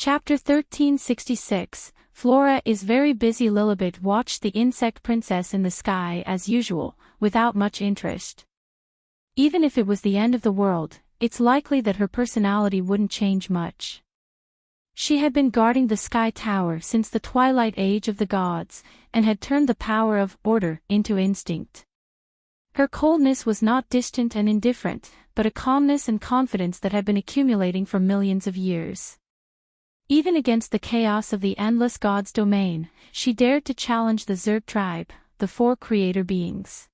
Chapter 1366, Flora is very busy. Lilibet watched the insect princess in the sky as usual, without much interest. Even if it was the end of the world, it's likely that her personality wouldn't change much. She had been guarding the Sky Tower since the twilight age of the gods, and had turned the power of order into instinct. Her coldness was not distant and indifferent, but a calmness and confidence that had been accumulating for millions of years. Even against the chaos of the endless gods' domain, she dared to challenge the Zerg tribe, the four creator beings.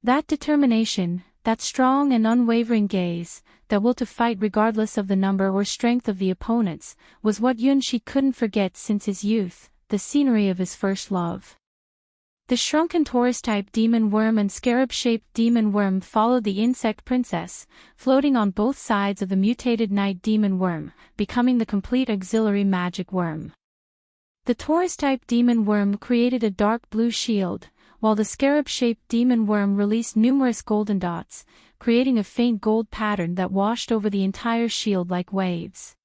That determination, that strong and unwavering gaze, that will to fight regardless of the number or strength of the opponents, was what Yunshi couldn't forget since his youth, the scenery of his first love. The shrunken Taurus-type demon worm and scarab-shaped demon worm followed the insect princess, floating on both sides of the mutated night demon worm, becoming the complete auxiliary magic worm. The Taurus-type demon worm created a dark blue shield, while the scarab-shaped demon worm released numerous golden dots, creating a faint gold pattern that washed over the entire shield like waves.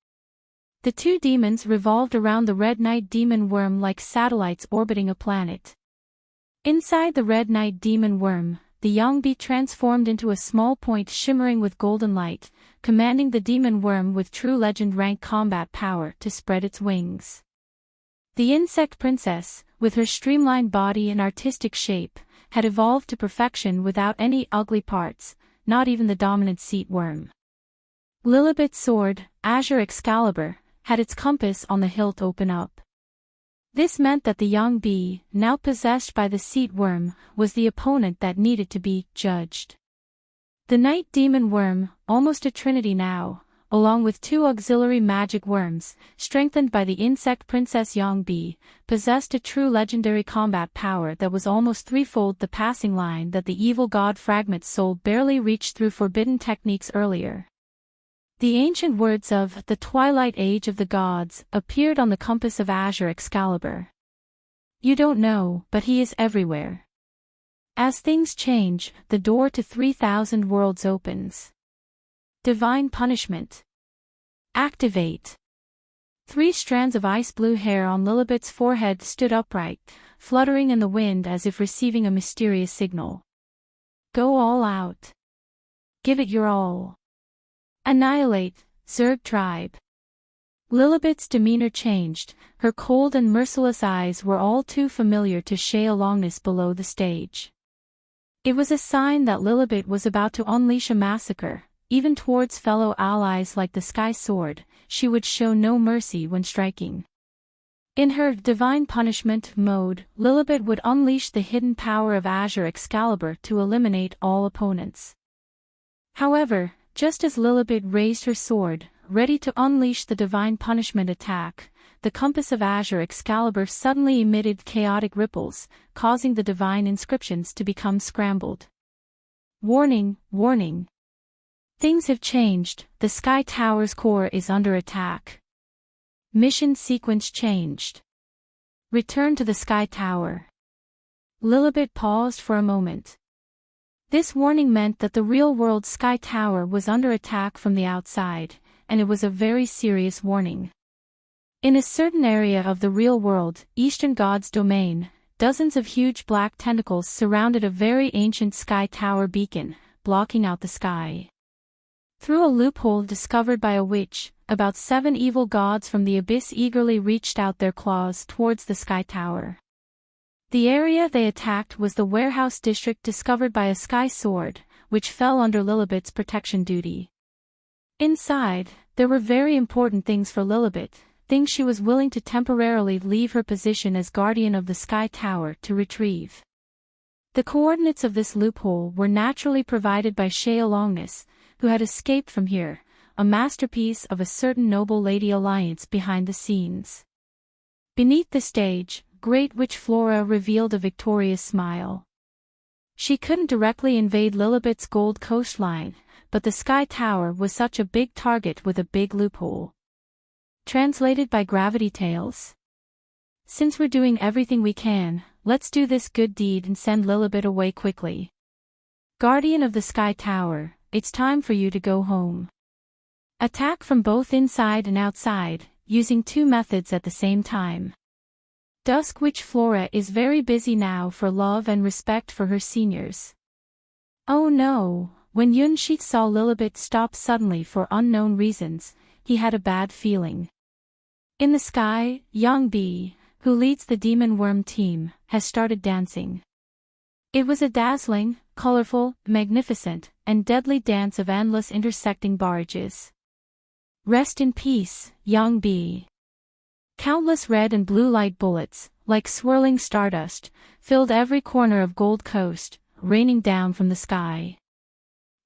The two demons revolved around the red night demon worm like satellites orbiting a planet. Inside the red night demon worm, the young bee transformed into a small point shimmering with golden light, commanding the demon worm with true legend rank combat power to spread its wings. The insect princess, with her streamlined body and artistic shape, had evolved to perfection without any ugly parts, not even the dominant seat worm. Lilibet's sword, Azure Excalibur, had its compass on the hilt open up. This meant that the young bee, now possessed by the seat worm, was the opponent that needed to be judged. The night demon worm, almost a trinity now, along with two auxiliary magic worms, strengthened by the insect princess young bee, possessed a true legendary combat power that was almost threefold the passing line that the evil god Fragment's soul barely reached through forbidden techniques earlier. The ancient words of the twilight age of the gods appeared on the compass of Azure Excalibur. You don't know, but he is everywhere. As things change, the door to 3,000 worlds opens. Divine punishment. Activate. 3 strands of ice blue hair on Lilibet's forehead stood upright, fluttering in the wind as if receiving a mysterious signal. Go all out. Give it your all. Annihilate, Zerg tribe. Lilibet's demeanor changed, her cold and merciless eyes were all too familiar to Shay alongness below the stage. It was a sign that Lilibet was about to unleash a massacre, even towards fellow allies like the Sky Sword. She would show no mercy when striking. In her divine punishment mode, Lilibet would unleash the hidden power of Azure Excalibur to eliminate all opponents. However, just as Lilibet raised her sword, ready to unleash the divine punishment attack, the compass of Azure Excalibur suddenly emitted chaotic ripples, causing the divine inscriptions to become scrambled. Warning, warning. Things have changed, the Sky Tower's core is under attack. Mission sequence changed. Return to the Sky Tower. Lilibet paused for a moment. This warning meant that the real-world Sky Tower was under attack from the outside, and it was a very serious warning. In a certain area of the real world, Eastern God's domain, dozens of huge black tentacles surrounded a very ancient Sky Tower beacon, blocking out the sky. Through a loophole discovered by a witch, about 7 evil gods from the abyss eagerly reached out their claws towards the Sky Tower. The area they attacked was the warehouse district discovered by a Sky Sword, which fell under Lilibet's protection duty. Inside, there were very important things for Lilibet, things she was willing to temporarily leave her position as guardian of the Sky Tower to retrieve. The coordinates of this loophole were naturally provided by Shay alongness, who had escaped from here, a masterpiece of a certain noble lady alliance behind the scenes. Beneath the stage, Great Witch Flora revealed a victorious smile. She couldn't directly invade Lilibet's gold coastline, but the Sky Tower was such a big target with a big loophole. Translated by Gravity Tales. Since we're doing everything we can, let's do this good deed and send Lilibet away quickly. Guardian of the Sky Tower, it's time for you to go home. Attack from both inside and outside, using two methods at the same time. Dusk Witch Flora is very busy now for love and respect for her seniors. Oh no, when Yunshi saw Lilibet stop suddenly for unknown reasons, he had a bad feeling. In the sky, Yangbi, who leads the Demon Worm team, has started dancing. It was a dazzling, colorful, magnificent, and deadly dance of endless intersecting barrages. Rest in peace, Yangbi. Countless red and blue light bullets, like swirling stardust, filled every corner of Gold Coast, raining down from the sky.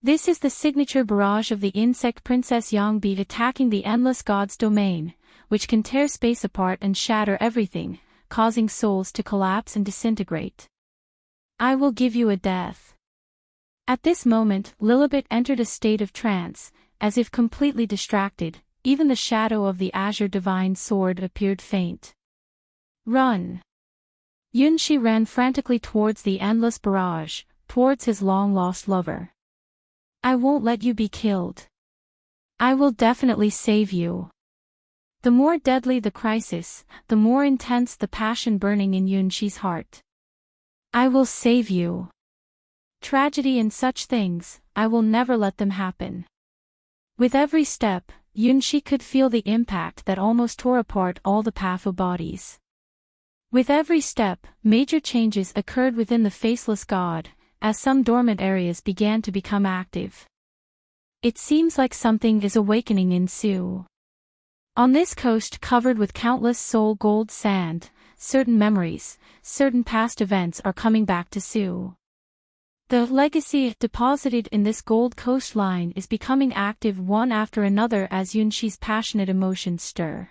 This is the signature barrage of the insect princess Yangbi attacking the endless god's domain, which can tear space apart and shatter everything, causing souls to collapse and disintegrate. I will give you a death. At this moment, Lilibet entered a state of trance, as if completely distracted. Even the shadow of the azure divine sword appeared faint. Run! Yunshi ran frantically towards the endless barrage, towards his long-lost lover. I won't let you be killed. I will definitely save you. The more deadly the crisis, the more intense the passion burning in Yunshi's heart. I will save you. Tragedy and such things, I will never let them happen. With every step, Yunshi could feel the impact that almost tore apart all the Pafo bodies. With every step, major changes occurred within the faceless god, as some dormant areas began to become active. It seems like something is awakening in Su. On this coast covered with countless soul gold sand, certain memories, certain past events are coming back to Su. The legacy deposited in this gold coastline is becoming active one after another as Yunshi's passionate emotions stir.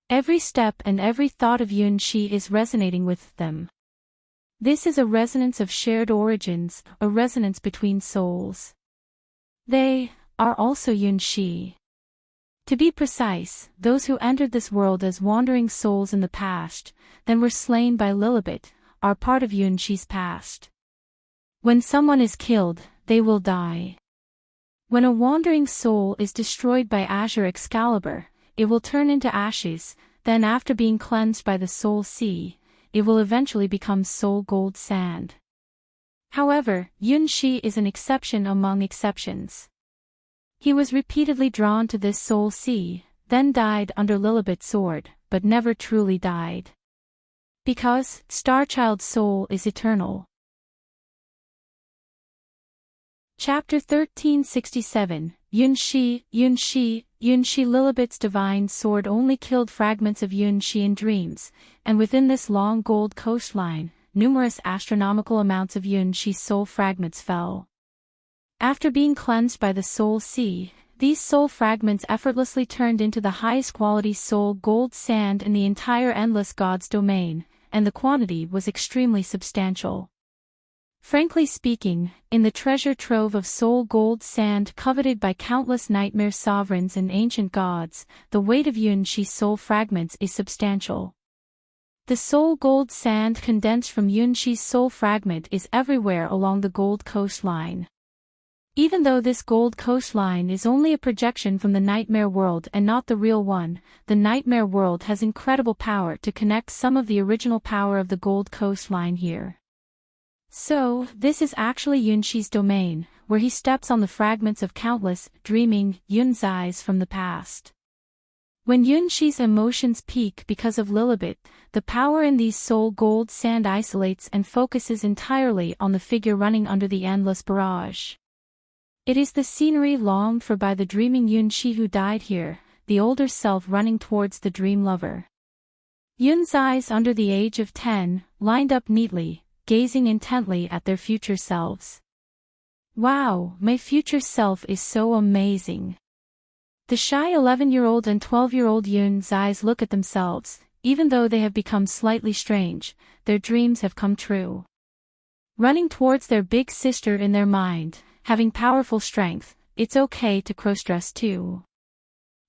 Every step and every thought of Yunshi is resonating with them. This is a resonance of shared origins, a resonance between souls. They are also Yunshi. To be precise, those who entered this world as wandering souls in the past, then were slain by Lilibet, are part of Yunshi's past. When someone is killed, they will die. When a wandering soul is destroyed by Azure Excalibur, it will turn into ashes, then after being cleansed by the Soul Sea, it will eventually become Soul Gold Sand. However, Yunshi is an exception among exceptions. He was repeatedly drawn to this Soul Sea, then died under Lilibet's sword, but never truly died. Because Starchild's soul is eternal. Chapter 1367, Yunshi Lilibet's divine sword only killed fragments of Yunshi in dreams, and within this long gold coastline, numerous astronomical amounts of Yunshi's soul fragments fell. After being cleansed by the Soul Sea, these soul fragments effortlessly turned into the highest quality soul gold sand in the entire endless god's domain, and the quantity was extremely substantial. Frankly speaking, in the treasure trove of soul gold sand coveted by countless nightmare sovereigns and ancient gods, the weight of Yunshi's soul fragments is substantial. The soul gold sand condensed from Yunshi's soul fragment is everywhere along the gold coastline. Even though this gold coastline is only a projection from the nightmare world and not the real one, the nightmare world has incredible power to connect some of the original power of the gold coastline here. So, this is actually Yunshi's domain, where he steps on the fragments of countless, dreaming, Yunzais from the past. When Yunshi's emotions peak because of Lilibet, the power in these soul gold sand isolates and focuses entirely on the figure running under the endless barrage. It is the scenery longed for by the dreaming Yunshi who died here, the older self running towards the dream lover. Yunzais under the age of 10, lined up neatly, gazing intently at their future selves. Wow, my future self is so amazing. The shy 11-year-old and 12-year-old Yunzais look at themselves, even though they have become slightly strange, their dreams have come true. Running towards their big sister in their mind, having powerful strength, it's okay to cross-dress too.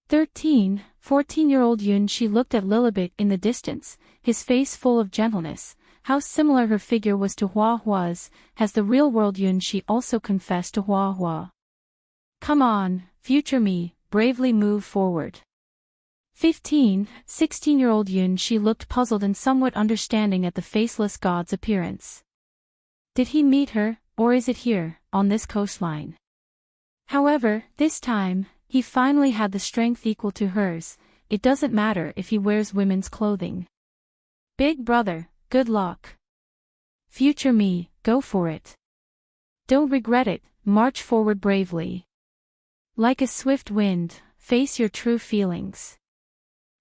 13, 14-year-old Yunshi looked at Lilibet in the distance, his face full of gentleness. How similar her figure was to Hua Hua's, has the real-world Yunshi also confessed to Hua Hua. Come on, future me, bravely move forward. 16-year-old Yunshi looked puzzled and somewhat understanding at the faceless god's appearance. Did he meet her, or is it here, on this coastline? However, this time, he finally had the strength equal to hers. It doesn't matter if he wears women's clothing. Big brother, good luck. Future me, go for it. Don't regret it, march forward bravely. Like a swift wind, face your true feelings.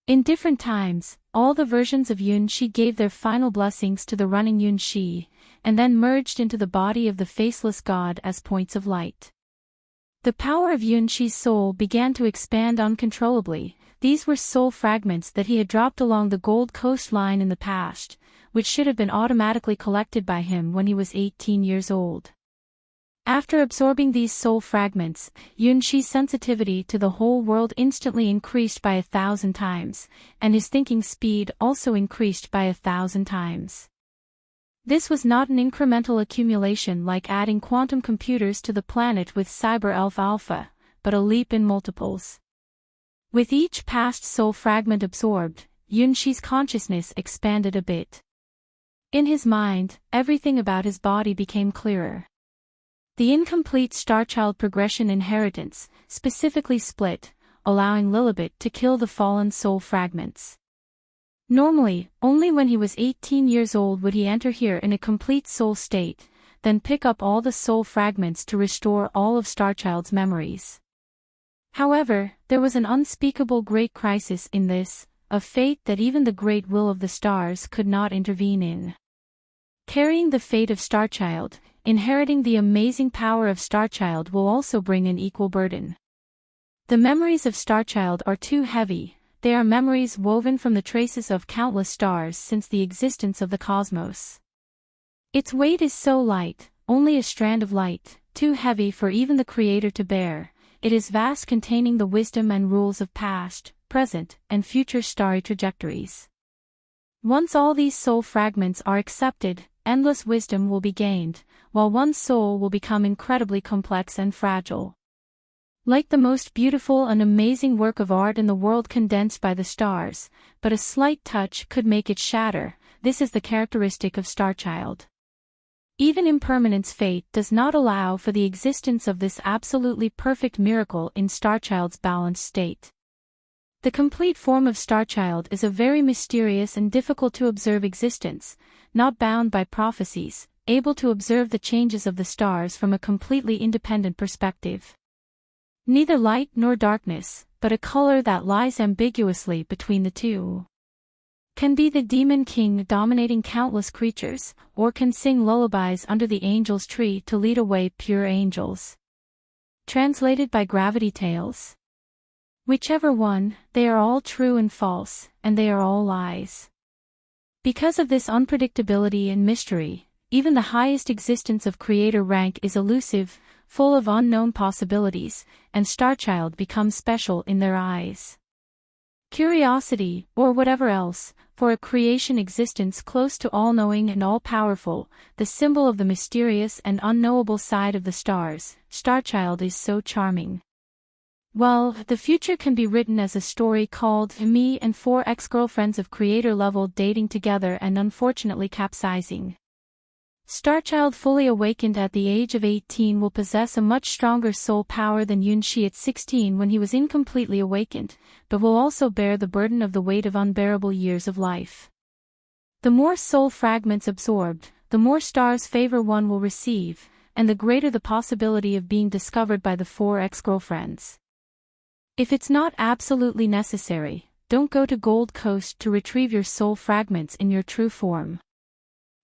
In different times, all the versions of Yunshi gave their final blessings to the running Yunshi, and then merged into the body of the faceless god as points of light. The power of Yunshi's soul began to expand uncontrollably. These were soul fragments that he had dropped along the Gold Coast line in the past, which should have been automatically collected by him when he was 18 years old. After absorbing these soul fragments, Yunshi's sensitivity to the whole world instantly increased by 1,000 times, and his thinking speed also increased by 1,000 times. This was not an incremental accumulation like adding quantum computers to the planet with Cyber Elf Alpha, but a leap in multiples. With each past soul fragment absorbed, Yunshi's consciousness expanded a bit. In his mind, everything about his body became clearer. The incomplete Starchild progression inheritance, specifically split, allowing Lilibet to kill the fallen soul fragments. Normally, only when he was 18 years old would he enter here in a complete soul state, then pick up all the soul fragments to restore all of Starchild's memories. However, there was an unspeakable great crisis in this, a fate that even the great will of the stars could not intervene in. Carrying the fate of Starchild, inheriting the amazing power of Starchild will also bring an equal burden. The memories of Starchild are too heavy. They are memories woven from the traces of countless stars since the existence of the cosmos. Its weight is so light, only a strand of light, too heavy for even the Creator to bear. It is vast, containing the wisdom and rules of past, present, and future starry trajectories. Once all these soul fragments are accepted, endless wisdom will be gained, while one's soul will become incredibly complex and fragile. Like the most beautiful and amazing work of art in the world condensed by the stars, but a slight touch could make it shatter. This is the characteristic of Starchild. Even impermanence fate does not allow for the existence of this absolutely perfect miracle in Starchild's balanced state. The complete form of Starchild is a very mysterious and difficult to observe existence, not bound by prophecies, able to observe the changes of the stars from a completely independent perspective. Neither light nor darkness, but a color that lies ambiguously between the two. Can be the demon king dominating countless creatures, or can sing lullabies under the angel's tree to lead away pure angels. Translated by Gravity Tales. Whichever one, they are all true and false, and they are all lies. Because of this unpredictability and mystery, even the highest existence of creator rank is elusive, full of unknown possibilities, and Starchild becomes special in their eyes. Curiosity, or whatever else, for a creation existence close to all-knowing and all-powerful, the symbol of the mysterious and unknowable side of the stars, Starchild is so charming. Well, the future can be written as a story called Me and Four Ex-Girlfriends of Creator-Level Dating Together and Unfortunately Capsizing. Starchild fully awakened at the age of 18 will possess a much stronger soul power than Yunshi at 16 when he was incompletely awakened, but will also bear the burden of the weight of unbearable years of life. The more soul fragments absorbed, the more stars favor one will receive, and the greater the possibility of being discovered by the four ex-girlfriends. If it's not absolutely necessary, don't go to Gold Coast to retrieve your soul fragments in your true form.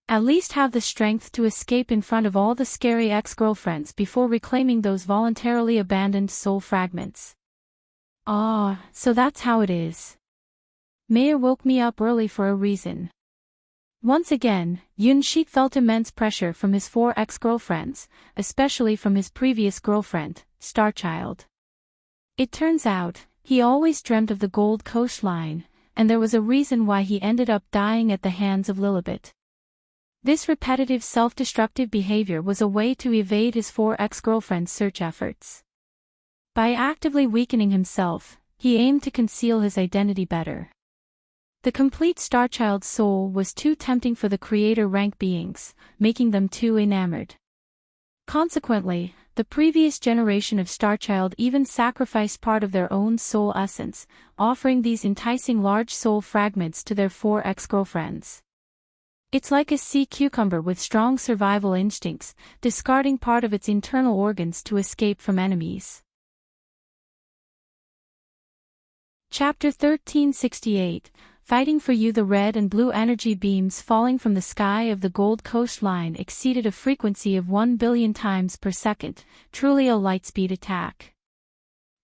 At least have the strength to escape in front of all the scary ex-girlfriends before reclaiming those voluntarily abandoned soul fragments. Ah, so that's how it is. Mayor woke me up early for a reason. Once again, Yunshi felt immense pressure from his four ex-girlfriends, especially from his previous girlfriend, Starchild. It turns out, he always dreamt of the Gold Coastline, and there was a reason why he ended up dying at the hands of Lilibet. This repetitive self-destructive behavior was a way to evade his four ex-girlfriends' search efforts. By actively weakening himself, he aimed to conceal his identity better. The complete Starchild's soul was too tempting for the creator rank beings, making them too enamored. Consequently, the previous generation of Starchild even sacrificed part of their own soul essence, offering these enticing large soul fragments to their 4 ex-girlfriends. It's like a sea cucumber with strong survival instincts, discarding part of its internal organs to escape from enemies. Chapter 1368, Fighting for You. The red and blue energy beams falling from the sky of the Gold Coastline exceeded a frequency of 1 billion times per second, truly a lightspeed attack.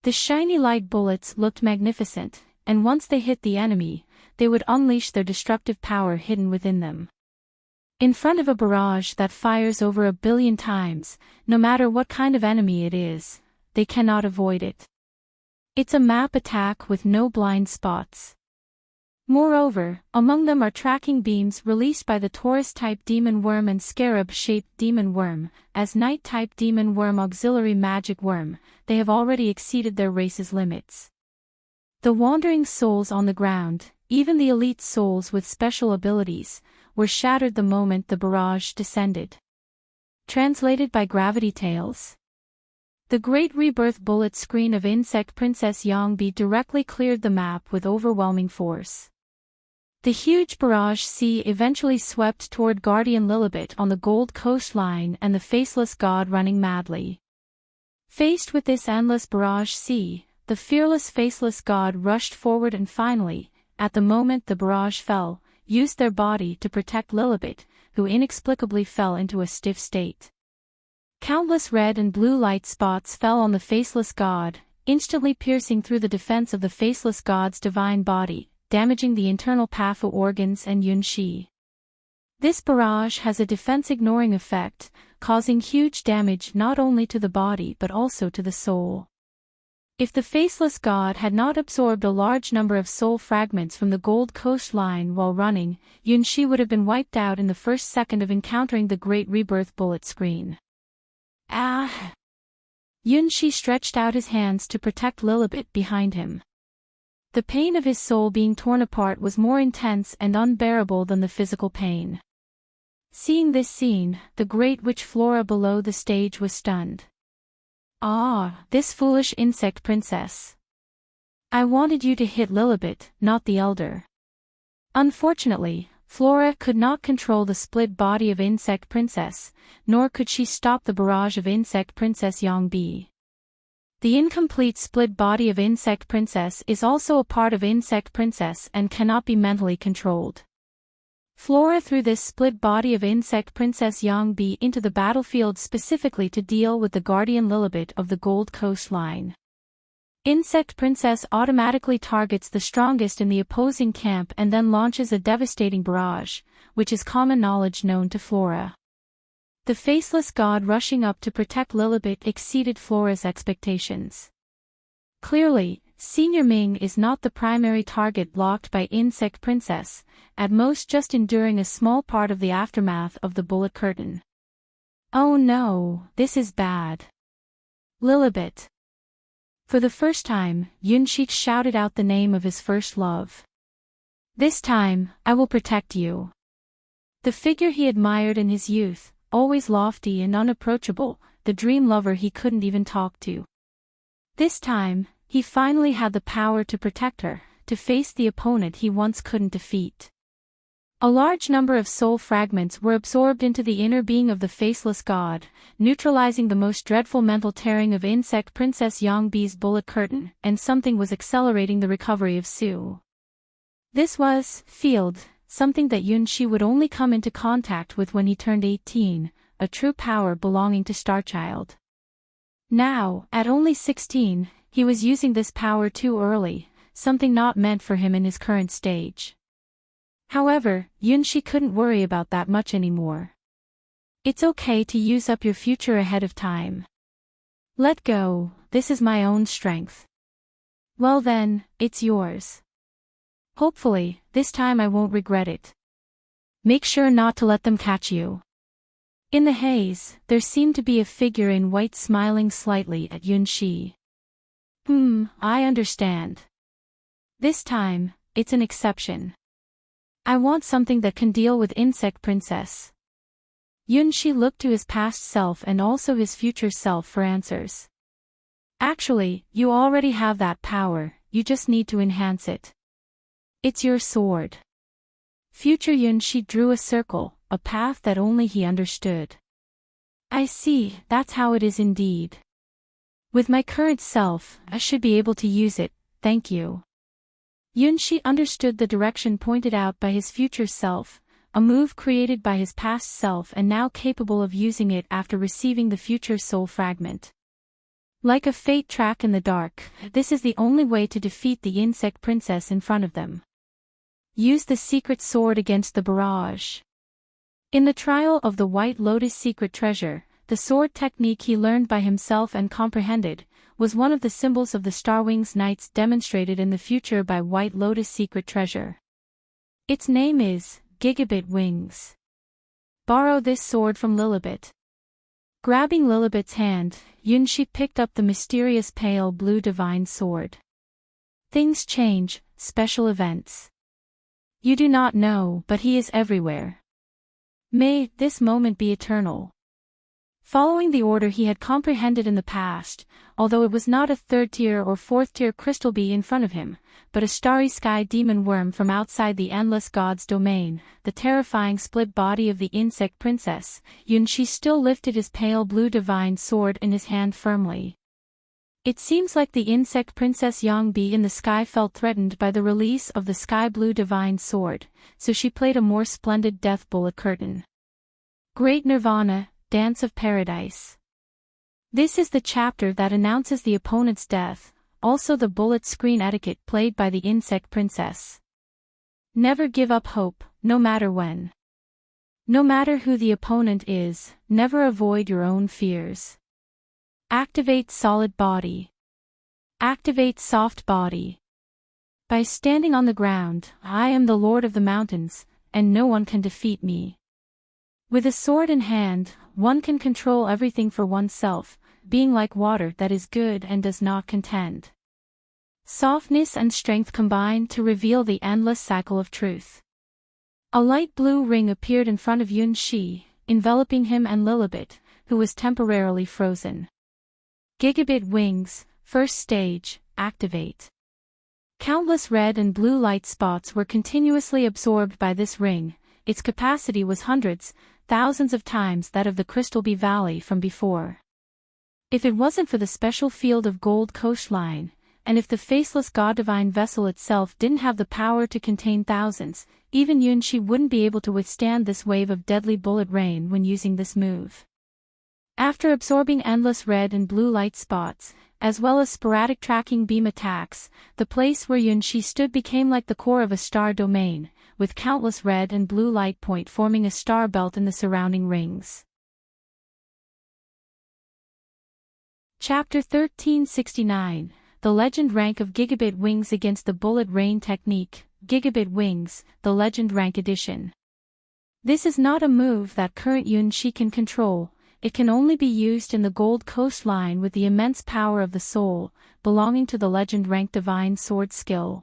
The shiny light bullets looked magnificent, and once they hit the enemy, they would unleash their destructive power hidden within them. In front of a barrage that fires over 1 billion times, no matter what kind of enemy it is, they cannot avoid it. It's a map attack with no blind spots. Moreover, among them are tracking beams released by the Taurus-type demon worm and scarab-shaped demon worm. As Night-type demon worm auxiliary magic worm, they have already exceeded their race's limits. The wandering souls on the ground, even the elite souls with special abilities, were shattered the moment the barrage descended. Translated by Gravity Tales. The Great Rebirth bullet screen of Insect Princess Yongbi directly cleared the map with overwhelming force. The huge barrage sea eventually swept toward Guardian Lilibet on the Gold Coastline and the Faceless God running madly. Faced with this endless barrage sea, the fearless Faceless God rushed forward and finally, at the moment the barrage fell, used their body to protect Lilibet, who inexplicably fell into a stiff state. Countless red and blue light spots fell on the Faceless God, instantly piercing through the defense of the Faceless God's divine body, damaging the internal Pafu organs and Yunshi. This barrage has a defense-ignoring effect, causing huge damage not only to the body but also to the soul. If the Faceless God had not absorbed a large number of soul fragments from the Gold Coastline while running, Yunshi would have been wiped out in the first second of encountering the Great Rebirth bullet screen. Ah! Yunshi stretched out his hands to protect Lilibet behind him. The pain of his soul being torn apart was more intense and unbearable than the physical pain. Seeing this scene, the great witch Flora below the stage was stunned. Ah, this foolish insect princess. I wanted you to hit Lilibet, not the elder. Unfortunately, Flora could not control the split body of Insect Princess, nor could she stop the barrage of Insect Princess Yongbi. The incomplete split body of Insect Princess is also a part of Insect Princess and cannot be mentally controlled. Flora threw this split body of Insect Princess Yongbi into the battlefield specifically to deal with the Guardian Lilibet of the Gold Coastline. Insect Princess automatically targets the strongest in the opposing camp and then launches a devastating barrage, which is common knowledge known to Flora. The Faceless God rushing up to protect Lilibet exceeded Flora's expectations. Clearly, Senior Ming is not the primary target blocked by Insect Princess, at most just enduring a small part of the aftermath of the bullet curtain. Oh no, this is bad. Lilibet. For the first time, Yunshi shouted out the name of his first love. This time, I will protect you. The figure he admired in his youth, always lofty and unapproachable, the dream lover he couldn't even talk to. This time, he finally had the power to protect her, to face the opponent he once couldn't defeat. A large number of soul fragments were absorbed into the inner being of the Faceless God, neutralizing the most dreadful mental tearing of Insect Princess Yongbi's bullet curtain, and something was accelerating the recovery of Su. This was, field, something that Yunshi would only come into contact with when he turned 18, a true power belonging to Starchild. Now, at only 16, he was using this power too early, something not meant for him in his current stage. However, Yunshi couldn't worry about that much anymore. It's okay to use up your future ahead of time. Let go, this is my own strength. Well then, it's yours. Hopefully, this time I won't regret it. Make sure not to let them catch you. In the haze, there seemed to be a figure in white smiling slightly at Yunshi. I understand. This time, it's an exception. I want something that can deal with Insect Princess. Yunshi looked to his past self and also his future self for answers. Actually, you already have that power, you just need to enhance it. It's your sword. Future Yunshi drew a circle, a path that only he understood. I see, that's how it is indeed. With my current self, I should be able to use it, thank you. Yunshi understood the direction pointed out by his future self, a move created by his past self and now capable of using it after receiving the future soul fragment. Like a fate track in the dark, this is the only way to defeat the Insect Princess in front of them. Use the secret sword against the barrage. In the trial of the White Lotus secret treasure, the sword technique he learned by himself and comprehended, was one of the symbols of the Starwings Knights demonstrated in the future by White Lotus secret treasure. Its name is Gigabit Wings. Borrow this sword from Lilibet. Grabbing Lilibet's hand, Yunshi picked up the mysterious pale blue divine sword. Things change, special events. You do not know, but he is everywhere. May this moment be eternal. Following the order he had comprehended in the past, although it was not a third-tier or fourth-tier crystal bee in front of him, but a starry sky demon worm from outside the endless god's domain, the terrifying split body of the Insect Princess, Yunshi still lifted his pale blue divine sword in his hand firmly. It seems like the Insect Princess Yongbee in the sky felt threatened by the release of the sky blue divine sword, so she played a more splendid death bullet curtain. Great Nirvana, Dance of Paradise. This is the chapter that announces the opponent's death, also the bullet screen etiquette played by the Insect Princess. Never give up hope, no matter when. No matter who the opponent is, never avoid your own fears. Activate solid body. Activate soft body. By standing on the ground, I am the Lord of the Mountains, and no one can defeat me. With a sword in hand, one can control everything for oneself, being like water that is good and does not contend. Softness and strength combine to reveal the endless cycle of truth. A light blue ring appeared in front of Yunshi, enveloping him and Lilibet, who was temporarily frozen. Gigabit Wings, first stage, activate. Countless red and blue light spots were continuously absorbed by this ring. Its capacity was hundreds, thousands of times that of the Crystal Bee Valley from before. If it wasn't for the special field of gold coastline, and if the faceless god-divine vessel itself didn't have the power to contain thousands, even Yunshi wouldn't be able to withstand this wave of deadly bullet rain when using this move. After absorbing endless red and blue light spots, as well as sporadic tracking beam attacks, the place where Yunshi stood became like the core of a star domain, with countless red and blue light point forming a star belt in the surrounding rings. Chapter 1369, The Legend Rank of Gigabit Wings against the Bullet Rain Technique, Gigabit Wings, the Legend Rank Edition. This is not a move that current Yunshi can control. It can only be used in the Gold Coastline with the immense power of the soul, belonging to the Legend Rank Divine Sword skill.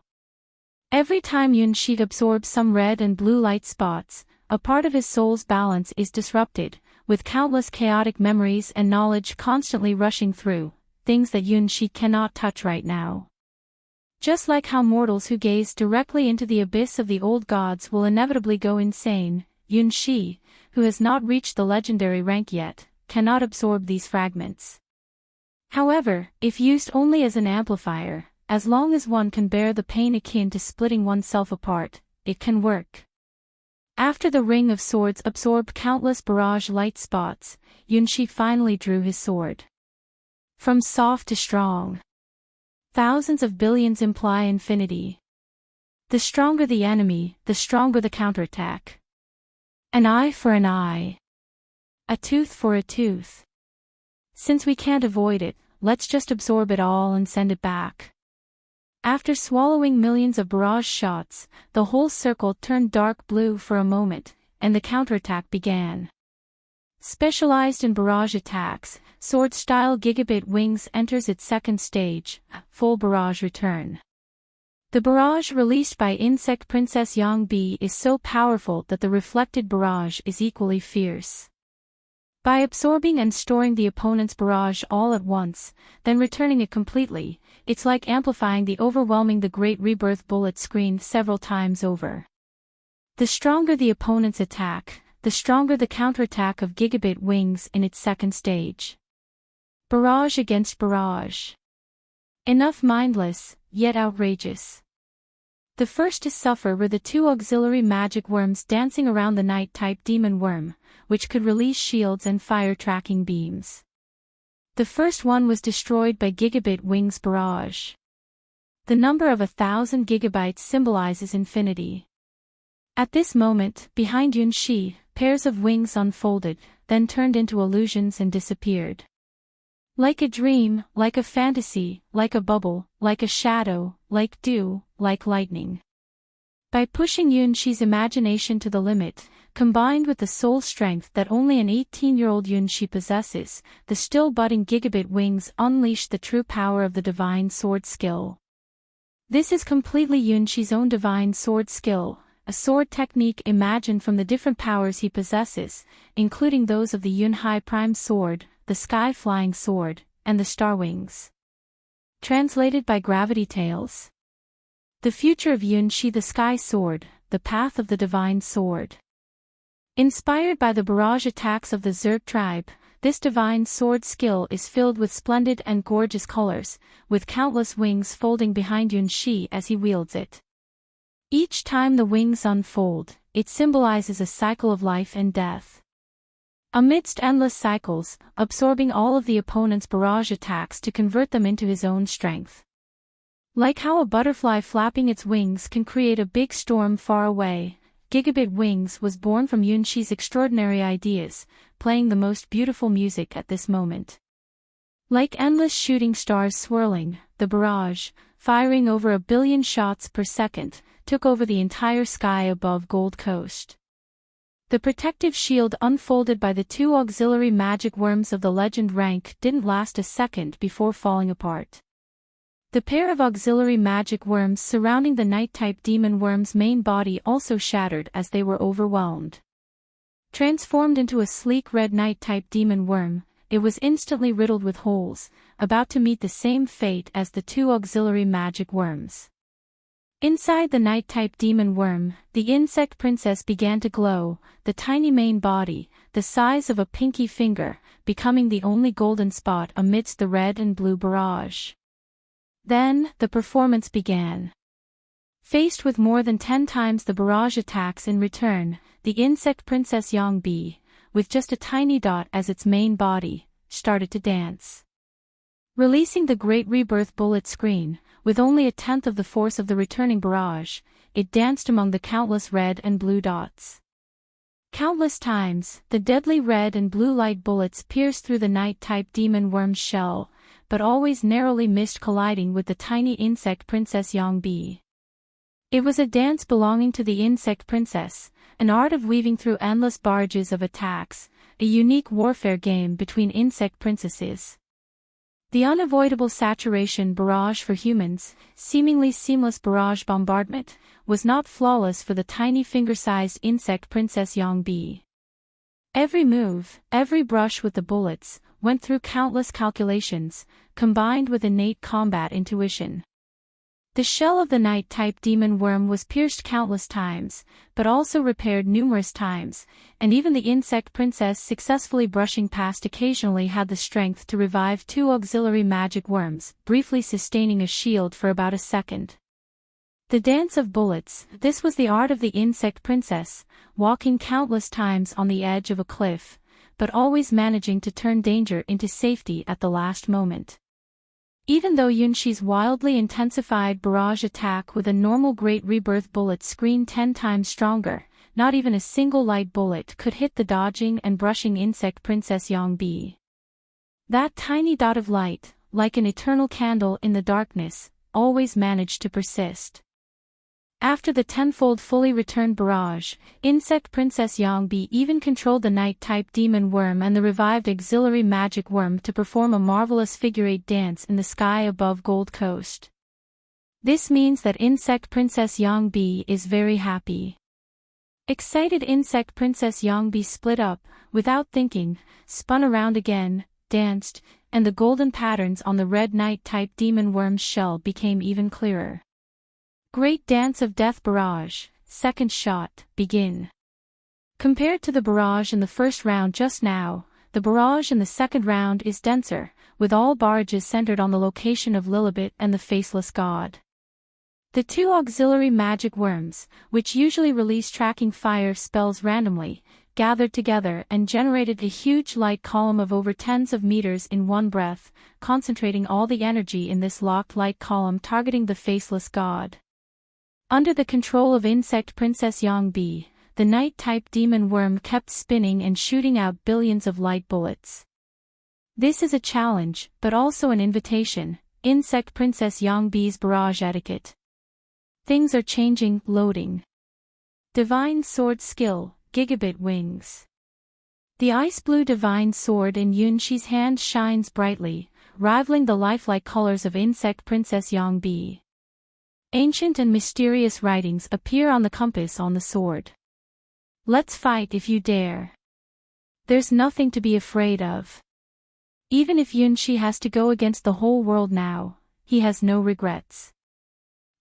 Every time Yunshi absorbs some red and blue light spots, a part of his soul's balance is disrupted, with countless chaotic memories and knowledge constantly rushing through, things that Yunshi cannot touch right now. Just like how mortals who gaze directly into the abyss of the old gods will inevitably go insane, Yunshi, who has not reached the legendary rank yet, cannot absorb these fragments. However, if used only as an amplifier, as long as one can bear the pain akin to splitting oneself apart, it can work. After the Ring of Swords absorbed countless barrage light spots, Yunshi finally drew his sword. From soft to strong. Thousands of billions imply infinity. The stronger the enemy, the stronger the counterattack. An eye for an eye. A tooth for a tooth. Since we can't avoid it, let's just absorb it all and send it back. After swallowing millions of barrage shots, the whole circle turned dark blue for a moment, and the counterattack began. Specialized in barrage attacks, sword-style Gigabit Wings enters its second stage, full barrage return. The barrage released by Insect Princess Yang-bi is so powerful that the reflected barrage is equally fierce. By absorbing and storing the opponent's barrage all at once, then returning it completely, it's like amplifying the overwhelming The Great Rebirth bullet screen several times over. The stronger the opponent's attack, the stronger the counterattack of Gigabit Wings in its second stage. Barrage against barrage. Enough mindless, yet outrageous. The first to suffer were the two auxiliary magic worms dancing around the Night-type demon worm, which could release shields and fire-tracking beams. The first one was destroyed by Gigabit Wings barrage. The number of 1,000 gigabytes symbolizes infinity. At this moment, behind Yunxi, pairs of wings unfolded, then turned into illusions and disappeared. Like a dream, like a fantasy, like a bubble, like a shadow, like dew, like lightning. By pushing Yunxi's imagination to the limit, combined with the soul strength that only an 18-year-old Yunxi possesses, the still budding Gigabit Wings unleashed the true power of the divine sword skill. This is completely Yunxi's own divine sword skill, a sword technique imagined from the different powers he possesses, including those of the Yunhai Prime Sword, the Sky-Flying Sword, and the Star Wings. Translated by Gravity Tales. The future of Yunxi, the Sky Sword, the path of the divine sword. Inspired by the barrage attacks of the Zerg tribe, this divine sword skill is filled with splendid and gorgeous colors, with countless wings folding behind Yunxi as he wields it. Each time the wings unfold, it symbolizes a cycle of life and death. Amidst endless cycles, absorbing all of the opponent's barrage attacks to convert them into his own strength. Like how a butterfly flapping its wings can create a big storm far away, Gigabit Wings was born from Yunxi's extraordinary ideas, playing the most beautiful music at this moment. Like endless shooting stars swirling, the barrage, firing over 1 billion shots per second, took over the entire sky above Gold Coast. The protective shield unfolded by the two auxiliary magic worms of the legend rank didn't last a second before falling apart. The pair of auxiliary magic worms surrounding the Night-type demon worm's main body also shattered as they were overwhelmed. Transformed into a sleek red Night-type demon worm, it was instantly riddled with holes, about to meet the same fate as the two auxiliary magic worms. Inside the Night-type demon worm, the insect princess began to glow, the tiny main body, the size of a pinky finger, becoming the only golden spot amidst the red and blue barrage. Then, the performance began. Faced with more than 10 times the barrage attacks in return, the insect princess Yang-bi, with just a tiny dot as its main body, started to dance. Releasing the Great Rebirth bullet screen, with only 1/10 of the force of the returning barrage, it danced among the countless red and blue dots. Countless times, the deadly red and blue light bullets pierced through the Night-type demon worm's shell, but always narrowly missed colliding with the tiny insect princess Yang-bi. It was a dance belonging to the insect princess, an art of weaving through endless barrages of attacks, a unique warfare game between insect princesses. The unavoidable saturation barrage for humans, seemingly seamless barrage bombardment, was not flawless for the tiny finger-sized insect princess Yang-bi. Every move, every brush with the bullets, went through countless calculations, combined with innate combat intuition. The shell of the Night-type demon worm was pierced countless times, but also repaired numerous times, and even the insect princess successfully brushing past occasionally had the strength to revive 2 auxiliary magic worms, briefly sustaining a shield for about a second. The dance of bullets, this was the art of the insect princess, walking countless times on the edge of a cliff, but always managing to turn danger into safety at the last moment. Even though Yunxi's wildly intensified barrage attack with a normal Great Rebirth bullet screen 10 times stronger, not even a single light bullet could hit the dodging and brushing insect princess Yang-bi. That tiny dot of light, like an eternal candle in the darkness, always managed to persist. After the tenfold fully returned barrage, Insect Princess Yangbi even controlled the Night-type demon worm and the revived auxiliary magic worm to perform a marvelous figure-8 dance in the sky above Gold Coast. This means that Insect Princess Yangbi is very happy. Excited Insect Princess Yangbi split up, without thinking, spun around again, danced, and the golden patterns on the red Night-type demon worm's shell became even clearer. Great Dance of Death Barrage, second shot, begin. Compared to the barrage in the first round just now, the barrage in the second round is denser, with all barrages centered on the location of Lilibet and the Faceless God. The two auxiliary magic worms, which usually release tracking fire spells randomly, gathered together and generated a huge light column of over tens of meters in one breath, concentrating all the energy in this locked light column targeting the Faceless God. Under the control of Insect Princess Yangbi, the Night-type demon worm kept spinning and shooting out billions of light bullets. This is a challenge, but also an invitation, Insect Princess Yangbi's barrage etiquette. Things are changing, loading. Divine Sword Skill, Gigabit Wings. The ice blue divine sword in Yunshi's hand shines brightly, rivaling the lifelike colors of Insect Princess Yangbi. Ancient and mysterious writings appear on the compass on the sword. Let's fight if you dare. There's nothing to be afraid of. Even if Yunshi has to go against the whole world now, he has no regrets.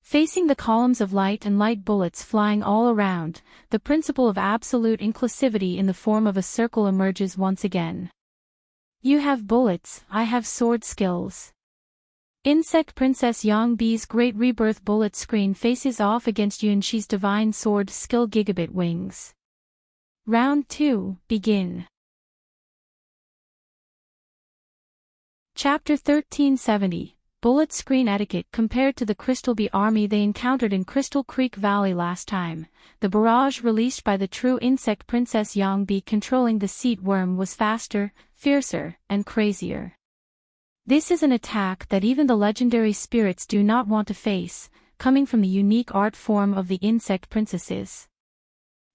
Facing the columns of light and light bullets flying all around, the principle of absolute inclusivity in the form of a circle emerges once again. You have bullets, I have sword skills. Insect Princess Yangbi's Great Rebirth bullet screen faces off against Yunshi's Divine Sword Skill Gigabit Wings. Round 2, begin. Chapter 1370, Bullet Screen Etiquette. Compared to the Crystal Bee army they encountered in Crystal Creek Valley last time, the barrage released by the true Insect Princess Yangbi controlling the seat worm was faster, fiercer, and crazier. This is an attack that even the legendary spirits do not want to face, coming from the unique art form of the Insect Princesses.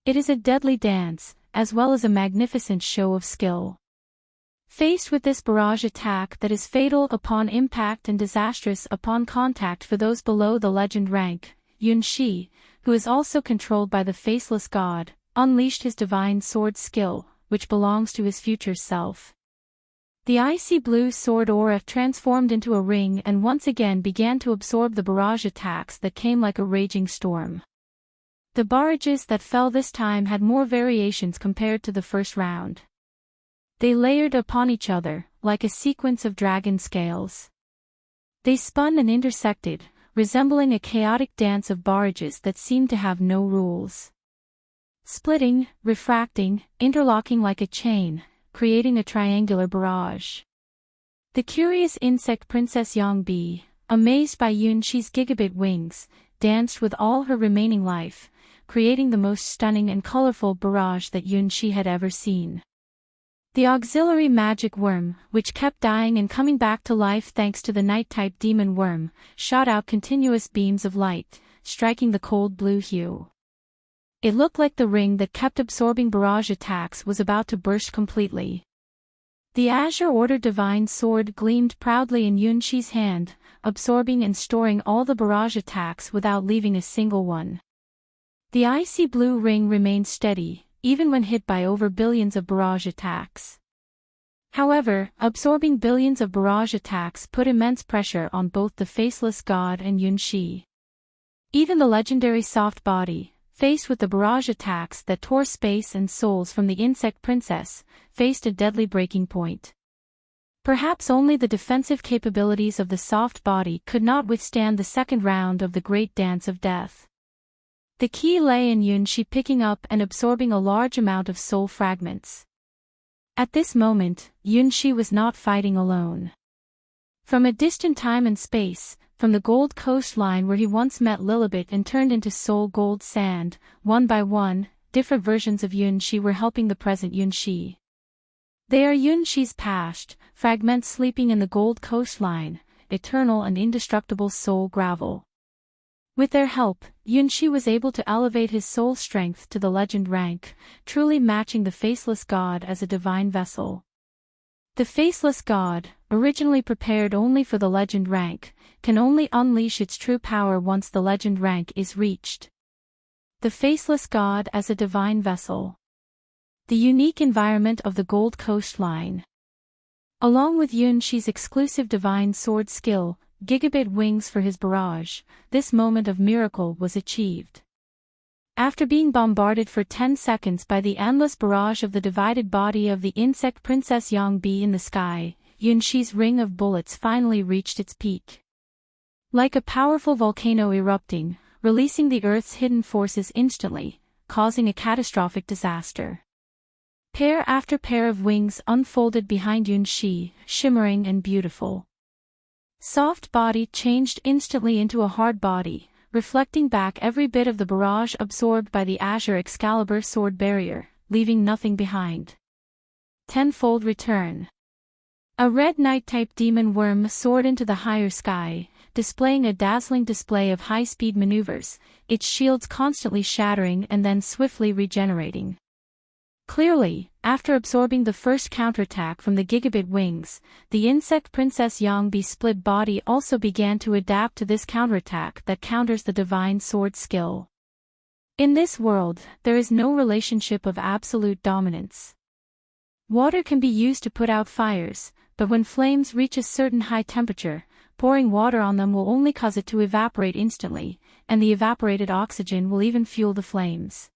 It is a deadly dance, as well as a magnificent show of skill. Faced with this barrage attack that is fatal upon impact and disastrous upon contact for those below the legend rank, Yunshi, who is also controlled by the Faceless God, unleashed his divine sword skill, which belongs to his future self. The icy blue sword aura transformed into a ring and once again began to absorb the barrage attacks that came like a raging storm. The barrages that fell this time had more variations compared to the first round. They layered upon each other, like a sequence of dragon scales. They spun and intersected, resembling a chaotic dance of barrages that seemed to have no rules. Splitting, refracting, interlocking like a chain, creating a triangular barrage. The curious Insect Princess Yangbi, amazed by Yunshi's gigabit wings, danced with all her remaining life, creating the most stunning and colorful barrage that Yunshi had ever seen. The auxiliary magic worm, which kept dying and coming back to life thanks to the night-type demon worm, shot out continuous beams of light, striking the cold blue hue. It looked like the ring that kept absorbing barrage attacks was about to burst completely. The Azure Order Divine Sword gleamed proudly in Yunshi's hand, absorbing and storing all the barrage attacks without leaving a single one. The icy blue ring remained steady, even when hit by over billions of barrage attacks. However, absorbing billions of barrage attacks put immense pressure on both the Faceless God and Yunshi. Even the legendary soft body, faced with the barrage attacks that tore space and souls from the Insect Princess, faced a deadly breaking point. Perhaps only the defensive capabilities of the soft body could not withstand the second round of the Great Dance of Death. The key lay in Yunshi picking up and absorbing a large amount of soul fragments. At this moment, Yunshi was not fighting alone. From a distant time and space, from the Gold Coast line where he once met Lilibet and turned into soul gold sand, one by one, different versions of Yunshi were helping the present Yunshi. They are Yunshi's past, fragments sleeping in the Gold Coast line, eternal and indestructible soul gravel. With their help, Yunshi was able to elevate his soul strength to the legend rank, truly matching the faceless god as a divine vessel. The faceless god, originally prepared only for the legend rank, can only unleash its true power once the legend rank is reached. The faceless god as a divine vessel. The unique environment of the Gold Coastline. Along with Yunshi's exclusive divine sword skill, gigabit wings for his barrage, this moment of miracle was achieved. After being bombarded for 10 seconds by the endless barrage of the divided body of the insect Princess Yangbi in the sky, Yunshi's ring of bullets finally reached its peak. Like a powerful volcano erupting, releasing the Earth's hidden forces instantly, causing a catastrophic disaster. Pair after pair of wings unfolded behind Yunshi, shimmering and beautiful. Soft body changed instantly into a hard body, reflecting back every bit of the barrage absorbed by the Azure Excalibur sword barrier, leaving nothing behind. Tenfold return. A red knight-type demon worm soared into the higher sky, displaying a dazzling display of high-speed maneuvers, its shields constantly shattering and then swiftly regenerating. Clearly, after absorbing the first counterattack from the gigabit wings, the insect Princess Yangbi's split body also began to adapt to this counterattack that counters the divine sword skill. In this world, there is no relationship of absolute dominance. Water can be used to put out fires, but when flames reach a certain high temperature, pouring water on them will only cause it to evaporate instantly, and the evaporated oxygen will even fuel the flames.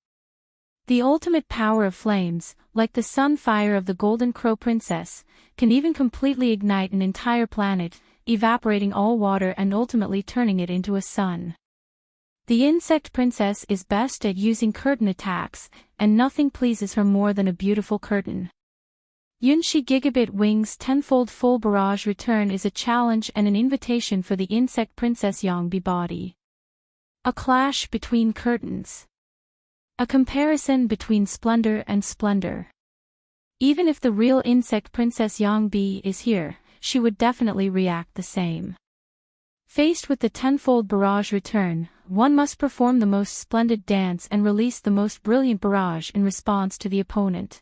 The ultimate power of flames, like the sun fire of the Golden Crow Princess, can even completely ignite an entire planet, evaporating all water and ultimately turning it into a sun. The insect princess is best at using curtain attacks, and nothing pleases her more than a beautiful curtain. Yunshi Gigabit Wings tenfold full barrage return is a challenge and an invitation for the insect princess Yangbi body. A clash between curtains. A comparison between splendor and splendor. Even if the real insect Princess Yangbi is here, she would definitely react the same. Faced with the tenfold barrage return, one must perform the most splendid dance and release the most brilliant barrage in response to the opponent.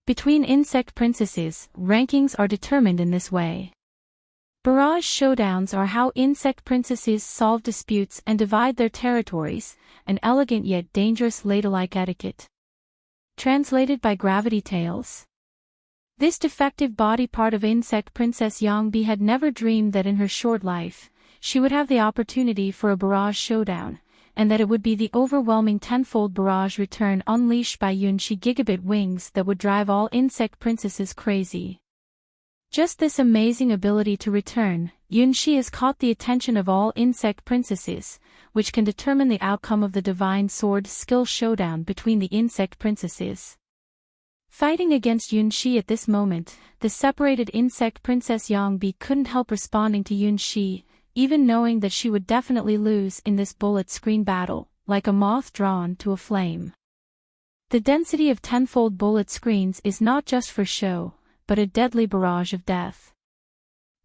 Between insect princesses, rankings are determined in this way. Barrage showdowns are how insect princesses solve disputes and divide their territories, an elegant yet dangerous ladylike etiquette. Translated by Gravity Tales. This defective body part of insect Princess Yangbi had never dreamed that in her short life, she would have the opportunity for a barrage showdown, and that it would be the overwhelming tenfold barrage return unleashed by Yunshi Gigabit Wings that would drive all insect princesses crazy. Just this amazing ability to return, Yunshi has caught the attention of all insect princesses, which can determine the outcome of the divine sword skill showdown between the insect princesses. Fighting against Yunshi at this moment, the separated insect princess Yangbi couldn't help responding to Yunshi, even knowing that she would definitely lose in this bullet screen battle, like a moth drawn to a flame. The density of tenfold bullet screens is not just for show, but a deadly barrage of death.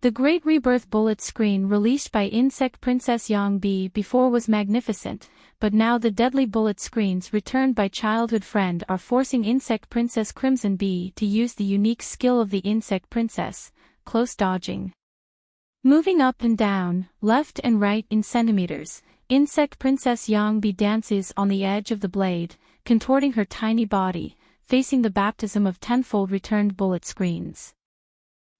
The Great Rebirth bullet screen released by Insect Princess Yangbi before was magnificent, but now the deadly bullet screens returned by childhood friend are forcing Insect Princess Crimson Bee to use the unique skill of the Insect Princess, close dodging. Moving up and down, left and right in centimeters, Insect Princess Yangbi dances on the edge of the blade, contorting her tiny body, facing the baptism of tenfold returned bullet screens.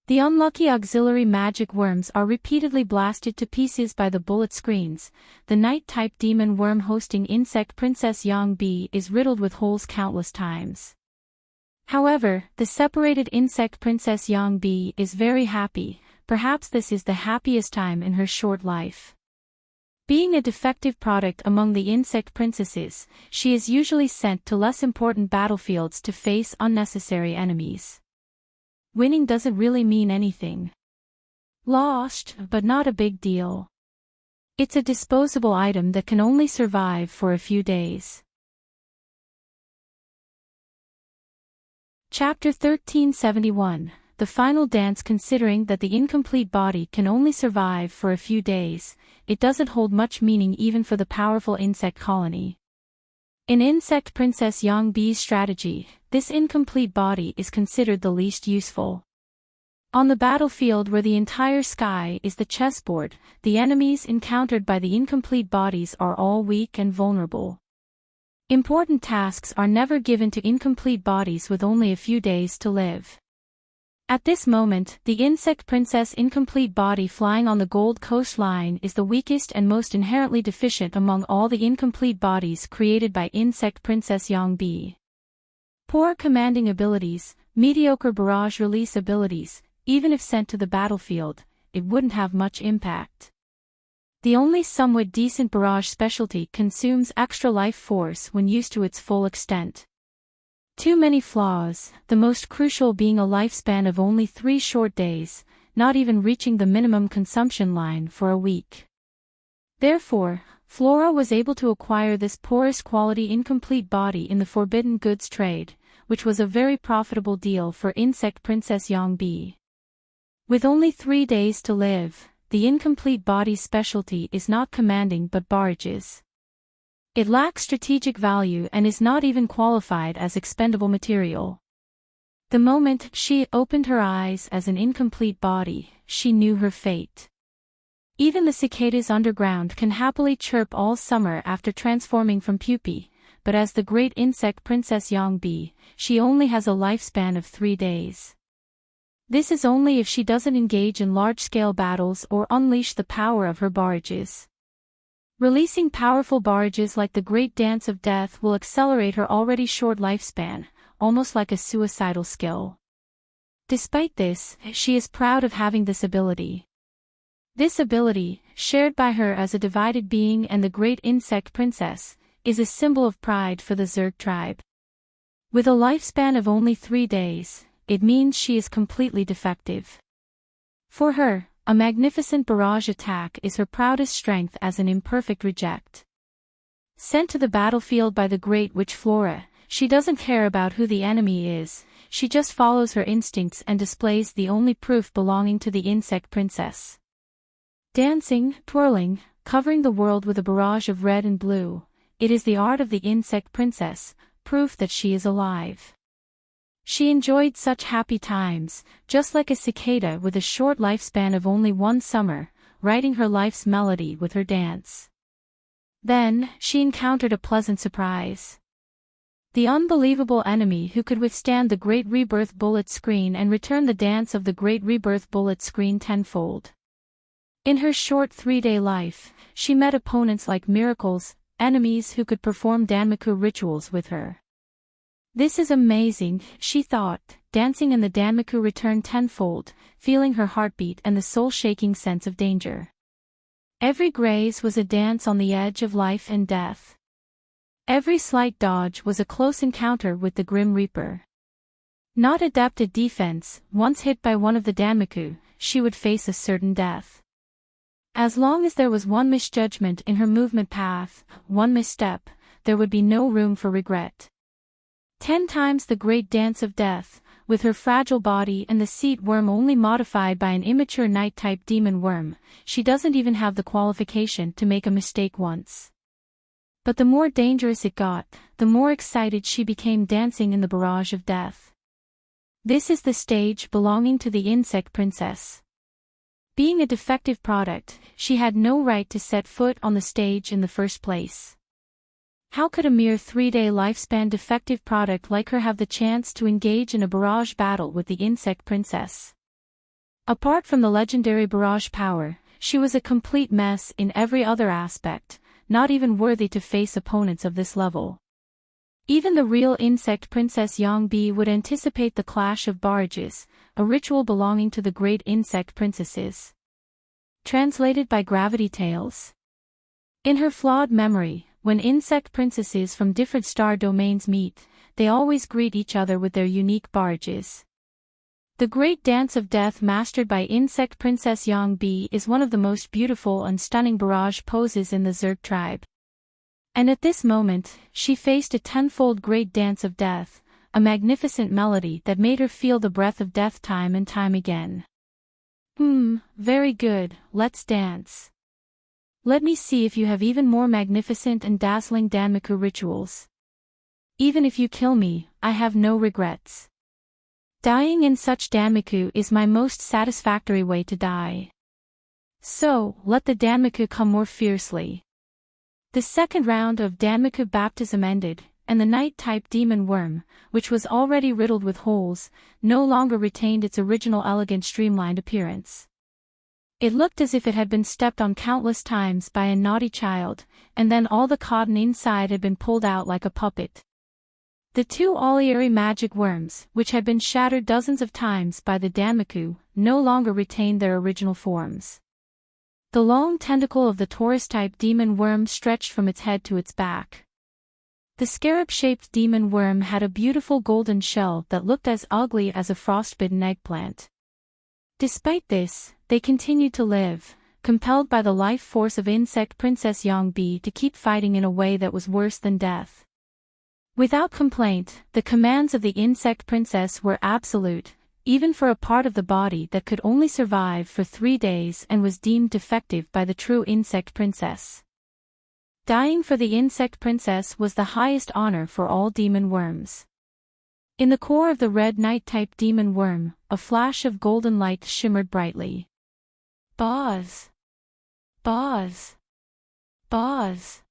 The unlucky auxiliary magic worms are repeatedly blasted to pieces by the bullet screens. The night-type demon worm hosting Insect Princess Yangbi is riddled with holes countless times. However, the separated Insect Princess Yangbi is very happy, perhaps this is the happiest time in her short life. Being a defective product among the insect princesses, she is usually sent to less important battlefields to face unnecessary enemies. Winning doesn't really mean anything. Lost, but not a big deal. It's a disposable item that can only survive for a few days. Chapter 1371, The Final Dance. Considering that the incomplete body can only survive for a few days, it doesn't hold much meaning even for the powerful insect colony. In Insect Princess Yang B's strategy, this incomplete body is considered the least useful. On the battlefield where the entire sky is the chessboard, the enemies encountered by the incomplete bodies are all weak and vulnerable. Important tasks are never given to incomplete bodies with only a few days to live. At this moment, the Insect Princess incomplete body flying on the Gold Coast line is the weakest and most inherently deficient among all the incomplete bodies created by Insect Princess Yang B. Poor commanding abilities, mediocre barrage release abilities, even if sent to the battlefield, it wouldn't have much impact. The only somewhat decent barrage specialty consumes extra life force when used to its full extent. Too many flaws, the most crucial being a lifespan of only 3 short days, not even reaching the minimum consumption line for a week. Therefore, Flora was able to acquire this poorest quality incomplete body in the forbidden goods trade, which was a very profitable deal for Insect Princess Yang B. With only 3 days to live, the incomplete body's specialty is not commanding but barrages. It lacks strategic value and is not even qualified as expendable material. The moment she opened her eyes as an incomplete body, she knew her fate. Even the cicadas underground can happily chirp all summer after transforming from pupae, but as the great insect Princess Yang B, she only has a lifespan of 3 days. This is only if she doesn't engage in large-scale battles or unleash the power of her barrages. Releasing powerful barrages like the Great Dance of Death will accelerate her already short lifespan, almost like a suicidal skill. Despite this, she is proud of having this ability. This ability, shared by her as a divided being and the Great Insect Princess, is a symbol of pride for the Zerg tribe. With a lifespan of only 3 days, it means she is completely defective. For her, a magnificent barrage attack is her proudest strength as an imperfect reject. Sent to the battlefield by the Great Witch Flora, she doesn't care about who the enemy is, she just follows her instincts and displays the only proof belonging to the Insect Princess. Dancing, twirling, covering the world with a barrage of red and blue, it is the art of the Insect Princess, proof that she is alive. She enjoyed such happy times, just like a cicada with a short lifespan of only 1 summer, writing her life's melody with her dance. Then, she encountered a pleasant surprise. The unbelievable enemy who could withstand the Great Rebirth bullet screen and return the dance of the Great Rebirth bullet screen tenfold. In her short 3-day life, she met opponents like miracles, enemies who could perform Danmaku rituals with her. This is amazing, she thought, dancing in the Danmaku return tenfold, feeling her heartbeat and the soul-shaking sense of danger. Every graze was a dance on the edge of life and death. Every slight dodge was a close encounter with the Grim Reaper. Not adept at defense, once hit by one of the Danmaku, she would face a certain death. As long as there was one misjudgment in her movement path, one misstep, there would be no room for regret. 10 times the Great Dance of Death, with her fragile body and the seat worm only modified by an immature night-type demon worm, she doesn't even have the qualification to make a mistake once. But the more dangerous it got, the more excited she became dancing in the barrage of death. This is the stage belonging to the Insect Princess. Being a defective product, she had no right to set foot on the stage in the first place. How could a mere 3-day lifespan defective product like her have the chance to engage in a barrage battle with the Insect Princess? Apart from the legendary barrage power, she was a complete mess in every other aspect, not even worthy to face opponents of this level. Even the real Insect Princess Yang B would anticipate the clash of barrages, a ritual belonging to the great Insect Princesses. Translated by Gravity Tales. In her flawed memory, when insect princesses from different star domains meet, they always greet each other with their unique barrages. The Great Dance of Death mastered by Insect Princess Yang B is one of the most beautiful and stunning barrage poses in the Zerg tribe. And at this moment, she faced a tenfold Great Dance of Death, a magnificent melody that made her feel the breath of death time and time again. Very good, let's dance. Let me see if you have even more magnificent and dazzling Danmaku rituals. Even if you kill me, I have no regrets. Dying in such Danmaku is my most satisfactory way to die. So, let the Danmaku come more fiercely. The second round of Danmaku baptism ended, and the night-type demon worm, which was already riddled with holes, no longer retained its original elegant streamlined appearance. It looked as if it had been stepped on countless times by a naughty child, and then all the cotton inside had been pulled out like a puppet. The two Olieri magic worms, which had been shattered dozens of times by the Danmaku, no longer retained their original forms. The long tentacle of the Taurus-type demon worm stretched from its head to its back. The scarab-shaped demon worm had a beautiful golden shell that looked as ugly as a frostbitten eggplant. Despite this, they continued to live, compelled by the life force of insect Princess Yangbi to keep fighting in a way that was worse than death. Without complaint, the commands of the insect princess were absolute, even for a part of the body that could only survive for 3 days and was deemed defective by the true insect princess. Dying for the insect princess was the highest honor for all demon worms. In the core of the red night-type demon worm, a flash of golden light shimmered brightly. Buzz! Buzz! Buzz!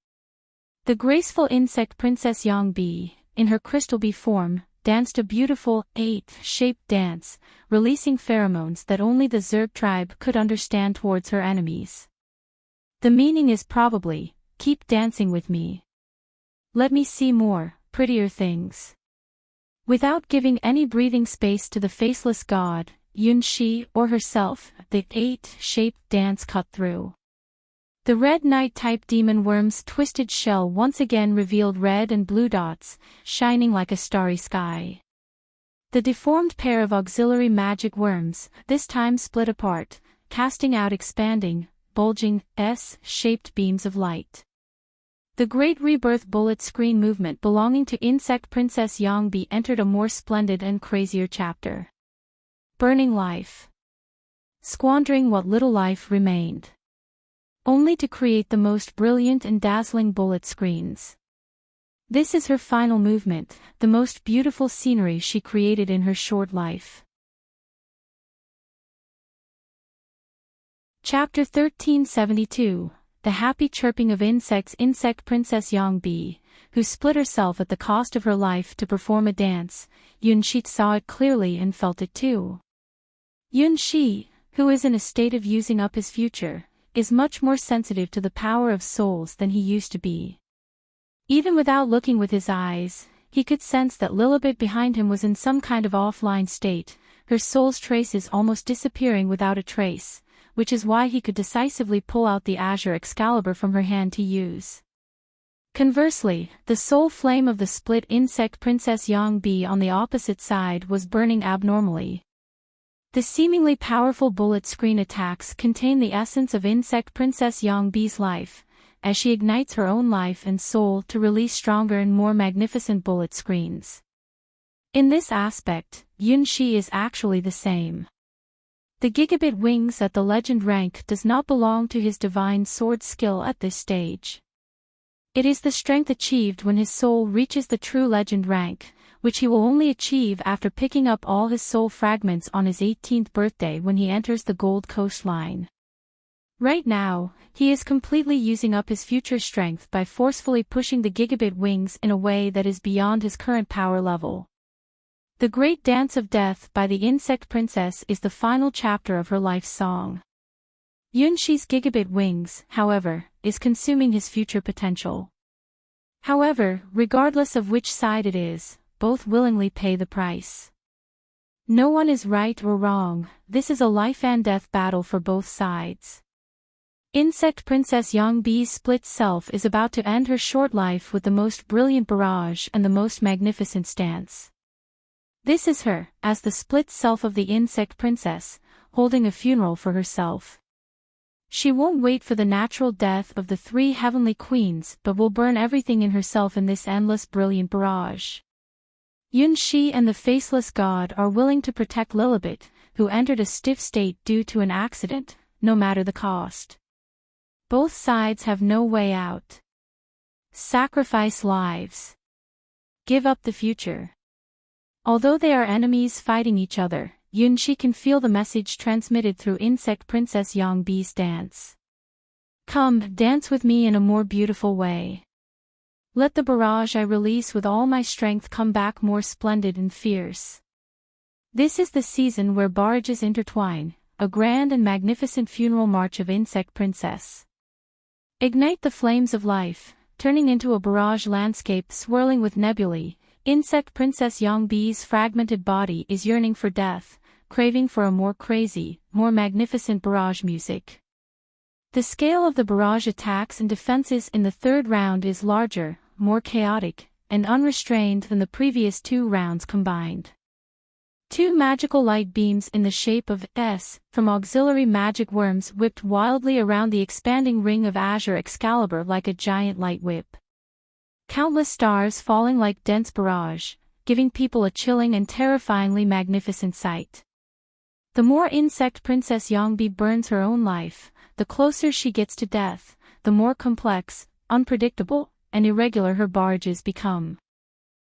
The graceful insect Princess Yangbi, in her crystal bee form, danced a beautiful, eight-shaped dance, releasing pheromones that only the Zerg tribe could understand towards her enemies. The meaning is probably, keep dancing with me. Let me see more, prettier things. Without giving any breathing space to the faceless god, Yunshi or herself, the eight-shaped dance cut through. The red night-type demon worm's twisted shell once again revealed red and blue dots, shining like a starry sky. The deformed pair of auxiliary magic worms, this time split apart, casting out expanding, bulging, S-shaped beams of light. The great rebirth bullet screen movement belonging to Insect Princess Yangbi entered a more splendid and crazier chapter. Burning life. Squandering what little life remained. Only to create the most brilliant and dazzling bullet screens. This is her final movement, the most beautiful scenery she created in her short life. Chapter 1372, The Happy Chirping of Insects. Insect Princess Yangbi, who split herself at the cost of her life to perform a dance, Yunshi saw it clearly and felt it too. Yunshi, who is in a state of using up his future, is much more sensitive to the power of souls than he used to be. Even without looking with his eyes, he could sense that Lilibet behind him was in some kind of offline state, her soul's traces almost disappearing without a trace, which is why he could decisively pull out the azure Excalibur from her hand to use. Conversely, the soul flame of the split insect Princess Yangbi on the opposite side was burning abnormally. The seemingly powerful bullet screen attacks contain the essence of Insect Princess Yangbi's life, as she ignites her own life and soul to release stronger and more magnificent bullet screens. In this aspect, Yunshi is actually the same. The gigabit wings at the legend rank does not belong to his divine sword skill at this stage. It is the strength achieved when his soul reaches the true legend rank, which he will only achieve after picking up all his soul fragments on his 18th birthday when he enters the Gold Coast line. Right now, he is completely using up his future strength by forcefully pushing the gigabit wings in a way that is beyond his current power level. The Great Dance of Death by the Insect Princess is the final chapter of her life's song. Yunshi's gigabit wings, however, is consuming his future potential. However, regardless of which side it is, both willingly pay the price. No one is right or wrong, this is a life and death battle for both sides. Insect Princess Yangbi's split self is about to end her short life with the most brilliant barrage and the most magnificent stance. This is her, as the split self of the Insect Princess, holding a funeral for herself. She won't wait for the natural death of the 3 heavenly queens but will burn everything in herself in this endless brilliant barrage. Yunshi and the Faceless God are willing to protect Lilibet, who entered a stiff state due to an accident, no matter the cost. Both sides have no way out. Sacrifice lives. Give up the future. Although they are enemies fighting each other, Yunshi can feel the message transmitted through Insect Princess Yangbi's dance. Come, dance with me in a more beautiful way. Let the barrage I release with all my strength come back more splendid and fierce. This is the season where barrages intertwine, a grand and magnificent funeral march of Insect Princess. Ignite the flames of life, turning into a barrage landscape swirling with nebulae. Insect Princess Yangbi's fragmented body is yearning for death, craving for a more crazy, more magnificent barrage music. The scale of the barrage attacks and defenses in the third round is larger, more chaotic, and unrestrained than the previous 2 rounds combined. 2 magical light beams in the shape of S from auxiliary magic worms whipped wildly around the expanding ring of azure Excalibur like a giant light whip. Countless stars falling like dense barrage, giving people a chilling and terrifyingly magnificent sight. The more Insect Princess Yangbi burns her own life, the closer she gets to death, the more complex, unpredictable, and irregular her barrages become.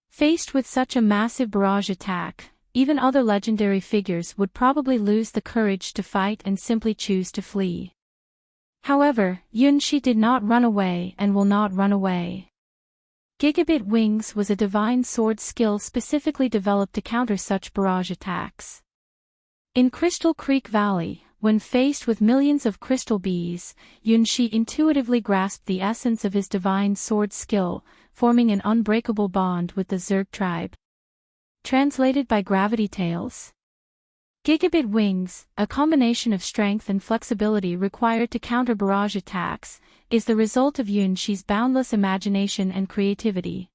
Faced with such a massive barrage attack, even other legendary figures would probably lose the courage to fight and simply choose to flee. However, Yunshi did not run away and will not run away. Gigabit Wings was a divine sword skill specifically developed to counter such barrage attacks. In Crystal Creek Valley, when faced with millions of crystal bees, Yunshi intuitively grasped the essence of his divine sword skill, forming an unbreakable bond with the Zerg tribe. Translated by Gravity Tales. Gigabit Wings, a combination of strength and flexibility required to counter barrage attacks, is the result of Yunshi's boundless imagination and creativity.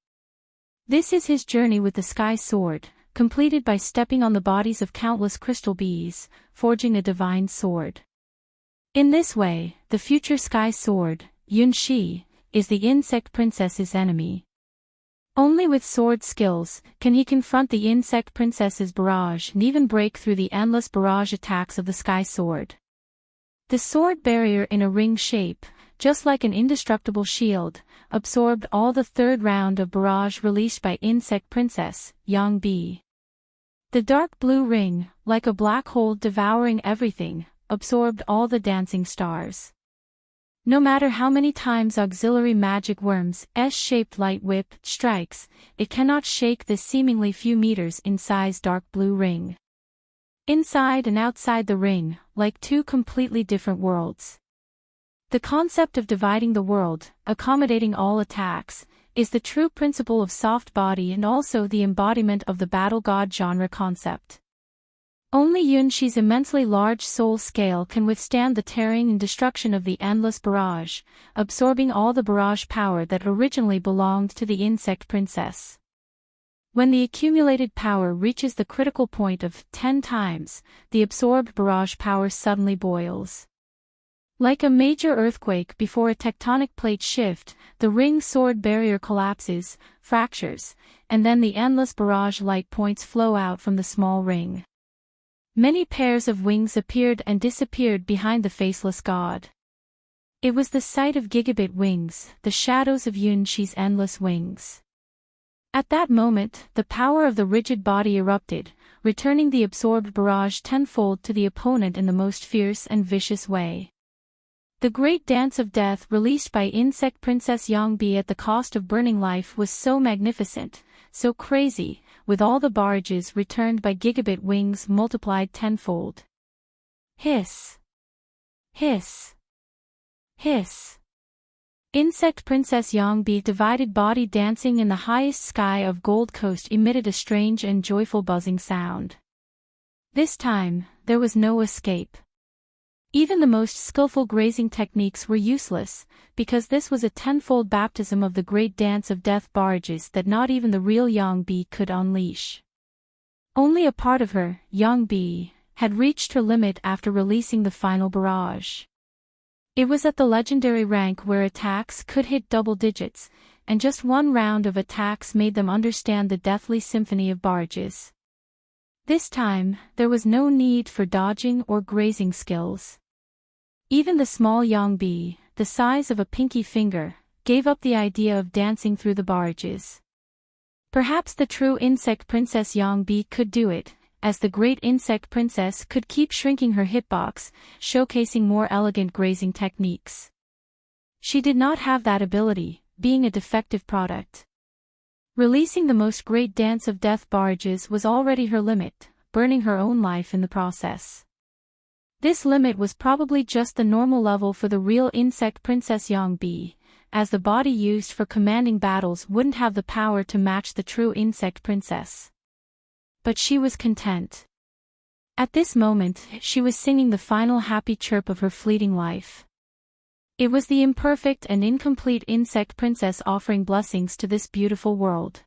This is his journey with the Sky Sword, completed by stepping on the bodies of countless crystal bees, forging a divine sword. In this way, the future Sky Sword, Yunshi, is the Insect Princess's enemy. Only with sword skills can he confront the Insect Princess's barrage and even break through the endless barrage attacks of the Sky Sword. The sword barrier in a ring shape, just like an indestructible shield, absorbed all the third round of barrage released by Insect Princess Yangbi. The dark blue ring, like a black hole devouring everything, absorbed all the dancing stars. No matter how many times auxiliary magic worms S-shaped light whip strikes, it cannot shake this seemingly few meters in size dark blue ring. Inside and outside the ring, like 2 completely different worlds. The concept of dividing the world, accommodating all attacks, is the true principle of soft body and also the embodiment of the battle god genre concept. Only Yunshi's immensely large soul scale can withstand the tearing and destruction of the endless barrage, absorbing all the barrage power that originally belonged to the Insect Princess. When the accumulated power reaches the critical point of 10 times, the absorbed barrage power suddenly boils. Like a major earthquake before a tectonic plate shift, the ring sword barrier collapses, fractures, and then the endless barrage light points flow out from the small ring. Many pairs of wings appeared and disappeared behind the faceless god. It was the sight of Gigabit Wings, the shadows of Yunshi's endless wings. At that moment, the power of the rigid body erupted, returning the absorbed barrage tenfold to the opponent in the most fierce and vicious way. The great dance of death released by Insect Princess Yangbi at the cost of burning life was so magnificent, so crazy, with all the barrages returned by Gigabit Wings multiplied tenfold. Hiss! Hiss! Hiss! Insect Princess Yangbi divided body dancing in the highest sky of Gold Coast emitted a strange and joyful buzzing sound. This time, there was no escape. Even the most skillful grazing techniques were useless, because this was a tenfold baptism of the great dance of death barrages that not even the real Yangbi could unleash. Only a part of her, Yangbi, had reached her limit after releasing the final barrage. It was at the legendary rank where attacks could hit double digits, and just 1 round of attacks made them understand the deathly symphony of barrages. This time, there was no need for dodging or grazing skills. Even the small Yangbi, the size of a pinky finger, gave up the idea of dancing through the barrages. Perhaps the true insect princess Yangbi could do it, as the great insect princess could keep shrinking her hitbox, showcasing more elegant grazing techniques. She did not have that ability, being a defective product. Releasing the most great dance of death barrages was already her limit, burning her own life in the process. This limit was probably just the normal level for the real insect princess Yangbi, as the body used for commanding battles wouldn't have the power to match the true insect princess. But she was content. At this moment, she was singing the final happy chirp of her fleeting life. It was the imperfect and incomplete insect princess offering blessings to this beautiful world.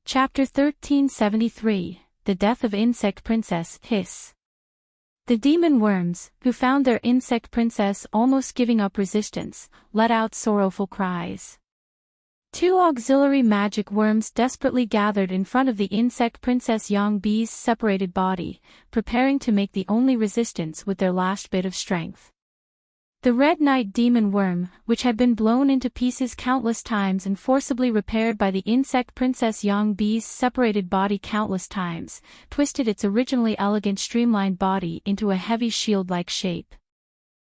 Chapter 1373, The Death of Insect Princess Hiss. The demon worms, who found their insect princess almost giving up resistance, let out sorrowful cries. Two auxiliary magic worms desperately gathered in front of the insect princess Yangbi's separated body, preparing to make the only resistance with their last bit of strength. The red knight demon worm, which had been blown into pieces countless times and forcibly repaired by the insect princess Yangbi's separated body countless times, twisted its originally elegant streamlined body into a heavy shield-like shape.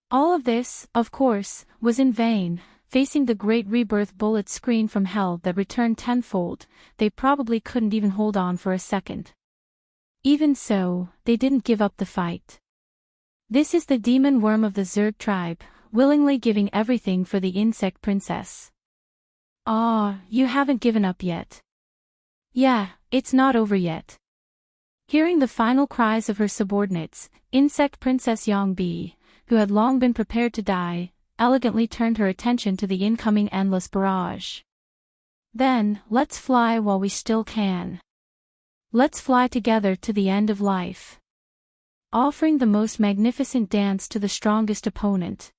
All of this, of course, was in vain. Facing the great rebirth bullet screen from hell that returned tenfold, they probably couldn't even hold on for a second. Even so, they didn't give up the fight. This is the demon worm of the Zerg tribe, willingly giving everything for the insect princess. Ah, you haven't given up yet. Yeah, it's not over yet. Hearing the final cries of her subordinates, insect princess Yangbi, who had long been prepared to die, elegantly turned her attention to the incoming endless barrage. Then, let's fly while we still can. Let's fly together to the end of life. Offering the most magnificent dance to the strongest opponent.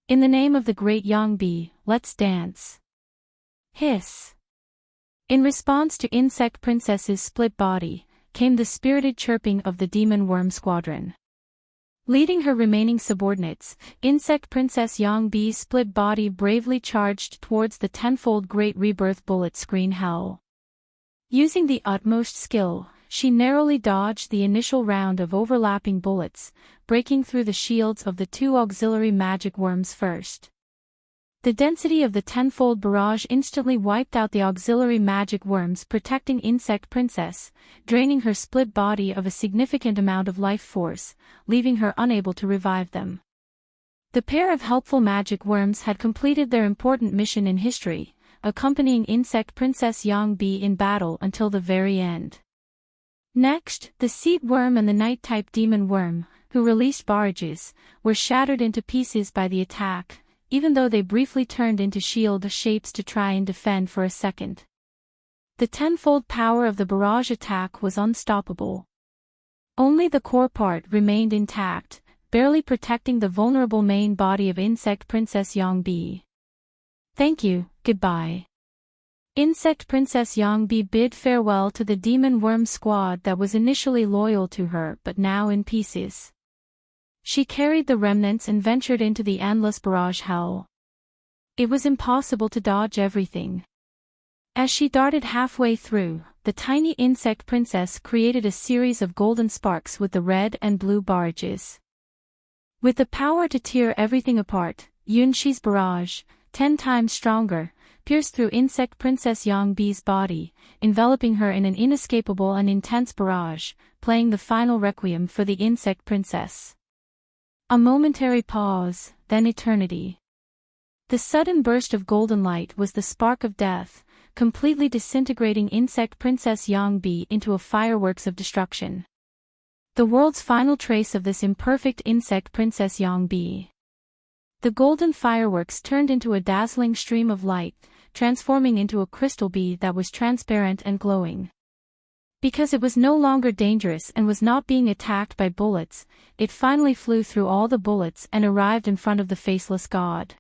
In the name of the great Yangbi, let's dance. Hiss. In response to Insect Princess's split body, came the spirited chirping of the demon worm squadron. Leading her remaining subordinates, Insect Princess Yangbi's split body bravely charged towards the tenfold Great Rebirth bullet screen hell. Using the utmost skill, she narrowly dodged the initial round of overlapping bullets, breaking through the shields of the two auxiliary magic worms first. The density of the tenfold barrage instantly wiped out the auxiliary magic worms protecting Insect Princess, draining her split body of a significant amount of life force, leaving her unable to revive them. The pair of helpful magic worms had completed their important mission in history, accompanying Insect Princess Yangbi in battle until the very end. Next, the seed worm and the night-type demon worm, who released barrages, were shattered into pieces by the attack, even though they briefly turned into shield shapes to try and defend for a second. The tenfold power of the barrage attack was unstoppable. Only the core part remained intact, barely protecting the vulnerable main body of Insect Princess Yangbi. Thank you, goodbye. Insect Princess Yangbi bid farewell to the demon worm squad that was initially loyal to her but now in pieces. She carried the remnants and ventured into the endless barrage hell. It was impossible to dodge everything. As she darted halfway through, the tiny insect princess created a series of golden sparks with the red and blue barrages. With the power to tear everything apart, Yunshi's barrage, 10 times stronger, pierced through Insect Princess Yangbi's body, enveloping her in an inescapable and intense barrage, playing the final requiem for the Insect Princess. A momentary pause, then eternity. The sudden burst of golden light was the spark of death, completely disintegrating Insect Princess Yangbi into a fireworks of destruction. The world's final trace of this imperfect Insect Princess Yangbi. The golden fireworks turned into a dazzling stream of light, transforming into a crystal bee that was transparent and glowing. Because it was no longer dangerous and was not being attacked by bullets, it finally flew through all the bullets and arrived in front of the faceless god.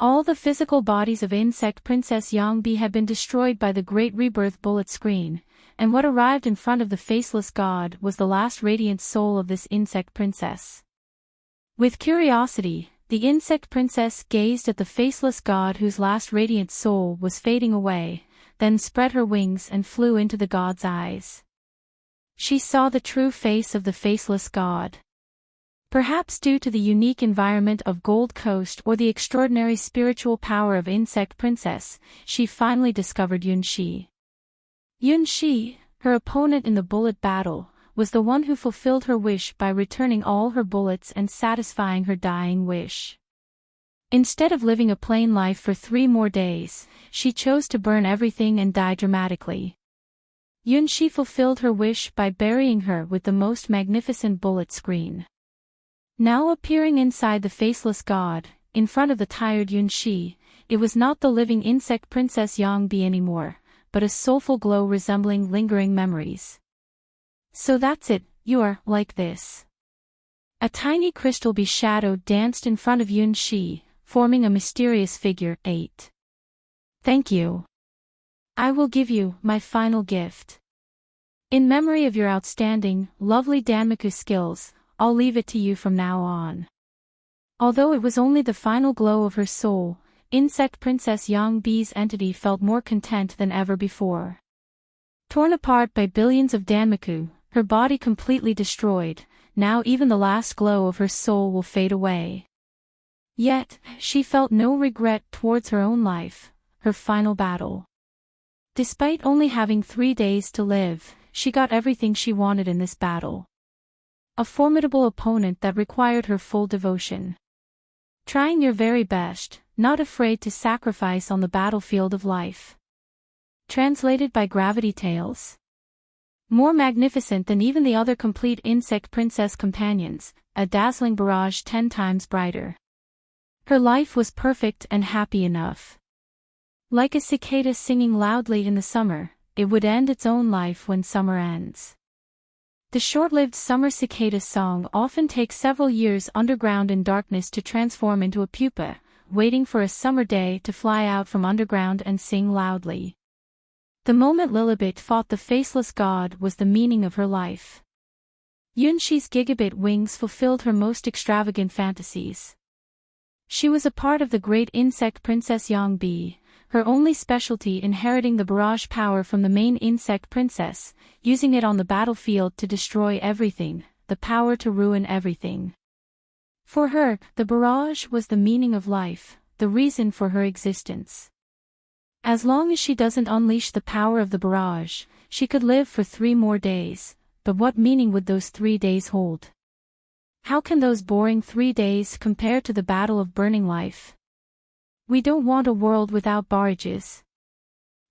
All the physical bodies of Insect Princess Yangbi had been destroyed by the Great Rebirth bullet screen, and what arrived in front of the faceless god was the last radiant soul of this insect princess. With curiosity, the insect princess gazed at the faceless god whose last radiant soul was fading away, then spread her wings and flew into the god's eyes. She saw the true face of the faceless god. Perhaps due to the unique environment of Gold Coast or the extraordinary spiritual power of Insect Princess, she finally discovered Yunxi. Yunxi, her opponent in the bullet battle, was the one who fulfilled her wish by returning all her bullets and satisfying her dying wish. Instead of living a plain life for 3 more days, she chose to burn everything and die dramatically. Yunxi fulfilled her wish by burying her with the most magnificent bullet screen. Now appearing inside the faceless god, in front of the tired Yunxi, it was not the living insect princess Yangbi anymore, but a soulful glow resembling lingering memories. So that's it, you are like this. A tiny crystal bee shadow danced in front of Yunxi, forming a mysterious figure. 8. Thank you. I will give you my final gift. In memory of your outstanding, lovely Danmaku skills, I'll leave it to you from now on. Although it was only the final glow of her soul, Insect Princess Yang Bi's entity felt more content than ever before. Torn apart by billions of Danmaku, her body completely destroyed, now even the last glow of her soul will fade away. Yet, she felt no regret towards her own life, her final battle. Despite only having 3 days to live, she got everything she wanted in this battle. A formidable opponent that required her full devotion. Trying your very best, not afraid to sacrifice on the battlefield of life. Translated by Gravity Tales. More magnificent than even the other complete Insect Princess companions, a dazzling barrage 10 times brighter. Her life was perfect and happy enough. Like a cicada singing loudly in the summer, it would end its own life when summer ends. The short-lived summer cicada song often takes several years underground in darkness to transform into a pupa, waiting for a summer day to fly out from underground and sing loudly. The moment Lilibet fought the faceless god was the meaning of her life. Yunxi's gigabit wings fulfilled her most extravagant fantasies. She was a part of the great insect princess Yangbi, her only specialty inheriting the barrage power from the main insect princess, using it on the battlefield to destroy everything, the power to ruin everything. For her, the barrage was the meaning of life, the reason for her existence. As long as she doesn't unleash the power of the barrage, she could live for 3 more days, but what meaning would those 3 days hold? How can those boring 3 days compare to the battle of burning life? We don't want a world without barrages.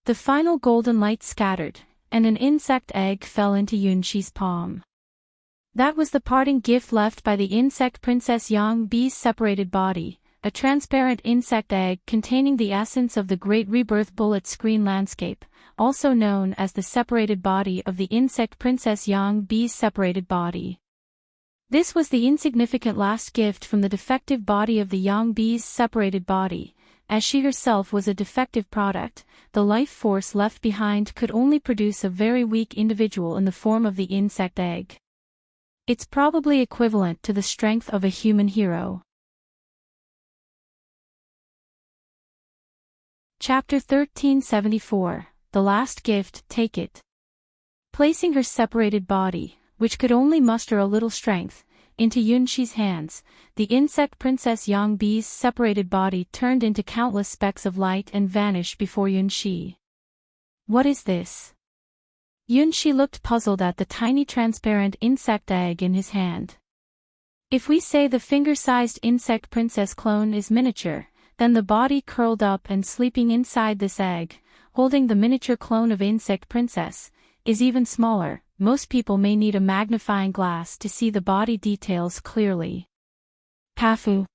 The final golden light scattered, and an insect egg fell into Yunxi's palm. That was the parting gift left by the insect princess Yang Bi's separated body, a transparent insect egg containing the essence of the great rebirth bullet screen landscape, also known as the separated body of the insect princess Yang Bi's separated body. This was the insignificant last gift from the defective body of the Yang Bi's separated body. As she herself was a defective product, the life force left behind could only produce a very weak individual in the form of the insect egg. It's probably equivalent to the strength of a human hero. Chapter 1374, The Last Gift, Take It. Placing her separated body, which could only muster a little strength, into Yunxi's hands, the insect princess Yang Bi's separated body turned into countless specks of light and vanished before Yunxi. What is this? Yunxi looked puzzled at the tiny transparent insect egg in his hand. If we say the finger-sized insect princess clone is miniature, then the body curled up and sleeping inside this egg, holding the miniature clone of insect princess, is even smaller. Most people may need a magnifying glass to see the body details clearly. Pafu.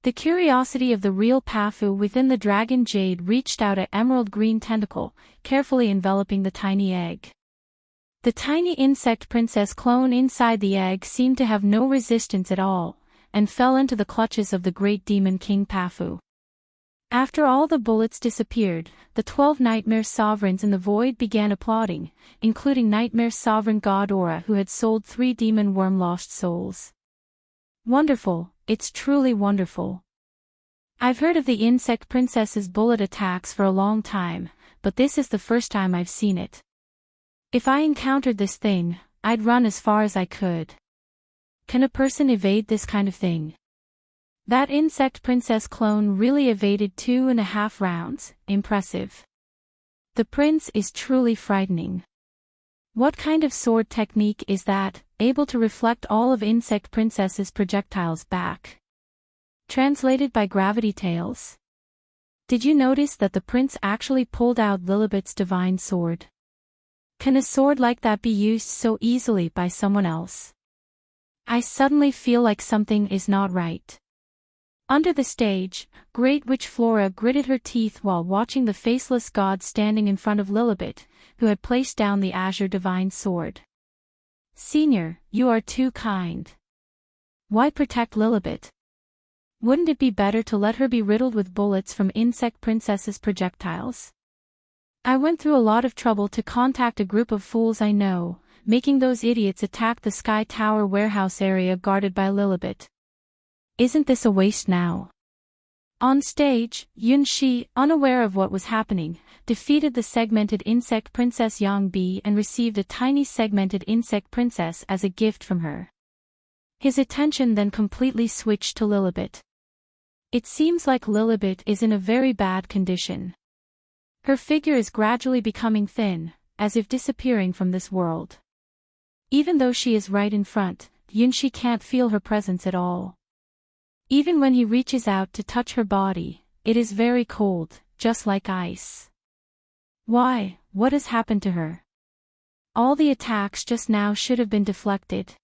The curiosity of the real Pafu within the dragon jade reached out an emerald green tentacle, carefully enveloping the tiny egg. The tiny insect princess clone inside the egg seemed to have no resistance at all, and fell into the clutches of the great demon king Pafu. After all the bullets disappeared, the 12 nightmare sovereigns in the void began applauding, including nightmare sovereign god Aura, who had sold 3 demon worm lost souls. Wonderful, it's truly wonderful. I've heard of the insect princess's bullet attacks for a long time, but this is the first time I've seen it. If I encountered this thing, I'd run as far as I could. Can a person evade this kind of thing? That insect princess clone really evaded 2.5 rounds, impressive. The prince is truly frightening. What kind of sword technique is that, able to reflect all of insect princess's projectiles back? Translated by Gravity Tales. Did you notice that the prince actually pulled out Lilibet's divine sword? Can a sword like that be used so easily by someone else? I suddenly feel like something is not right. Under the stage, Great Witch Flora gritted her teeth while watching the faceless god standing in front of Lilibet, who had placed down the azure divine sword. Senior, you are too kind. Why protect Lilibet? Wouldn't it be better to let her be riddled with bullets from Insect Princess's projectiles? I went through a lot of trouble to contact a group of fools I know, making those idiots attack the Sky Tower warehouse area guarded by Lilibet. Isn't this a waste now? On stage, Yunxi, unaware of what was happening, defeated the segmented insect princess Yang Bi and received a tiny segmented insect princess as a gift from her. His attention then completely switched to Lilibet. It seems like Lilibet is in a very bad condition. Her figure is gradually becoming thin, as if disappearing from this world. Even though she is right in front, Yunxi can't feel her presence at all. Even when he reaches out to touch her body, it is very cold, just like ice. Why, what has happened to her? All the attacks just now should have been deflected.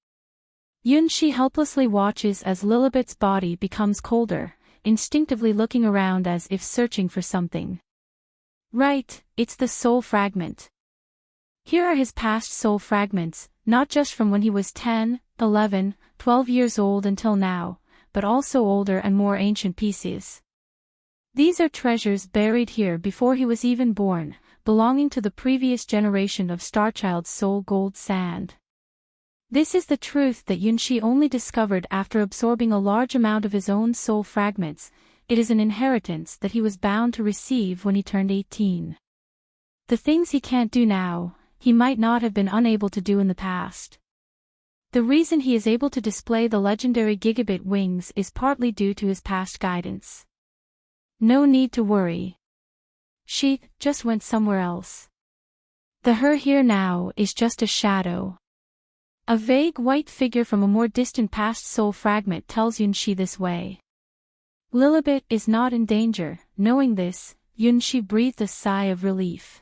Yunxi helplessly watches as Lilibet's body becomes colder, instinctively looking around as if searching for something. Right, it's the soul fragment. Here are his past soul fragments, not just from when he was 10, 11, 12 years old until now, but also older and more ancient pieces. These are treasures buried here before he was even born, belonging to the previous generation of Starchild's soul gold sand. This is the truth that Yunxi only discovered after absorbing a large amount of his own soul fragments. It is an inheritance that he was bound to receive when he turned 18. The things he can't do now, he might not have been unable to do in the past. The reason he is able to display the legendary gigabit wings is partly due to his past guidance. No need to worry. She just went somewhere else. The her here now is just a shadow. A vague white figure from a more distant past soul fragment tells Yunxi this way. Lilibet is not in danger. Knowing this, Yunxi breathed a sigh of relief.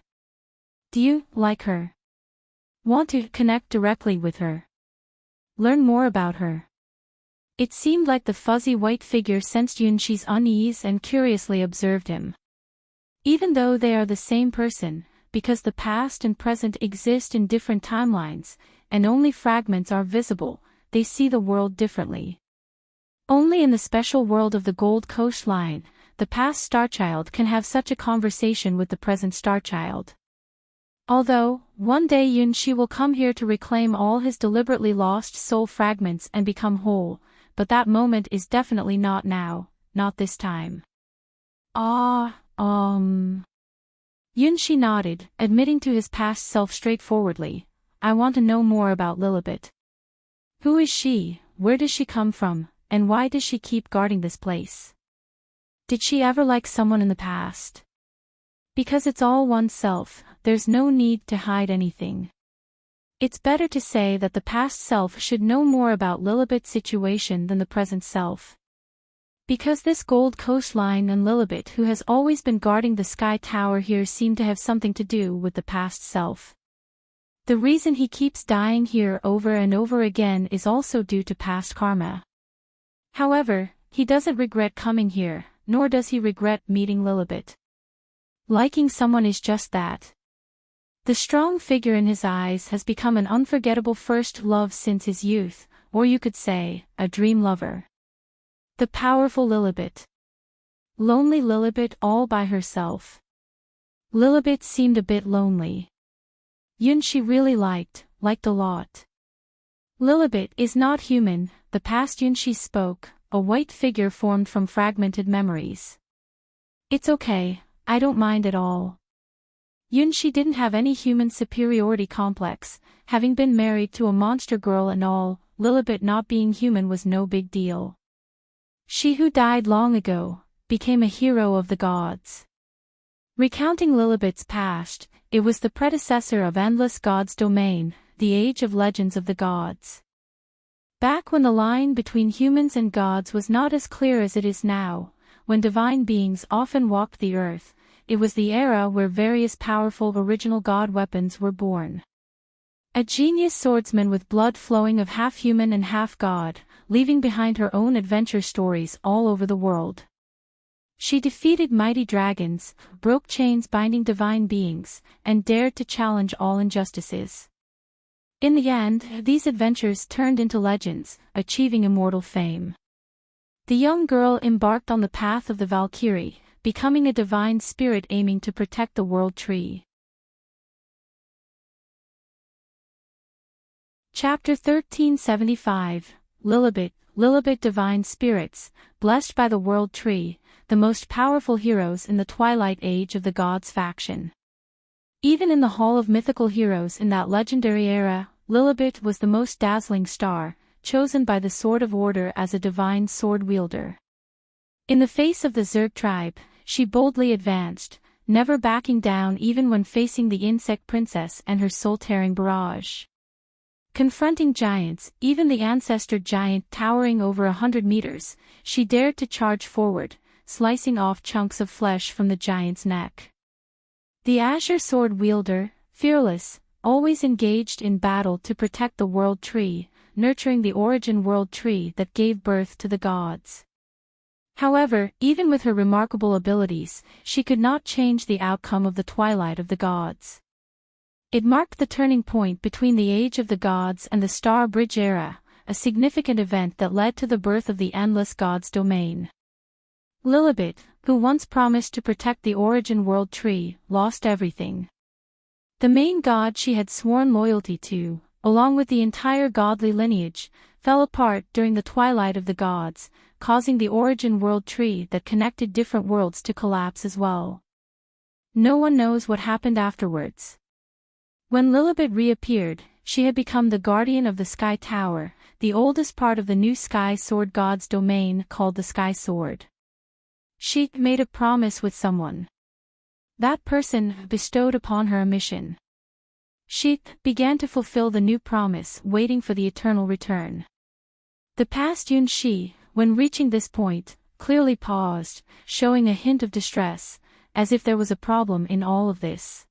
Do you like her? Want to connect directly with her? Learn more about her. It seemed like the fuzzy white figure sensed Yunxi's unease and curiously observed him. Even though they are the same person, because the past and present exist in different timelines, and only fragments are visible, they see the world differently. Only in the special world of the Gold Coastline, the past Starchild can have such a conversation with the present Starchild. Although, one day Yunxi will come here to reclaim all his deliberately lost soul fragments and become whole, but that moment is definitely not now, not this time. Yunxi nodded, admitting to his past self straightforwardly, I want to know more about Lilibet. Who is she, where does she come from, and why does she keep guarding this place? Did she ever like someone in the past? Because it's all oneself, there's no need to hide anything. It's better to say that the past self should know more about Lilibet's situation than the present self. Because this Gold Coastline and Lilibet who has always been guarding the Sky Tower here seem to have something to do with the past self. The reason he keeps dying here over and over again is also due to past karma. However, he doesn't regret coming here, nor does he regret meeting Lilibet. Liking someone is just that. The strong figure in his eyes has become an unforgettable first love since his youth, or you could say, a dream lover. The powerful Lilibet. Lonely Lilibet all by herself. Lilibet seemed a bit lonely. Yun she really liked a lot. Lilibet is not human, the past Yun she spoke, a white figure formed from fragmented memories. It's okay, I don't mind at all. Yun she didn't have any human superiority complex, having been married to a monster girl and all, Lilibet not being human was no big deal. She who died long ago, became a hero of the gods. Recounting Lilibet's past, it was the predecessor of Endless Gods' domain, the age of legends of the gods. Back when the line between humans and gods was not as clear as it is now, when divine beings often walked the earth, it was the era where various powerful original god weapons were born. A genius swordsman with blood flowing of half human and half god, leaving behind her own adventure stories all over the world. She defeated mighty dragons, broke chains binding divine beings, and dared to challenge all injustices. In the end, these adventures turned into legends, achieving immortal fame. The young girl embarked on the path of the Valkyrie, becoming a divine spirit aiming to protect the world tree. Chapter 1375, Lilibet Divine Spirits, blessed by the World Tree, the most powerful heroes in the Twilight Age of the Gods faction. Even in the Hall of Mythical Heroes in that legendary era, Lilibet was the most dazzling star, chosen by the Sword of Order as a divine sword wielder. In the face of the Zerg tribe, she boldly advanced, never backing down even when facing the Insect Princess and her soul-tearing barrage. Confronting giants, even the ancestor giant towering over 100 meters, she dared to charge forward, slicing off chunks of flesh from the giant's neck. The Azure Sword wielder, fearless, always engaged in battle to protect the World Tree, nurturing the origin World Tree that gave birth to the gods. However, even with her remarkable abilities, she could not change the outcome of the Twilight of the Gods. It marked the turning point between the Age of the Gods and the Star Bridge era, a significant event that led to the birth of the Endless Gods domain. Lilibet, who once promised to protect the origin World Tree, lost everything. The main god she had sworn loyalty to, along with the entire godly lineage, fell apart during the Twilight of the Gods, causing the origin World Tree that connected different worlds to collapse as well. No one knows what happened afterwards. When Lilibet reappeared, she had become the guardian of the Sky Tower, the oldest part of the new Sky Sword God's domain called the Sky Sword. She made a promise with someone. That person bestowed upon her a mission. She began to fulfill the new promise, waiting for the eternal return. The past Yun Shi, when reaching this point, clearly paused, showing a hint of distress, as if there was a problem in all of this.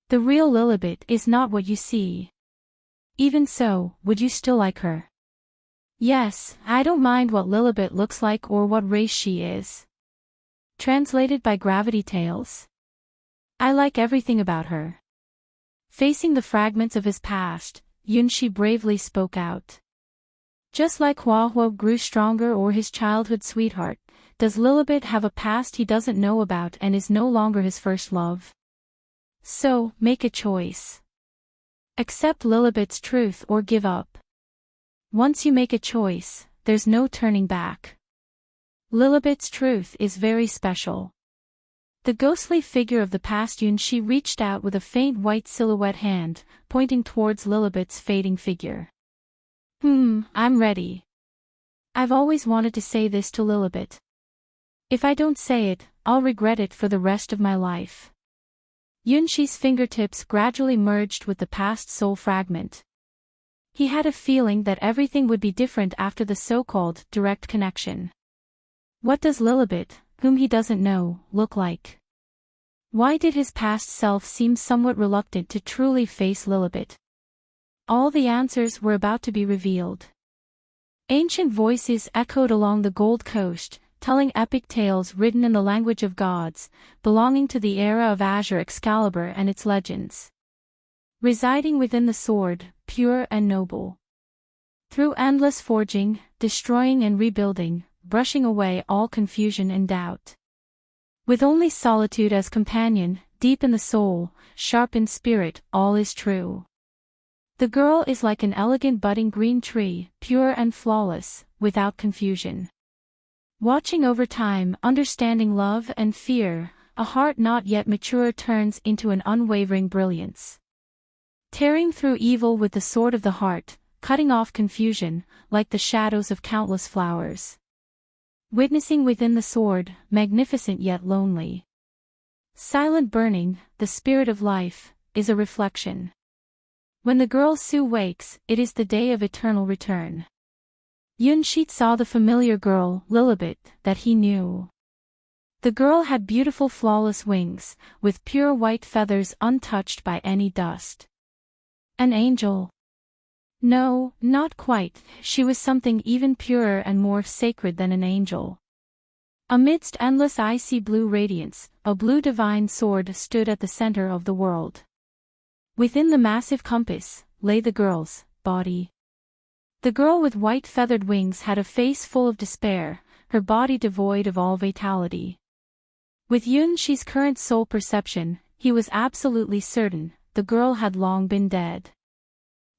The real Lilibet is not what you see. Even so, would you still like her? Yes, I don't mind what Lilibet looks like or what race she is. Translated by Gravity Tales. I like everything about her. Facing the fragments of his past, Yun Shi bravely spoke out. Just like Hua grew stronger or his childhood sweetheart, does Lilibet have a past he doesn't know about and is no longer his first love? So, make a choice. Accept Lilibet's truth or give up. Once you make a choice, there's no turning back. Lilibet's truth is very special. The ghostly figure of the past Yun Shi reached out with a faint white silhouette hand, pointing towards Lilibet's fading figure. I'm ready. I've always wanted to say this to Lilibet. If I don't say it, I'll regret it for the rest of my life. Yun Shi's fingertips gradually merged with the past soul fragment. He had a feeling that everything would be different after the so-called direct connection. What does Lilibet, whom he doesn't know, look like? Why did his past self seem somewhat reluctant to truly face Lilibet? All the answers were about to be revealed. Ancient voices echoed along the Gold Coast, telling epic tales written in the language of gods, belonging to the era of Azure Excalibur and its legends. Residing within the sword, pure and noble. Through endless forging, destroying and rebuilding, brushing away all confusion and doubt. With only solitude as companion, deep in the soul, sharp in spirit, all is true. The girl is like an elegant budding green tree, pure and flawless, without confusion. Watching over time, understanding love and fear, a heart not yet mature turns into an unwavering brilliance. Tearing through evil with the sword of the heart, cutting off confusion, like the shadows of countless flowers. Witnessing within the sword, magnificent yet lonely. Silent burning, the spirit of life, is a reflection. When the girl Sue wakes, it is the day of eternal return. Yunshi saw the familiar girl, Lilibet, that he knew. The girl had beautiful flawless wings, with pure white feathers untouched by any dust. An angel? No, not quite, she was something even purer and more sacred than an angel. Amidst endless icy blue radiance, a blue divine sword stood at the center of the world. Within the massive compass, lay the girl's body. The girl with white feathered wings had a face full of despair, her body devoid of all vitality. With Yunshi's current soul perception, he was absolutely certain, the girl had long been dead.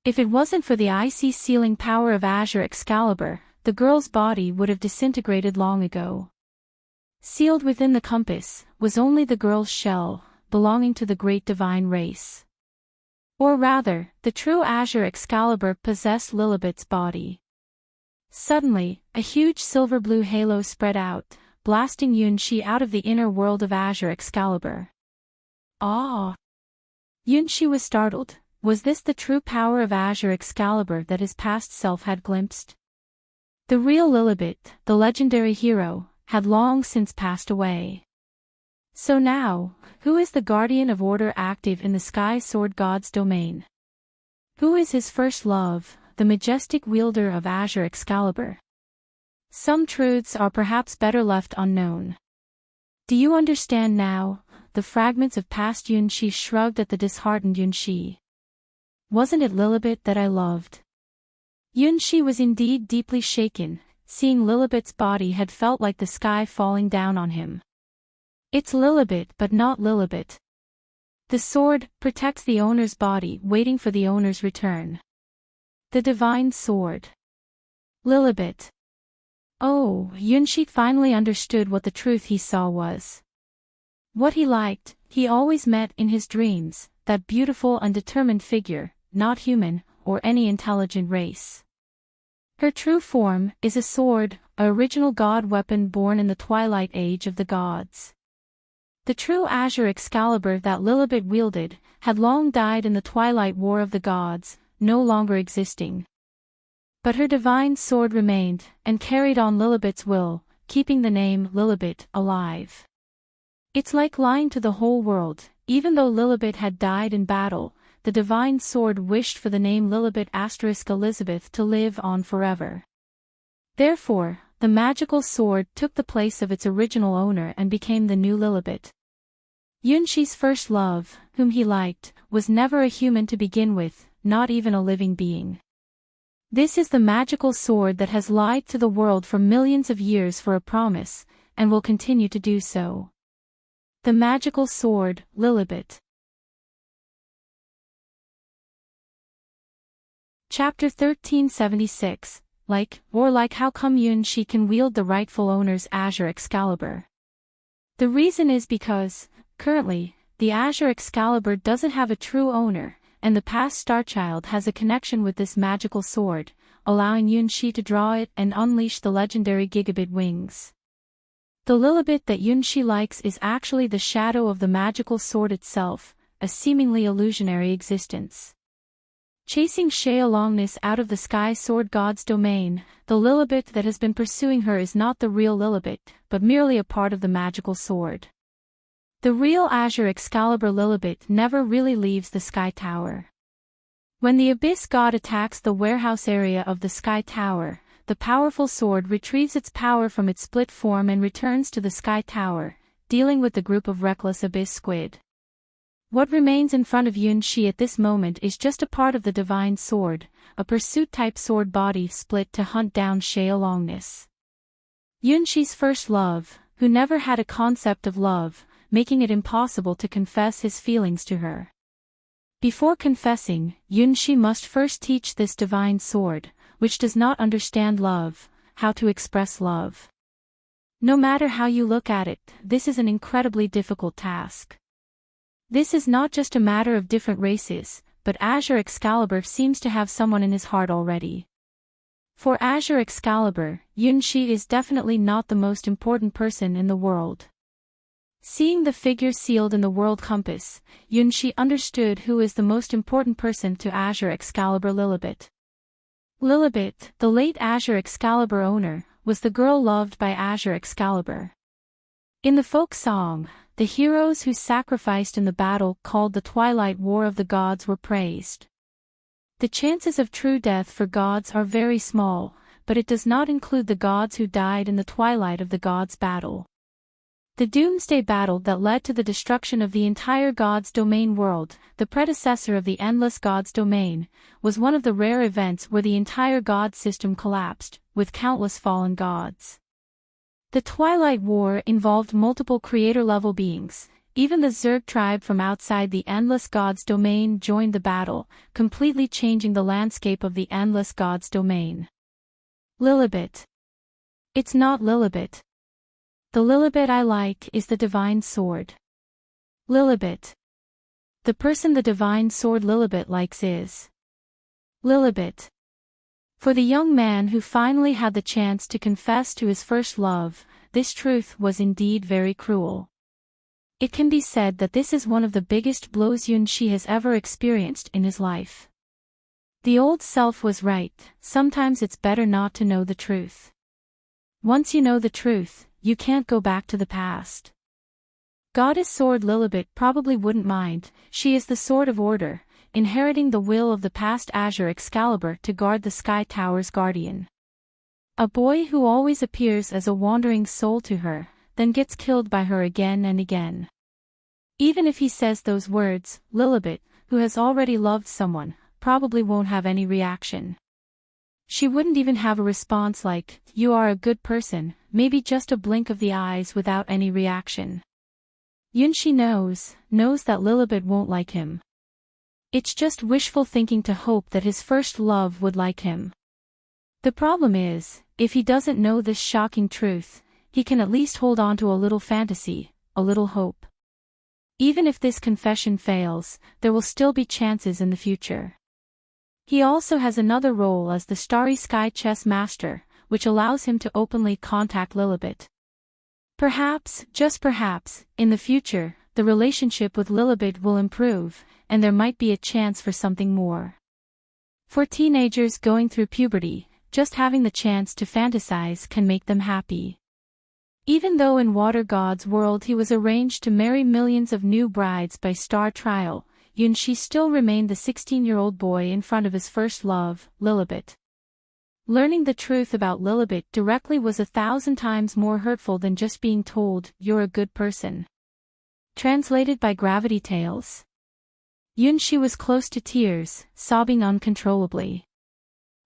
If it wasn't for the icy sealing power of Azure Excalibur, the girl's body would have disintegrated long ago. Sealed within the compass, was only the girl's shell, belonging to the great divine race. Or rather, the true Azure Excalibur possessed Lilibet's body. Suddenly, a huge silver-blue halo spread out, blasting Yunshi out of the inner world of Azure Excalibur. Ah! Yunshi was startled. Was this the true power of Azure Excalibur that his past self had glimpsed? The real Lilibet, the legendary hero, had long since passed away. So now, who is the guardian of order active in the Sky Sword God's domain? Who is his first love, the majestic wielder of Azure Excalibur? Some truths are perhaps better left unknown. Do you understand now? The fragments of past Yunshi shrugged at the disheartened Yunshi. Wasn't it Lilibet that I loved? Yunshi was indeed deeply shaken, seeing Lilibet's body had felt like the sky falling down on him. It's Lilibet but not Lilibet. The sword protects the owner's body, waiting for the owner's return. The divine sword. Lilibet. Oh, Yunshi finally understood what the truth he saw was. What he liked, he always met in his dreams, that beautiful and determined figure, not human, or any intelligent race. Her true form is a sword, a original god weapon born in the twilight age of the gods. The true Azure Excalibur that Lilibet wielded, had long died in the twilight war of the gods, no longer existing. But her divine sword remained, and carried on Lilibet's will, keeping the name Lilibet alive. It's like lying to the whole world, even though Lilibet had died in battle, the divine sword wished for the name Lilibet * Elizabeth to live on forever. Therefore, the magical sword took the place of its original owner and became the new Lilibet. Yunshi's first love, whom he liked, was never a human to begin with, not even a living being. This is the magical sword that has lied to the world for millions of years for a promise, and will continue to do so. The magical sword, Lilibet. Chapter 1376, like how come Yunshi can wield the rightful owner's Azure Excalibur. The reason is because, currently, the Azure Excalibur doesn't have a true owner, and the past Starchild has a connection with this magical sword, allowing Yunshi to draw it and unleash the legendary Gigabit wings. The Lilibet that Yunshi likes is actually the shadow of the magical sword itself, a seemingly illusionary existence. Chasing Shay-alongness out of the Sky Sword God's domain, the Lilibet that has been pursuing her is not the real Lilibet, but merely a part of the magical sword. The real Azure Excalibur Lilibet never really leaves the Sky Tower. When the Abyss God attacks the warehouse area of the Sky Tower, the powerful sword retrieves its power from its split form and returns to the Sky Tower, dealing with the group of reckless Abyss Squid. What remains in front of Yunshi at this moment is just a part of the divine sword, a pursuit-type sword body split to hunt down Shay-alongness. Yunshi's first love, who never had a concept of love, making it impossible to confess his feelings to her. Before confessing, Yunshi must first teach this divine sword, which does not understand love, how to express love. No matter how you look at it, this is an incredibly difficult task. This is not just a matter of different races, but Azure Excalibur seems to have someone in his heart already. For Azure Excalibur, Yunshi is definitely not the most important person in the world. Seeing the figure sealed in the world compass, Yunshi understood who is the most important person to Azure Excalibur: Lilibet. Lilibet, the late Azure Excalibur owner, was the girl loved by Azure Excalibur. In the folk song, the heroes who sacrificed in the battle called the Twilight War of the Gods were praised. The chances of true death for gods are very small, but it does not include the gods who died in the Twilight of the Gods battle. The Doomsday battle that led to the destruction of the entire Gods Domain world, the predecessor of the Endless Gods Domain, was one of the rare events where the entire god system collapsed, with countless fallen gods. The Twilight War involved multiple creator-level beings. Even the Zerg tribe from outside the Endless Gods Domain joined the battle, completely changing the landscape of the Endless Gods Domain. Lilibet. It's not Lilibet. The Lilibet I like is the Divine Sword. Lilibet. The person the Divine Sword Lilibet likes is Lilibet. For the young man who finally had the chance to confess to his first love, this truth was indeed very cruel. It can be said that this is one of the biggest blows Yunshi has ever experienced in his life. The old self was right, sometimes it's better not to know the truth. Once you know the truth, you can't go back to the past. Goddess Sword Lilibet probably wouldn't mind, she is the Sword of Order, inheriting the will of the past Azure Excalibur to guard the Sky Tower's guardian. A boy who always appears as a wandering soul to her, then gets killed by her again and again. Even if he says those words, Lilibet, who has already loved someone, probably won't have any reaction. She wouldn't even have a response like, "You are a good person," maybe just a blink of the eyes without any reaction. Yunshi knows that Lilibet won't like him. It's just wishful thinking to hope that his first love would like him. The problem is, if he doesn't know this shocking truth, he can at least hold on to a little fantasy, a little hope. Even if this confession fails, there will still be chances in the future. He also has another role as the Starry Sky Chess Master, which allows him to openly contact Lilibet. Perhaps, just perhaps, in the future, the relationship with Lilibet will improve, and there might be a chance for something more. For teenagers going through puberty, just having the chance to fantasize can make them happy. Even though in Water God's world he was arranged to marry millions of new brides by star trial, Yunshi still remained the 16-year-old boy in front of his first love, Lilibet. Learning the truth about Lilibet directly was 1,000 times more hurtful than just being told, "You're a good person." Translated by Gravity Tales. Yunshi was close to tears, sobbing uncontrollably.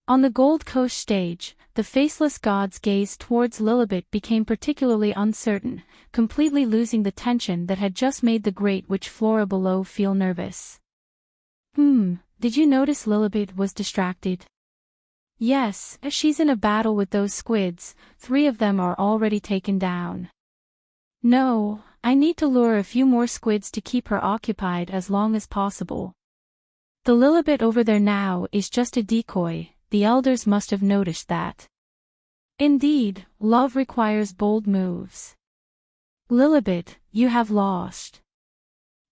On the Gold Coast stage, the faceless god's gaze towards Lilibet became particularly uncertain, completely losing the tension that had just made the Great Witch Flora below feel nervous. Did you notice Lilibet was distracted? Yes, she's in a battle with those squids, 3 of them are already taken down. No, I need to lure a few more squids to keep her occupied as long as possible. The Lilibet over there now is just a decoy. The elders must have noticed that. Indeed, love requires bold moves. Lilibet, you have lost.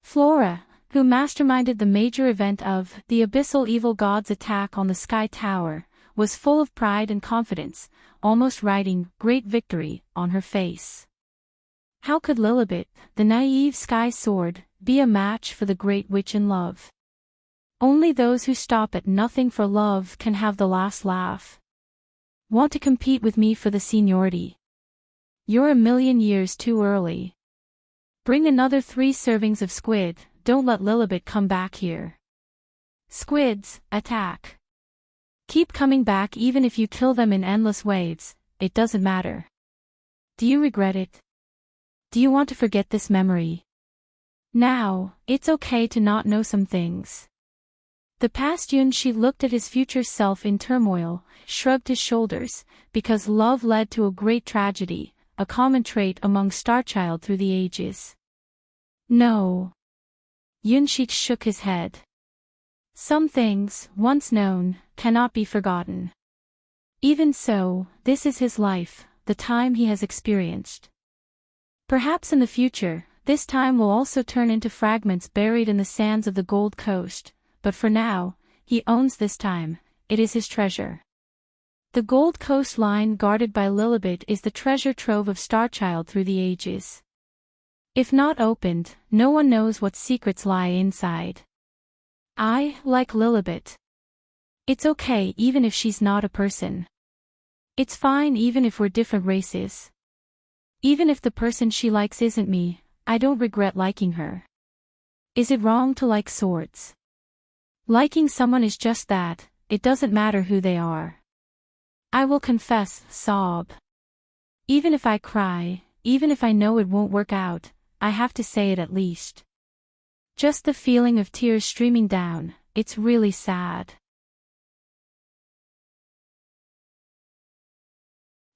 Flora, who masterminded the major event of the Abyssal Evil God's attack on the Sky Tower, was full of pride and confidence, almost writing "Great Victory" on her face. How could Lilibet, the naive Sky Sword, be a match for the Great Witch in love? Only those who stop at nothing for love can have the last laugh. Want to compete with me for the seniority? You're a million years too early. Bring another 3 servings of squid, don't let Lilibet come back here. Squids, attack. Keep coming back even if you kill them in endless waves, it doesn't matter. Do you regret it? Do you want to forget this memory? Now, it's okay to not know some things. The past Yunshi looked at his future self in turmoil, shrugged his shoulders, because love led to a great tragedy, a common trait among Starchild through the ages. No. Yunshi shook his head. Some things, once known, cannot be forgotten. Even so, this is his life, the time he has experienced. Perhaps in the future, this time will also turn into fragments buried in the sands of the Gold Coast, but for now, he owns this time, it is his treasure. The Gold Coast line guarded by Lilibet is the treasure trove of Starchild through the ages. If not opened, no one knows what secrets lie inside. I like Lilibet. It's okay even if she's not a person. It's fine even if we're different races. Even if the person she likes isn't me, I don't regret liking her. Is it wrong to like swords? Liking someone is just that, it doesn't matter who they are. I will confess, sob. Even if I cry, even if I know it won't work out, I have to say it at least. Just the feeling of tears streaming down, it's really sad.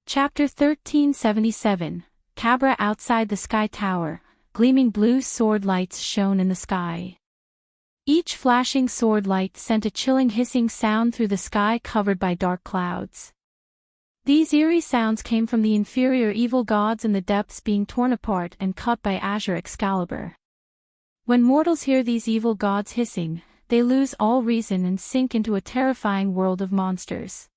Chapter 1377, Cabra outside the Sky Tower, gleaming blue sword lights shone in the sky. Each flashing sword light sent a chilling hissing sound through the sky covered by dark clouds. These eerie sounds came from the inferior evil gods in the depths being torn apart and cut by Azure Excalibur. When mortals hear these evil gods hissing, they lose all reason and sink into a terrifying world of monsters.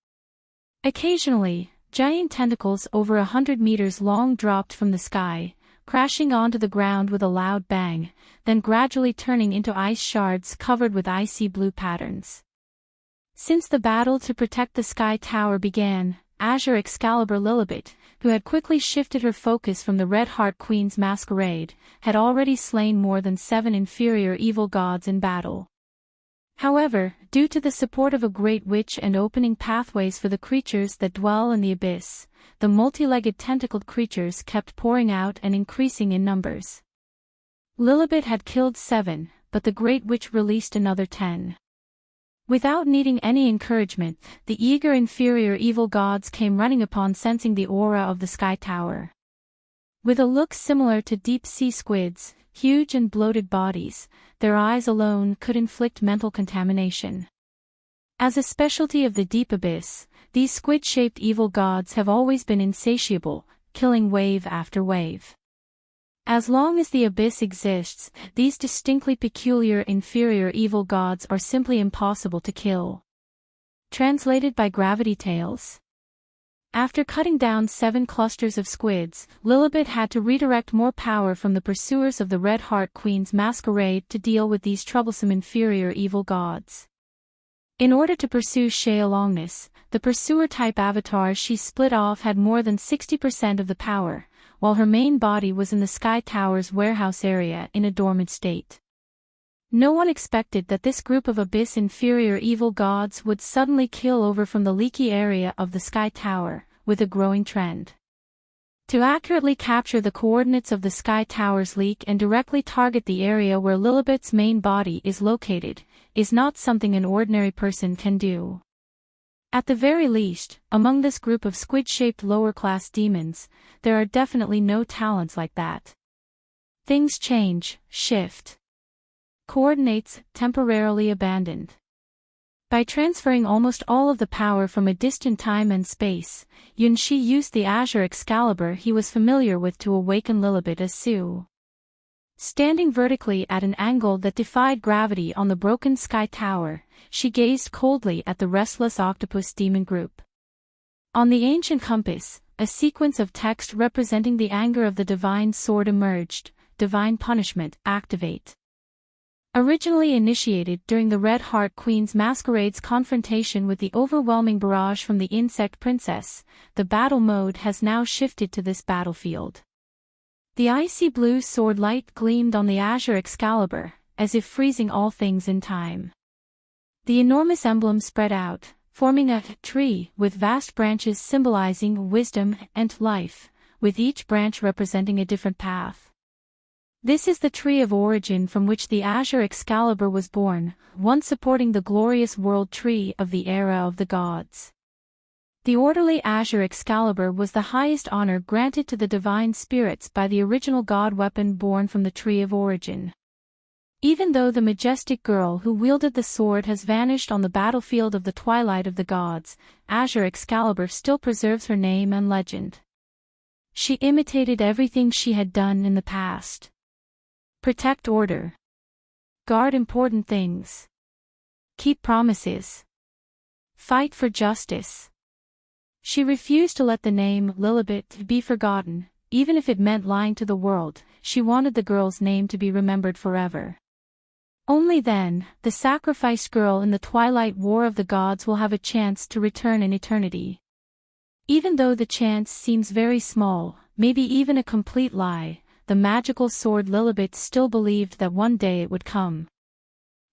Occasionally, giant tentacles over 100 meters long dropped from the sky, crashing onto the ground with a loud bang, then gradually turning into ice shards covered with icy blue patterns. Since the battle to protect the Sky Tower began, Azure Excalibur Lilibet, who had quickly shifted her focus from the Red Heart Queen's masquerade, had already slain more than 7 inferior evil gods in battle. However, due to the support of a great witch and opening pathways for the creatures that dwell in the abyss, the multi-legged tentacled creatures kept pouring out and increasing in numbers. Lilibet had killed 7, but the great witch released another 10. Without needing any encouragement, the eager inferior evil gods came running upon sensing the aura of the Sky Tower. With a look similar to deep-sea squids, huge and bloated bodies, their eyes alone could inflict mental contamination. As a specialty of the deep abyss, these squid-shaped evil gods have always been insatiable, killing wave after wave. As long as the abyss exists, these distinctly peculiar inferior evil gods are simply impossible to kill. Translated by Gravity Tales. After cutting down 7 clusters of squids, Lilibet had to redirect more power from the pursuers of the Red Heart Queen's masquerade to deal with these troublesome inferior evil gods. In order to pursue Shaolongness, the pursuer-type avatars she split off had more than 60% of the power, while her main body was in the Sky Tower's warehouse area in a dormant state. No one expected that this group of abyss inferior evil gods would suddenly kill over from the leaky area of the Sky Tower, with a growing trend. To accurately capture the coordinates of the Sky Tower's leak and directly target the area where Lilibet's main body is located, is not something an ordinary person can do. At the very least, among this group of squid-shaped lower-class demons, there are definitely no talents like that. Things change, shift. Coordinates, temporarily abandoned. By transferring almost all of the power from a distant time and space, Yunshi used the Azure Excalibur he was familiar with to awaken Lilibet as Su. Standing vertically at an angle that defied gravity on the broken Sky Tower, she gazed coldly at the restless octopus demon group. On the ancient compass, a sequence of text representing the anger of the divine sword emerged. Divine punishment, activate. Originally initiated during the Red Heart Queen's masquerade's confrontation with the overwhelming barrage from the Insect Princess, the battle mode has now shifted to this battlefield. The icy blue sword light gleamed on the Azure Excalibur, as if freezing all things in time. The enormous emblem spread out, forming a tree with vast branches symbolizing wisdom and life, with each branch representing a different path. This is the tree of origin from which the Azure Excalibur was born, one supporting the glorious world tree of the era of the gods. The orderly Azure Excalibur was the highest honor granted to the divine spirits by the original god weapon born from the tree of origin. Even though the majestic girl who wielded the sword has vanished on the battlefield of the twilight of the gods, Azure Excalibur still preserves her name and legend. She imitated everything she had done in the past. Protect order. Guard important things. Keep promises. Fight for justice. She refused to let the name Lilibet be forgotten, even if it meant lying to the world. She wanted the girl's name to be remembered forever. Only then, the sacrificed girl in the twilight war of the gods will have a chance to return in eternity. Even though the chance seems very small, maybe even a complete lie, the magical sword Lilibet still believed that one day it would come.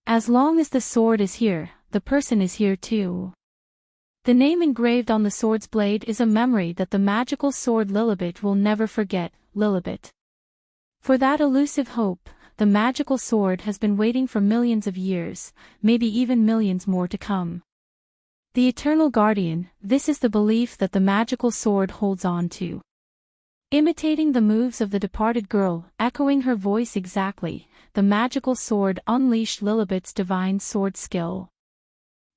As long as the sword is here, the person is here too. The name engraved on the sword's blade is a memory that the magical sword Lilibet will never forget, Lilibet. For that elusive hope, the magical sword has been waiting for millions of years, maybe even millions more to come. The eternal guardian, this is the belief that the magical sword holds on to. Imitating the moves of the departed girl, echoing her voice exactly, the magical sword unleashed Lilibet's divine sword skill.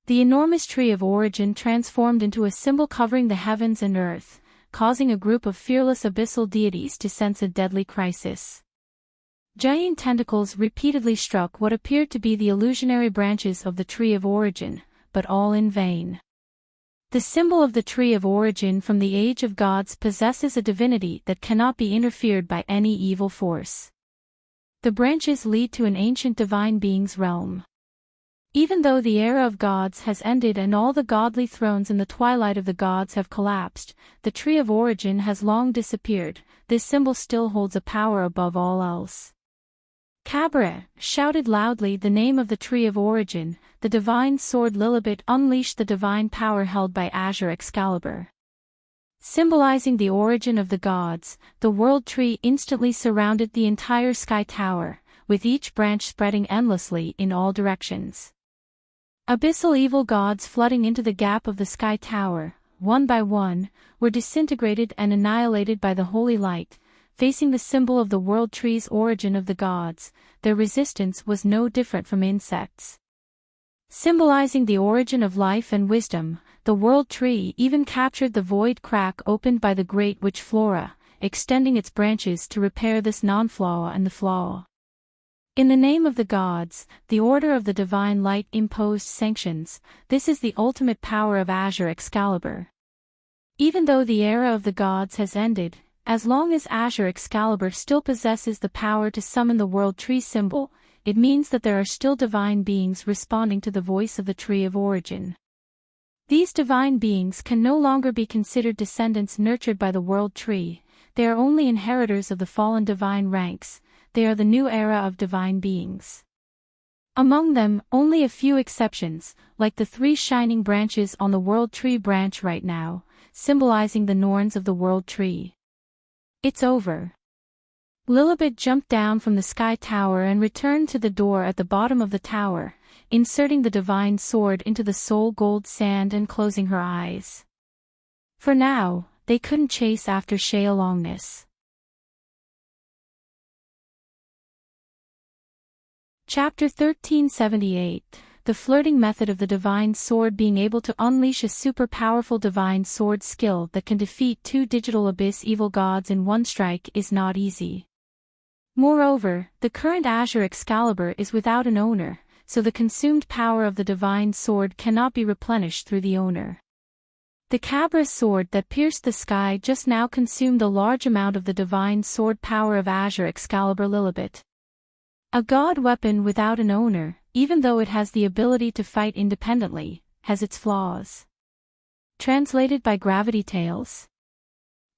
The enormous tree of origin transformed into a symbol covering the heavens and earth, causing a group of fearless abyssal deities to sense a deadly crisis. Giant tentacles repeatedly struck what appeared to be the illusionary branches of the tree of origin, but all in vain. The symbol of the tree of origin from the age of gods possesses a divinity that cannot be interfered by any evil force. The branches lead to an ancient divine being's realm. Even though the era of gods has ended and all the godly thrones in the twilight of the gods have collapsed, the tree of origin has long disappeared. This symbol still holds a power above all else. Cabaret shouted loudly the name of the tree of origin. The divine sword Lilibet unleashed the divine power held by Azure Excalibur. Symbolizing the origin of the gods, the world tree instantly surrounded the entire sky tower, with each branch spreading endlessly in all directions. Abyssal evil gods flooding into the gap of the sky tower, one by one, were disintegrated and annihilated by the holy light. Facing the symbol of the world tree's origin of the gods, their resistance was no different from insects. Symbolizing the origin of life and wisdom, the world tree even captured the void crack opened by the great witch Flora, extending its branches to repair this non-flaw and the flaw. In the name of the gods, the order of the divine light imposed sanctions. This is the ultimate power of Azure Excalibur. Even though the era of the gods has ended, as long as Azure Excalibur still possesses the power to summon the world tree symbol, it means that there are still divine beings responding to the voice of the tree of origin. These divine beings can no longer be considered descendants nurtured by the world tree. They are only inheritors of the fallen divine ranks. They are the new era of divine beings. Among them, only a few exceptions, like the 3 shining branches on the world tree branch right now, symbolizing the Norns of the world tree. It's over. Lilibet jumped down from the sky tower and returned to the door at the bottom of the tower, inserting the divine sword into the soul gold sand and closing her eyes. For now, they couldn't chase after Shaolongness. Chapter 1378, The Flirting Method of the Divine Sword. Being able to unleash a super powerful divine sword skill that can defeat 2 digital abyss evil gods in one strike is not easy. Moreover, the current Azure Excalibur is without an owner, so the consumed power of the divine sword cannot be replenished through the owner. The Cabra sword that pierced the sky just now consumed a large amount of the divine sword power of Azure Excalibur Lilibet. A god weapon without an owner, even though it has the ability to fight independently, has its flaws. Translated by Gravity Tales.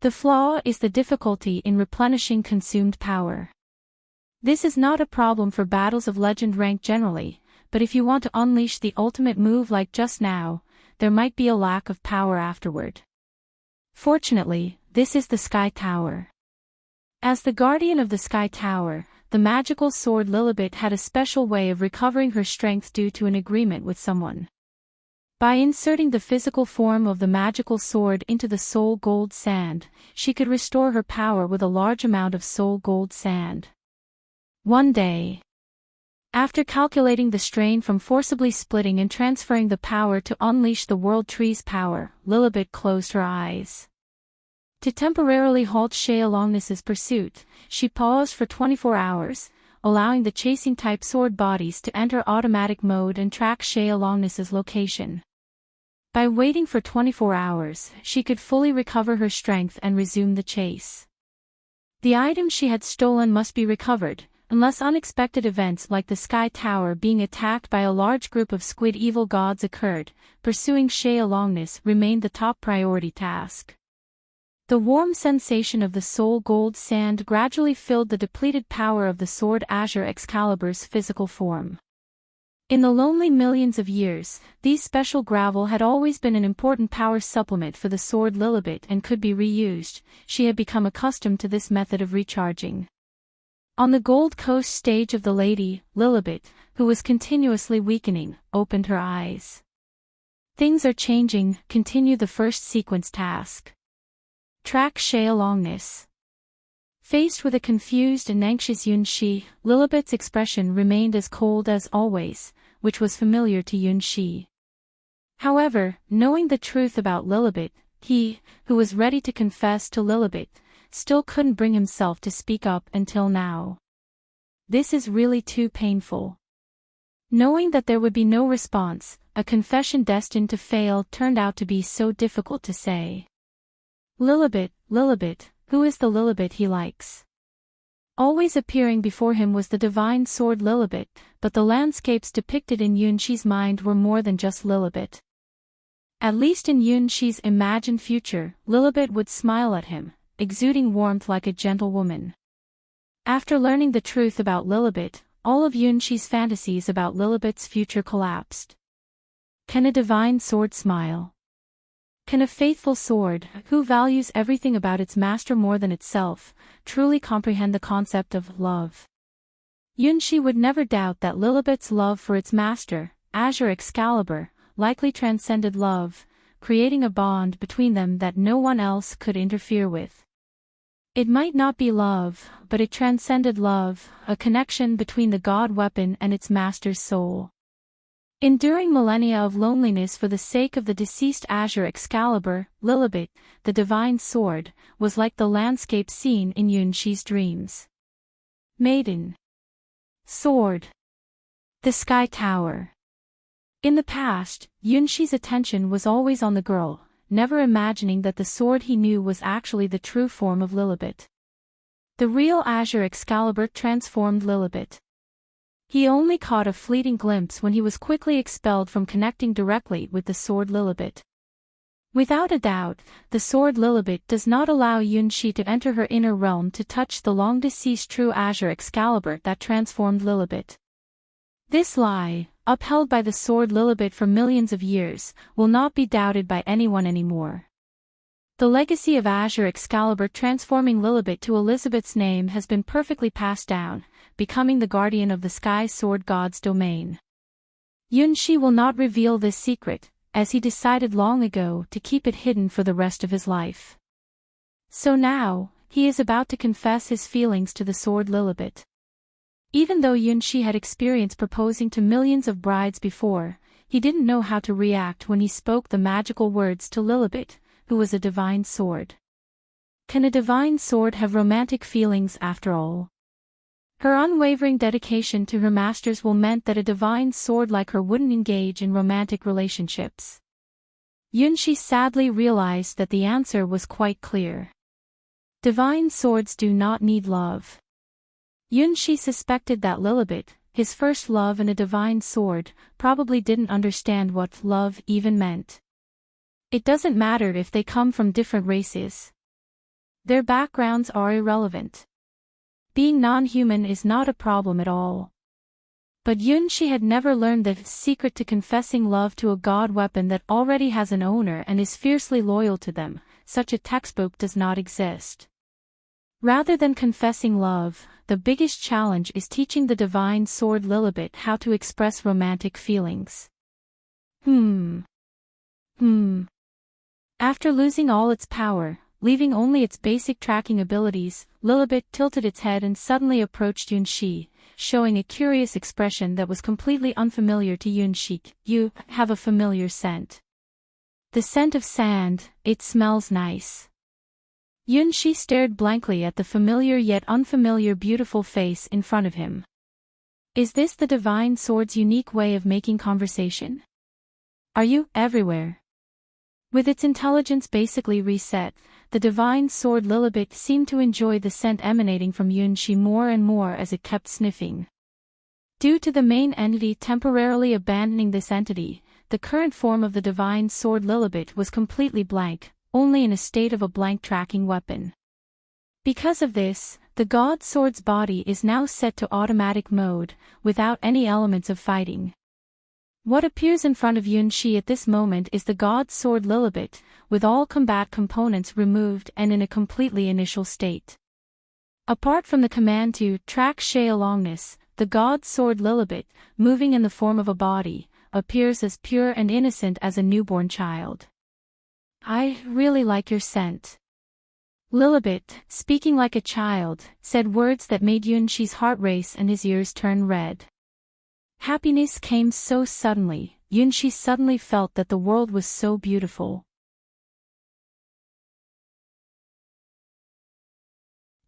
The flaw is the difficulty in replenishing consumed power. This is not a problem for battles of legend rank generally, but if you want to unleash the ultimate move like just now, there might be a lack of power afterward. Fortunately, This is the Sky Tower. As the guardian of the Sky Tower, the magical sword Lilibet had a special way of recovering her strength due to an agreement with someone. By inserting the physical form of the magical sword into the soul gold sand, she could restore her power with a large amount of soul gold sand. One day, after calculating the strain from forcibly splitting and transferring the power to unleash the World Tree's power, Lilibet closed her eyes. To temporarily halt Shay-Alongness's pursuit, she paused for 24 hours, allowing the chasing-type sword bodies to enter automatic mode and track Shay-Alongness's location. By waiting for 24 hours, she could fully recover her strength and resume the chase. The item she had stolen must be recovered, unless unexpected events like the Sky Tower being attacked by a large group of squid evil gods occurred. Pursuing Shay-Alongness remained the top priority task. The warm sensation of the soul gold sand gradually filled the depleted power of the sword Azure Excalibur's physical form. In the lonely millions of years, these special gravel had always been an important power supplement for the sword Lilibet and could be reused. She had become accustomed to this method of recharging. On the Gold Coast stage of the lady, Lilibet, who was continuously weakening, opened her eyes. Things are changing. Continue the first sequence task. Track Shay-Alongness. Faced with a confused and anxious Yunshi, Lilibet's expression remained as cold as always, which was familiar to Yunshi. However, knowing the truth about Lilibet, he, who was ready to confess to Lilibet, still couldn't bring himself to speak up until now. This is really too painful. Knowing that there would be no response, a confession destined to fail turned out to be so difficult to say. Lilibet, who is the Lilibet he likes? Always appearing before him was the divine sword Lilibet, but the landscapes depicted in Yunshi's mind were more than just Lilibet. At least in Yunshi's imagined future, Lilibet would smile at him, exuding warmth like a gentle woman. After learning the truth about Lilibet, all of Yunshi's fantasies about Lilibet's future collapsed. Can a divine sword smile? Can a faithful sword, who values everything about its master more than itself, truly comprehend the concept of love? Yunshi would never doubt that Lilibet's love for its master, Azure Excalibur, likely transcended love, creating a bond between them that no one else could interfere with. It might not be love, but it transcended love, a connection between the god weapon and its master's soul. Enduring millennia of loneliness for the sake of the deceased Azure Excalibur, Lilibet, the divine sword, was like the landscape seen in Yunshi's dreams. Maiden. Sword. The Sky Tower. In the past, Yunshi's attention was always on the girl, never imagining that the sword he knew was actually the true form of Lilibet. The real Azure Excalibur transformed Lilibet. He only caught a fleeting glimpse when he was quickly expelled from connecting directly with the sword Lilibet. Without a doubt, the sword Lilibet does not allow Yunshi to enter her inner realm to touch the long-deceased true Azure Excalibur that transformed Lilibet. This lie, upheld by the sword Lilibet for millions of years, will not be doubted by anyone anymore. The legacy of Azure Excalibur transforming Lilibet to Elizabeth's name has been perfectly passed down, becoming the guardian of the Sky Sword God's domain. Yunshi will not reveal this secret, as he decided long ago to keep it hidden for the rest of his life. So now, he is about to confess his feelings to the sword Lilibet. Even though Yunshi had experience proposing to millions of brides before, he didn't know how to react when he spoke the magical words to Lilibet, who was a divine sword. Can a divine sword have romantic feelings after all? Her unwavering dedication to her master's will meant that a divine sword like her wouldn't engage in romantic relationships. Yunshi sadly realized that the answer was quite clear. Divine swords do not need love. Yunshi suspected that Lilibet, his first love and a divine sword, probably didn't understand what love even meant. It doesn't matter if they come from different races. Their backgrounds are irrelevant. Being non-human is not a problem at all. But Yunshi had never learned the secret to confessing love to a god weapon that already has an owner and is fiercely loyal to them, such a textbook does not exist. Rather than confessing love, the biggest challenge is teaching the divine sword Lilibet how to express romantic feelings. After losing all its power, leaving only its basic tracking abilities, Lilibet tilted its head and suddenly approached Yunxi, showing a curious expression that was completely unfamiliar to Yunxi. You have a familiar scent. The scent of sand, it smells nice. Yunxi stared blankly at the familiar yet unfamiliar beautiful face in front of him. Is this the divine sword's unique way of making conversation? Are you everywhere? With its intelligence basically reset, the divine sword Lilibet seemed to enjoy the scent emanating from Yunxi more and more as it kept sniffing. Due to the main entity temporarily abandoning this entity, the current form of the divine sword Lilibet was completely blank, only in a state of a blank tracking weapon. Because of this, the god sword's body is now set to automatic mode, without any elements of fighting. What appears in front of Yunxi at this moment is the god sword Lilibet, with all combat components removed and in a completely initial state. Apart from the command to track Shay alongness, the god sword Lilibet, moving in the form of a body, appears as pure and innocent as a newborn child. I really like your scent. Lilibet, speaking like a child, said words that made Yunxi's heart race and his ears turn red. Happiness came so suddenly, Yunxi suddenly felt that the world was so beautiful.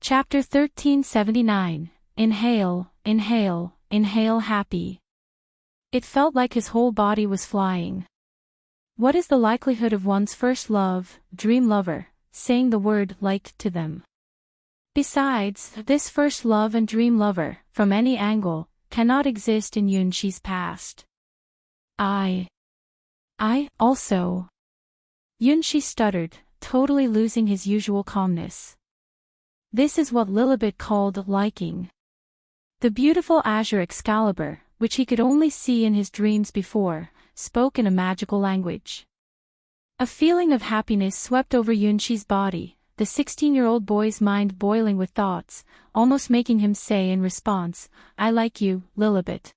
Chapter 1379. Inhale, inhale, inhale happy. It felt like his whole body was flying. What is the likelihood of one's first love, dream lover, saying the word like to them? Besides, this first love and dream lover, from any angle, cannot exist in Yunxi's past. I also. Yunxi stuttered, totally losing his usual calmness. This is what Lilibet called liking. The beautiful azure Excalibur, which he could only see in his dreams before, spoke in a magical language. A feeling of happiness swept over Yunxi's body, the 16-year-old boy's mind boiling with thoughts, almost making him say in response, I like you, Lilibet.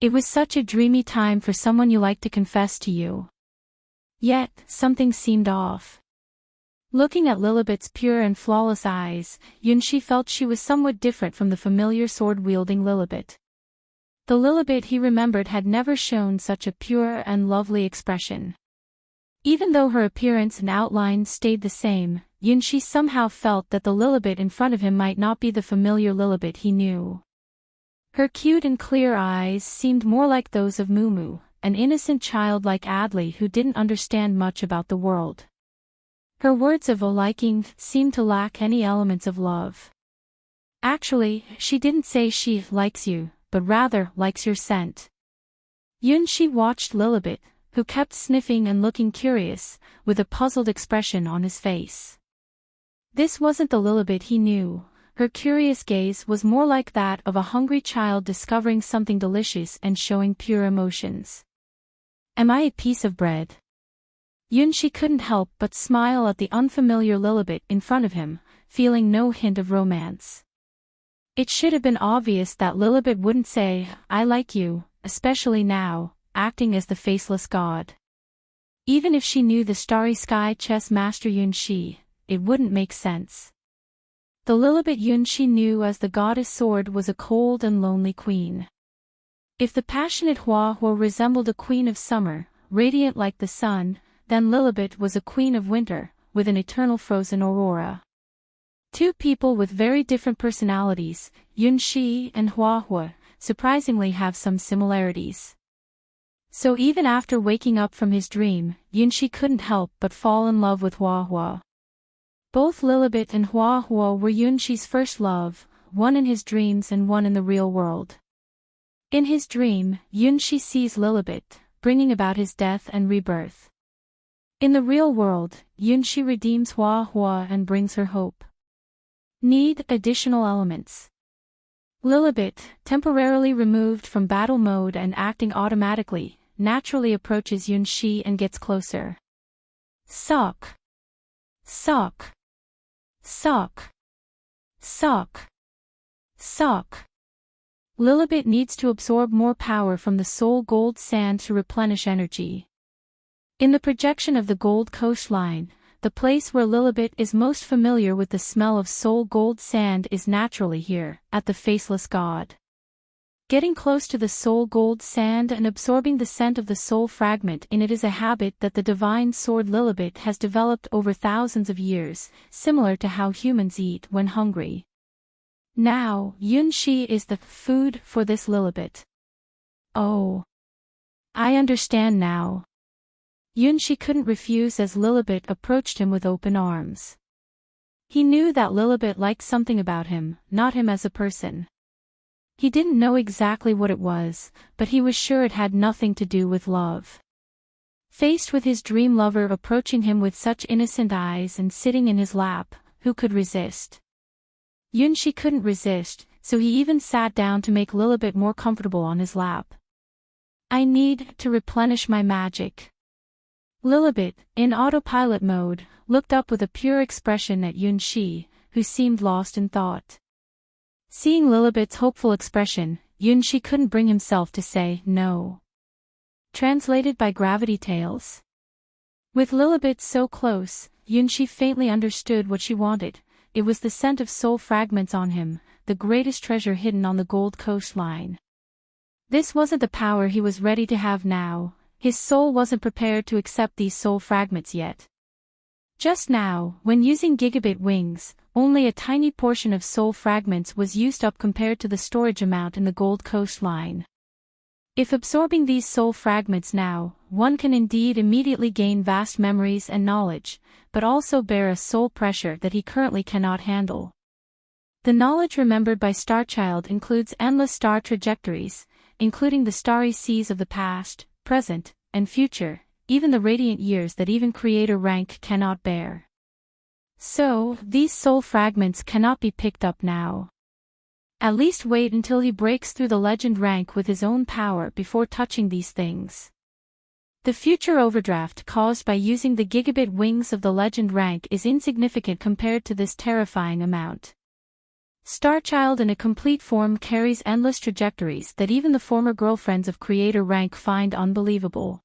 It was such a dreamy time for someone you like to confess to you. Yet, something seemed off. Looking at Lilibet's pure and flawless eyes, Yunxi felt she was somewhat different from the familiar sword-wielding Lilibet. The Lilibet he remembered had never shown such a pure and lovely expression. Even though her appearance and outline stayed the same, Yunxi somehow felt that the Lilibet in front of him might not be the familiar Lilibet he knew. Her cute and clear eyes seemed more like those of Mumu, an innocent child like Adley who didn't understand much about the world. Her words of liking seemed to lack any elements of love. Actually, she didn't say she likes you, but rather likes your scent. Yunxi watched Lilibet, who kept sniffing and looking curious, with a puzzled expression on his face. This wasn't the Lilibet he knew. Her curious gaze was more like that of a hungry child discovering something delicious and showing pure emotions. Am I a piece of bread? Yunxi couldn't help but smile at the unfamiliar Lilibet in front of him, feeling no hint of romance. It should have been obvious that Lilibet wouldn't say, I like you, especially now, acting as the faceless god. Even if she knew the starry sky chess master Yunxi, it wouldn't make sense. The Lilibet Yunxi knew as the goddess sword was a cold and lonely queen. If the passionate Huahua resembled a queen of summer, radiant like the sun, then Lilibet was a queen of winter, with an eternal frozen aurora. Two people with very different personalities, Yunxi and Huahua, surprisingly have some similarities. So even after waking up from his dream, Yunxi couldn't help but fall in love with Huahua. Both Lilibet and Huahua were Yunxi's first love, one in his dreams and one in the real world. In his dream, Yunxi sees Lilibet, bringing about his death and rebirth. In the real world, Yunxi redeems Huahua and brings her hope. Need additional elements. Lilibet, temporarily removed from battle mode and acting automatically, naturally approaches Yunxi and gets closer. Suck. Sock. Sock. Sock. Sock. Lilibet needs to absorb more power from the soul gold sand to replenish energy. In the projection of the Gold Coastline, the place where Lilibet is most familiar with the smell of soul gold sand is naturally here, at the Faceless God. Getting close to the soul gold sand and absorbing the scent of the soul fragment in it is a habit that the divine sword Lilibet has developed over thousands of years, similar to how humans eat when hungry. Now, Yunshi is the food for this Lilibet. Oh. I understand now. Yunshi couldn't refuse as Lilibet approached him with open arms. He knew that Lilibet liked something about him, not him as a person. He didn't know exactly what it was, but he was sure it had nothing to do with love. Faced with his dream lover approaching him with such innocent eyes and sitting in his lap, who could resist? Yunshi couldn't resist, so he even sat down to make Lilibet more comfortable on his lap. I need to replenish my magic. Lilibet, in autopilot mode, looked up with a pure expression at Yunshi, who seemed lost in thought. Seeing Lilibet's hopeful expression, Yunshi couldn't bring himself to say no. Translated by Gravity Tales. With Lilibet so close, Yunshi faintly understood what she wanted. It was the scent of soul fragments on him, the greatest treasure hidden on the Gold Coastline. This wasn't the power he was ready to have now. His soul wasn't prepared to accept these soul fragments yet. Just now, when using gigabit wings, only a tiny portion of soul fragments was used up compared to the storage amount in the Gold Coastline. If absorbing these soul fragments now, one can indeed immediately gain vast memories and knowledge, but also bear a soul pressure that he currently cannot handle. The knowledge remembered by Starchild includes endless star trajectories, including the starry seas of the past, present, and future, even the radiant years that even creator rank cannot bear. So, these soul fragments cannot be picked up now. At least wait until he breaks through the legend rank with his own power before touching these things. The future overdraft caused by using the gigabit wings of the legend rank is insignificant compared to this terrifying amount. Starchild in a complete form carries endless trajectories that even the former girlfriends of creator rank find unbelievable.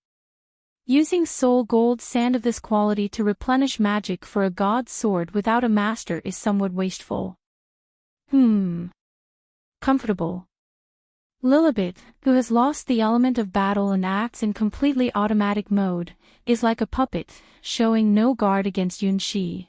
Using soul gold sand of this quality to replenish magic for a god's sword without a master is somewhat wasteful. Comfortable. Lilibet, who has lost the element of battle and acts in completely automatic mode, is like a puppet, showing no guard against Yunshi.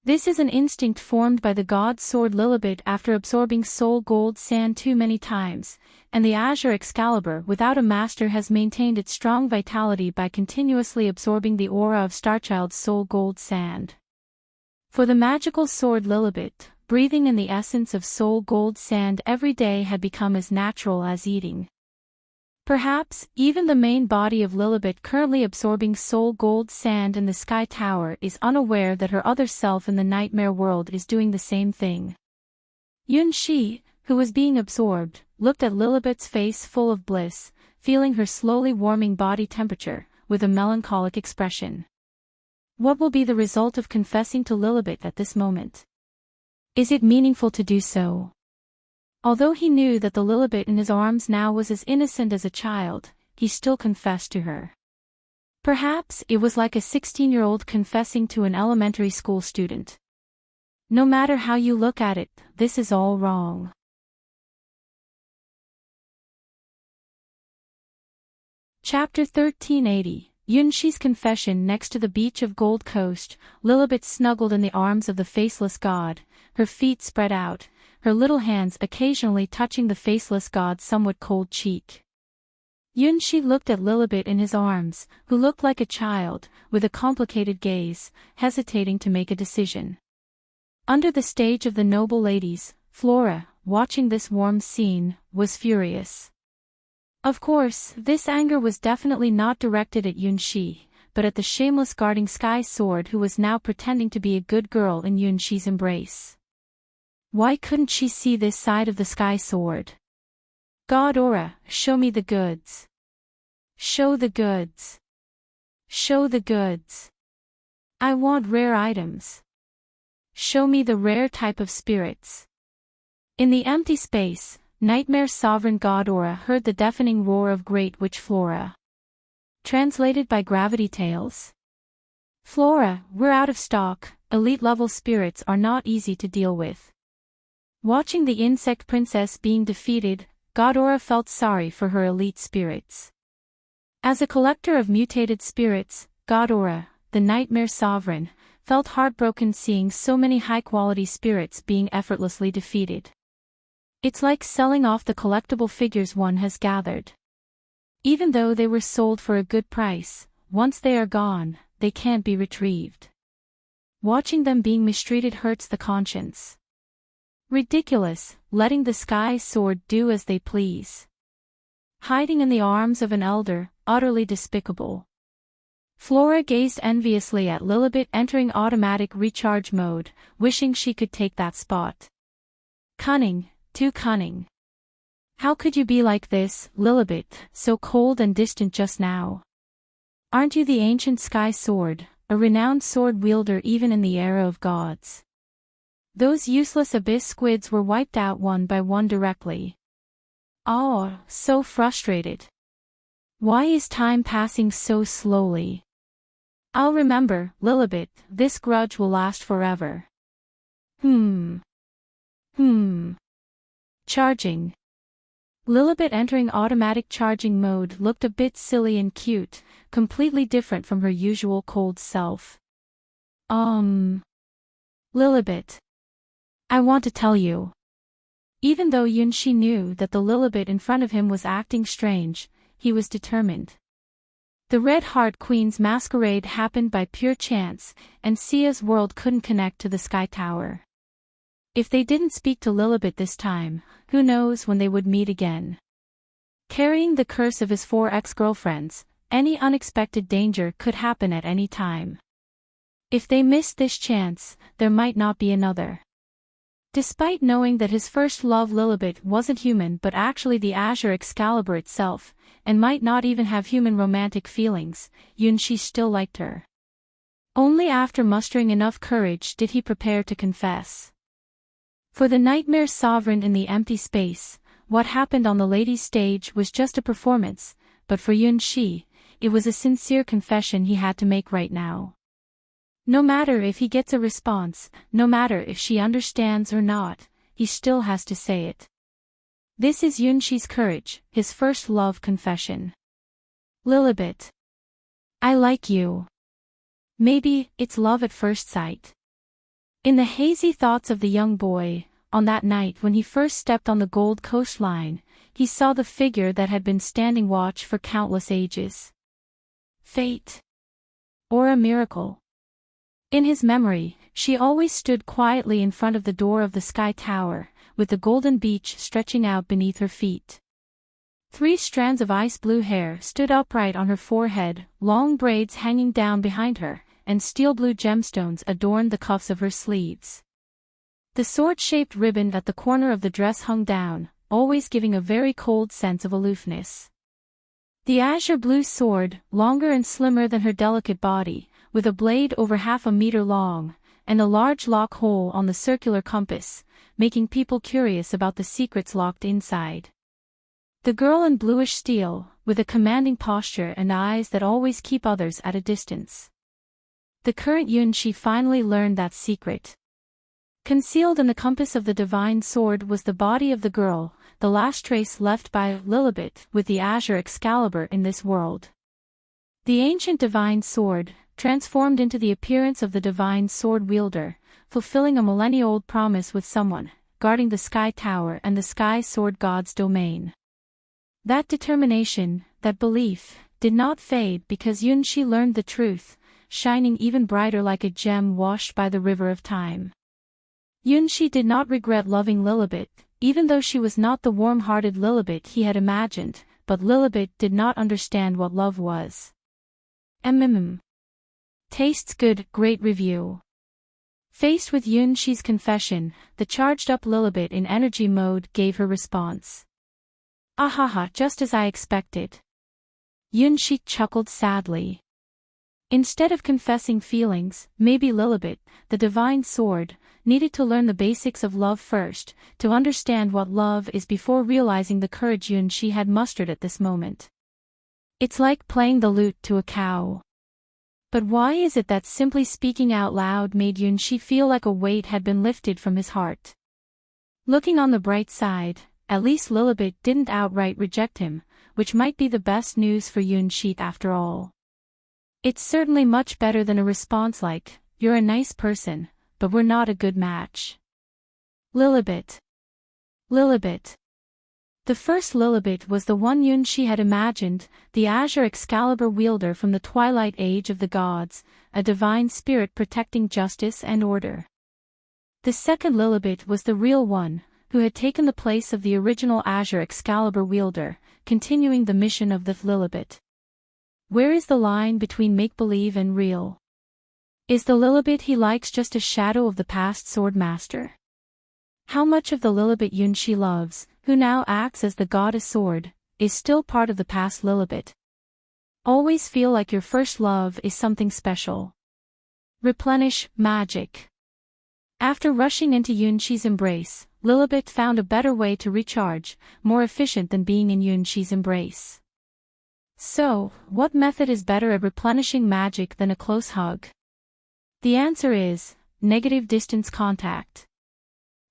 This is an instinct formed by the god sword Lilibet after absorbing soul gold sand too many times, and the Azure Excalibur without a master has maintained its strong vitality by continuously absorbing the aura of Starchild's soul gold sand. For the magical sword Lilibet, breathing in the essence of soul gold sand every day had become as natural as eating. Perhaps, even the main body of Lilibet currently absorbing soul gold sand in the Sky Tower is unaware that her other self in the nightmare world is doing the same thing. Yunshi, who was being absorbed, looked at Lilibet's face full of bliss, feeling her slowly warming body temperature, with a melancholic expression. What will be the result of confessing to Lilibet at this moment? Is it meaningful to do so? Although he knew that the Lilibet in his arms now was as innocent as a child, he still confessed to her. Perhaps it was like a 16-year-old confessing to an elementary school student. No matter how you look at it, this is all wrong. Chapter 1380, Yunshi's confession. Next to the beach of Gold Coast, Lilibet snuggled in the arms of the faceless god, her feet spread out, her little hands occasionally touching the faceless god's somewhat cold cheek. Yunshi looked at Lilibet in his arms, who looked like a child, with a complicated gaze, hesitating to make a decision. Under the stage of the noble ladies, Flora, watching this warm scene, was furious. Of course, this anger was definitely not directed at Yunshi, but at the shameless guarding Sky Sword who was now pretending to be a good girl in Yunshi's embrace. Why couldn't she see this side of the Sky Sword? God Aura, show me the goods. Show the goods. Show the goods. I want rare items. Show me the rare type of spirits. In the empty space, Nightmare Sovereign God Aura heard the deafening roar of Great Witch Flora. Translated by Gravity Tales. Flora, we're out of stock. Elite-level spirits are not easy to deal with. Watching the insect princess being defeated, God Aura felt sorry for her elite spirits. As a collector of mutated spirits, God Aura, the Nightmare Sovereign, felt heartbroken seeing so many high-quality spirits being effortlessly defeated. It's like selling off the collectible figures one has gathered. Even though they were sold for a good price, once they are gone, they can't be retrieved. Watching them being mistreated hurts the conscience. Ridiculous, letting the Sky Sword do as they please. Hiding in the arms of an elder, utterly despicable. Flora gazed enviously at Lilibet entering automatic recharge mode, wishing she could take that spot. Cunning, too cunning. How could you be like this, Lilibet, so cold and distant just now? Aren't you the ancient Sky Sword, a renowned sword wielder even in the era of gods? Those useless abyss squids were wiped out one by one directly. Oh, so frustrated. Why is time passing so slowly? I'll remember, Lilibet, this grudge will last forever. Charging. Lilibet entering automatic charging mode looked a bit silly and cute, completely different from her usual cold self. Lilibet. I want to tell you. Even though Yunshi knew that the Lilibet in front of him was acting strange, he was determined. The Red Heart Queen's masquerade happened by pure chance, and Sia's world couldn't connect to the Sky Tower. If they didn't speak to Lilibet this time, who knows when they would meet again. Carrying the curse of his 4 ex-girlfriends, any unexpected danger could happen at any time. If they missed this chance, there might not be another. Despite knowing that his first love Lilibet wasn't human but actually the Azure Excalibur itself, and might not even have human romantic feelings, Yunshi still liked her. Only after mustering enough courage did he prepare to confess. For the Nightmare Sovereign in the empty space, what happened on the ladies' stage was just a performance, but for Yunshi, it was a sincere confession he had to make right now. No matter if he gets a response, no matter if she understands or not, he still has to say it. This is Yunshi's courage, his first love confession. Lilibet. I like you. Maybe, it's love at first sight. In the hazy thoughts of the young boy, on that night when he first stepped on the Gold Coastline, he saw the figure that had been standing watch for countless ages. Fate. Or a miracle. In his memory, she always stood quietly in front of the door of the Sky Tower, with the golden beach stretching out beneath her feet. 3 strands of ice-blue hair stood upright on her forehead, long braids hanging down behind her, and steel-blue gemstones adorned the cuffs of her sleeves. The sword-shaped ribbon at the corner of the dress hung down, always giving a very cold sense of aloofness. The azure-blue sword, longer and slimmer than her delicate body, with a blade over half a meter long, and a large lock hole on the circular compass, making people curious about the secrets locked inside. The girl in bluish steel, with a commanding posture and eyes that always keep others at a distance. The current Yunshi finally learned that secret. Concealed in the compass of the divine sword was the body of the girl, the last trace left by Lilibet with the Azure Excalibur in this world. The ancient divine sword, transformed into the appearance of the divine sword wielder, fulfilling a millennia-old promise with someone, guarding the Sky Tower and the Sky Sword God's domain. That determination, that belief, did not fade because Yunshi learned the truth, shining even brighter like a gem washed by the river of time. Yunshi did not regret loving Lilibet, even though she was not the warm-hearted Lilibet he had imagined, but Lilibet did not understand what love was. Tastes good, great review. Faced with Yunshi's confession, the charged-up Lilibet in energy mode gave her response. Ahaha, just as I expected. Yunshi chuckled sadly. Instead of confessing feelings, maybe Lilibet, the divine sword, needed to learn the basics of love first, to understand what love is before realizing the courage Yunshi had mustered at this moment. It's like playing the lute to a cow. But why is it that simply speaking out loud made Yunshi feel like a weight had been lifted from his heart? Looking on the bright side, at least Lilibet didn't outright reject him, which might be the best news for Yunshi after all. It's certainly much better than a response like, "You're a nice person, but we're not a good match." Lilibet. Lilibet. The first Lilibet was the one Yunshi had imagined, the azure Excalibur wielder from the twilight age of the gods, a divine spirit protecting justice and order. The second Lilibet was the real one, who had taken the place of the original azure Excalibur wielder, continuing the mission of the Lilibet. Where is the line between make-believe and real? Is the Lilibet he likes just a shadow of the past sword master? How much of the Lilibet Yunshi loves, who now acts as the goddess sword, is still part of the past Lilibet? Always feel like your first love is something special. Replenish magic. After rushing into Yunshi's embrace, Lilibet found a better way to recharge, more efficient than being in Yunshi's embrace. So, what method is better at replenishing magic than a close hug? The answer is, negative distance contact.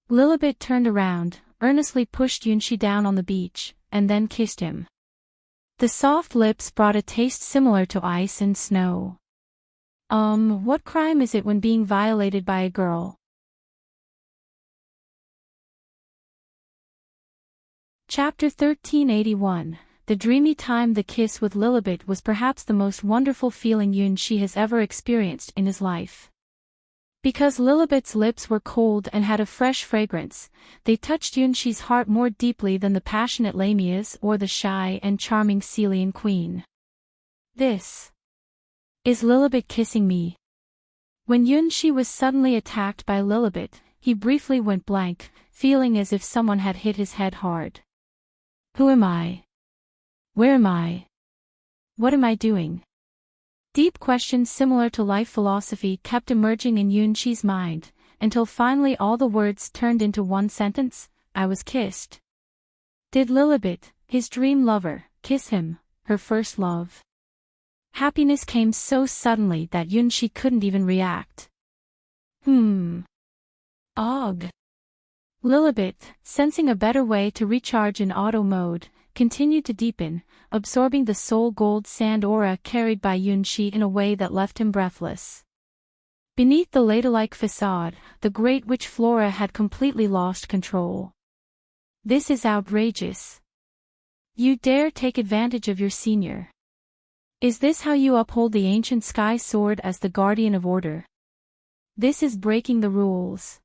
Lilibet turned around, earnestly pushed Yunshi down on the beach, and then kissed him. The soft lips brought a taste similar to ice and snow. What crime is it when being violated by a girl? Chapter 1381. The dreamy time. The kiss with Lilibet was perhaps the most wonderful feeling Yunshi has ever experienced in his life. Because Lilibet's lips were cold and had a fresh fragrance, they touched Yunshi's heart more deeply than the passionate Lamia's or the shy and charming Celian queen. This is Lilibet kissing me. When Yunshi was suddenly attacked by Lilibet, he briefly went blank, feeling as if someone had hit his head hard. Who am I? Where am I? What am I doing? Deep questions similar to life philosophy kept emerging in Yunshi's mind, until finally all the words turned into one sentence: I was kissed. Did Lilibet, his dream lover, kiss him, her first love? Happiness came so suddenly that Yunshi couldn't even react. Og. Lilibet, sensing a better way to recharge in auto mode, continued to deepen, absorbing the soul gold sand aura carried by Yunshi in a way that left him breathless. Beneath the ladle-like facade, the great witch Flora had completely lost control. This is outrageous. You dare take advantage of your senior. Is this how you uphold the ancient sky sword as the guardian of order? This is breaking the rules.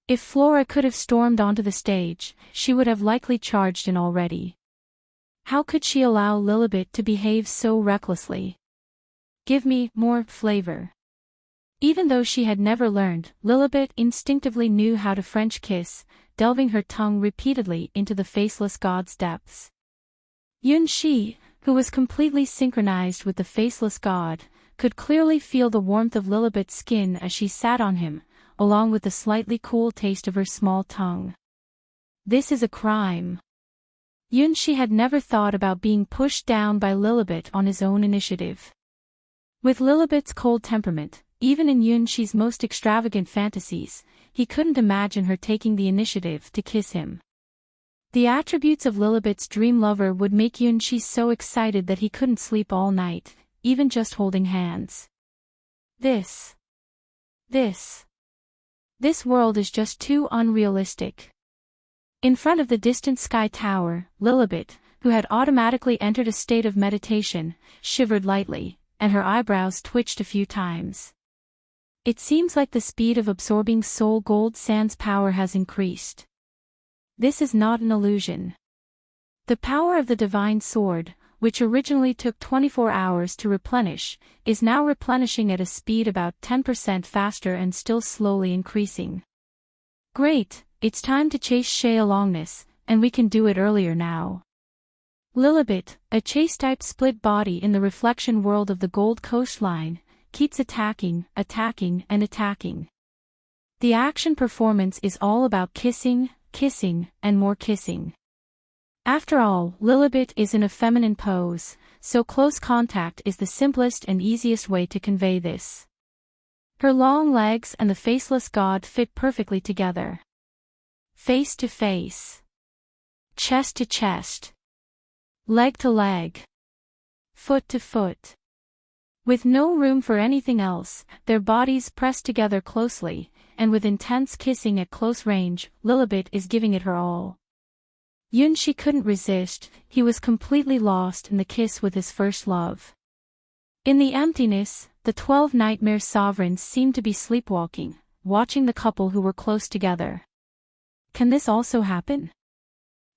If Flora could have stormed onto the stage, she would have likely charged in already. How could she allow Lilibet to behave so recklessly? Give me more flavor. Even though she had never learned, Lilibet instinctively knew how to French kiss, delving her tongue repeatedly into the faceless god's depths. Yunshi, who was completely synchronized with the faceless god, could clearly feel the warmth of Lilibet's skin as she sat on him, along with the slightly cool taste of her small tongue. This is a crime. Yunshi had never thought about being pushed down by Lilibet on his own initiative. With Lilibet's cold temperament, even in Yunshi's most extravagant fantasies, he couldn't imagine her taking the initiative to kiss him. The attributes of Lilibet's dream lover would make Yunshi so excited that he couldn't sleep all night, even just holding hands. This world is just too unrealistic. In front of the distant sky tower, Lilibet, who had automatically entered a state of meditation, shivered lightly, and her eyebrows twitched a few times. It seems like the speed of absorbing soul gold sand's power has increased. This is not an illusion. The power of the divine sword, which originally took 24 hours to replenish, is now replenishing at a speed about 10% faster and still slowly increasing. Great, it's time to chase Shay along this, and we can do it earlier now. Lilibet, a chase-type split body in the reflection world of the Gold Coastline, keeps attacking, and attacking. The action performance is all about kissing, and more kissing. After all, Lilibet is in a feminine pose, so close contact is the simplest and easiest way to convey this. Her long legs and the faceless god fit perfectly together. Face to face. Chest to chest. Leg to leg. Foot to foot. With no room for anything else, their bodies pressed together closely, and with intense kissing at close range, Lilibet is giving it her all. Yunshi couldn't resist, he was completely lost in the kiss with his first love. In the emptiness, the 12 nightmare sovereigns seemed to be sleepwalking, watching the couple who were close together. Can this also happen?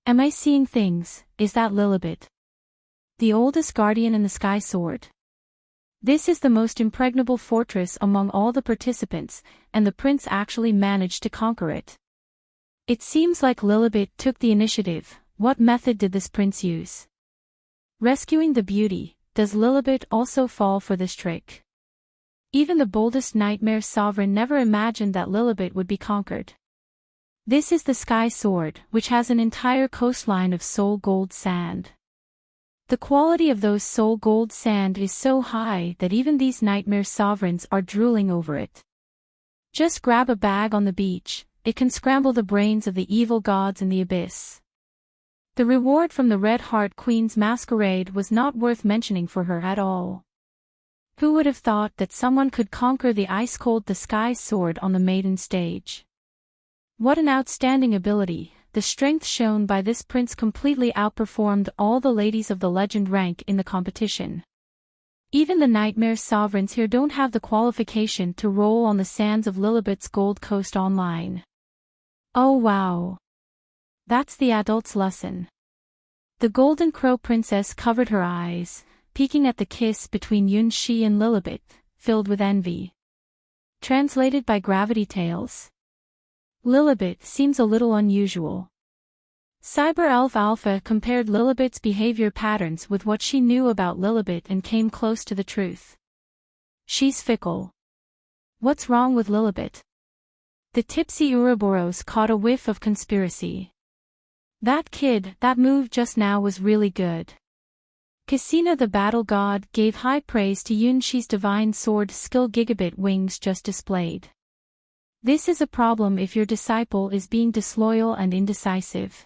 Am I seeing things? Is that Lilibet? The oldest guardian in the sky sword. This is the most impregnable fortress among all the participants, and the prince actually managed to conquer it. It seems like Lilibet took the initiative. What method did this prince use? Rescuing the beauty. Does Lilibet also fall for this trick? Even the boldest nightmare sovereign never imagined that Lilibet would be conquered. This is the sky sword, which has an entire coastline of soul gold sand. The quality of those soul gold sand is so high that even these nightmare sovereigns are drooling over it. Just grab a bag on the beach, it can scramble the brains of the evil gods in the abyss. The reward from the Red Heart Queen's masquerade was not worth mentioning for her at all. Who would have thought that someone could conquer the ice-cold the sky sword on the maiden stage? What an outstanding ability! The strength shown by this prince completely outperformed all the ladies of the legend rank in the competition. Even the nightmare sovereigns here don't have the qualification to roll on the sands of Lilibet's Gold Coast online. Oh wow! That's the adult's lesson. The Golden Crow Princess covered her eyes, peeking at the kiss between Yunshi and Lilibet, filled with envy. Translated by Gravity Tales. Lilibet seems a little unusual. Cyber Elf Alpha compared Lilibet's behavior patterns with what she knew about Lilibet and came close to the truth. She's fickle. What's wrong with Lilibet? The tipsy Ouroboros caught a whiff of conspiracy. That move just now was really good. Cassina the battle god gave high praise to Yunshi's divine sword skill gigabit wings just displayed. This is a problem if your disciple is being disloyal and indecisive.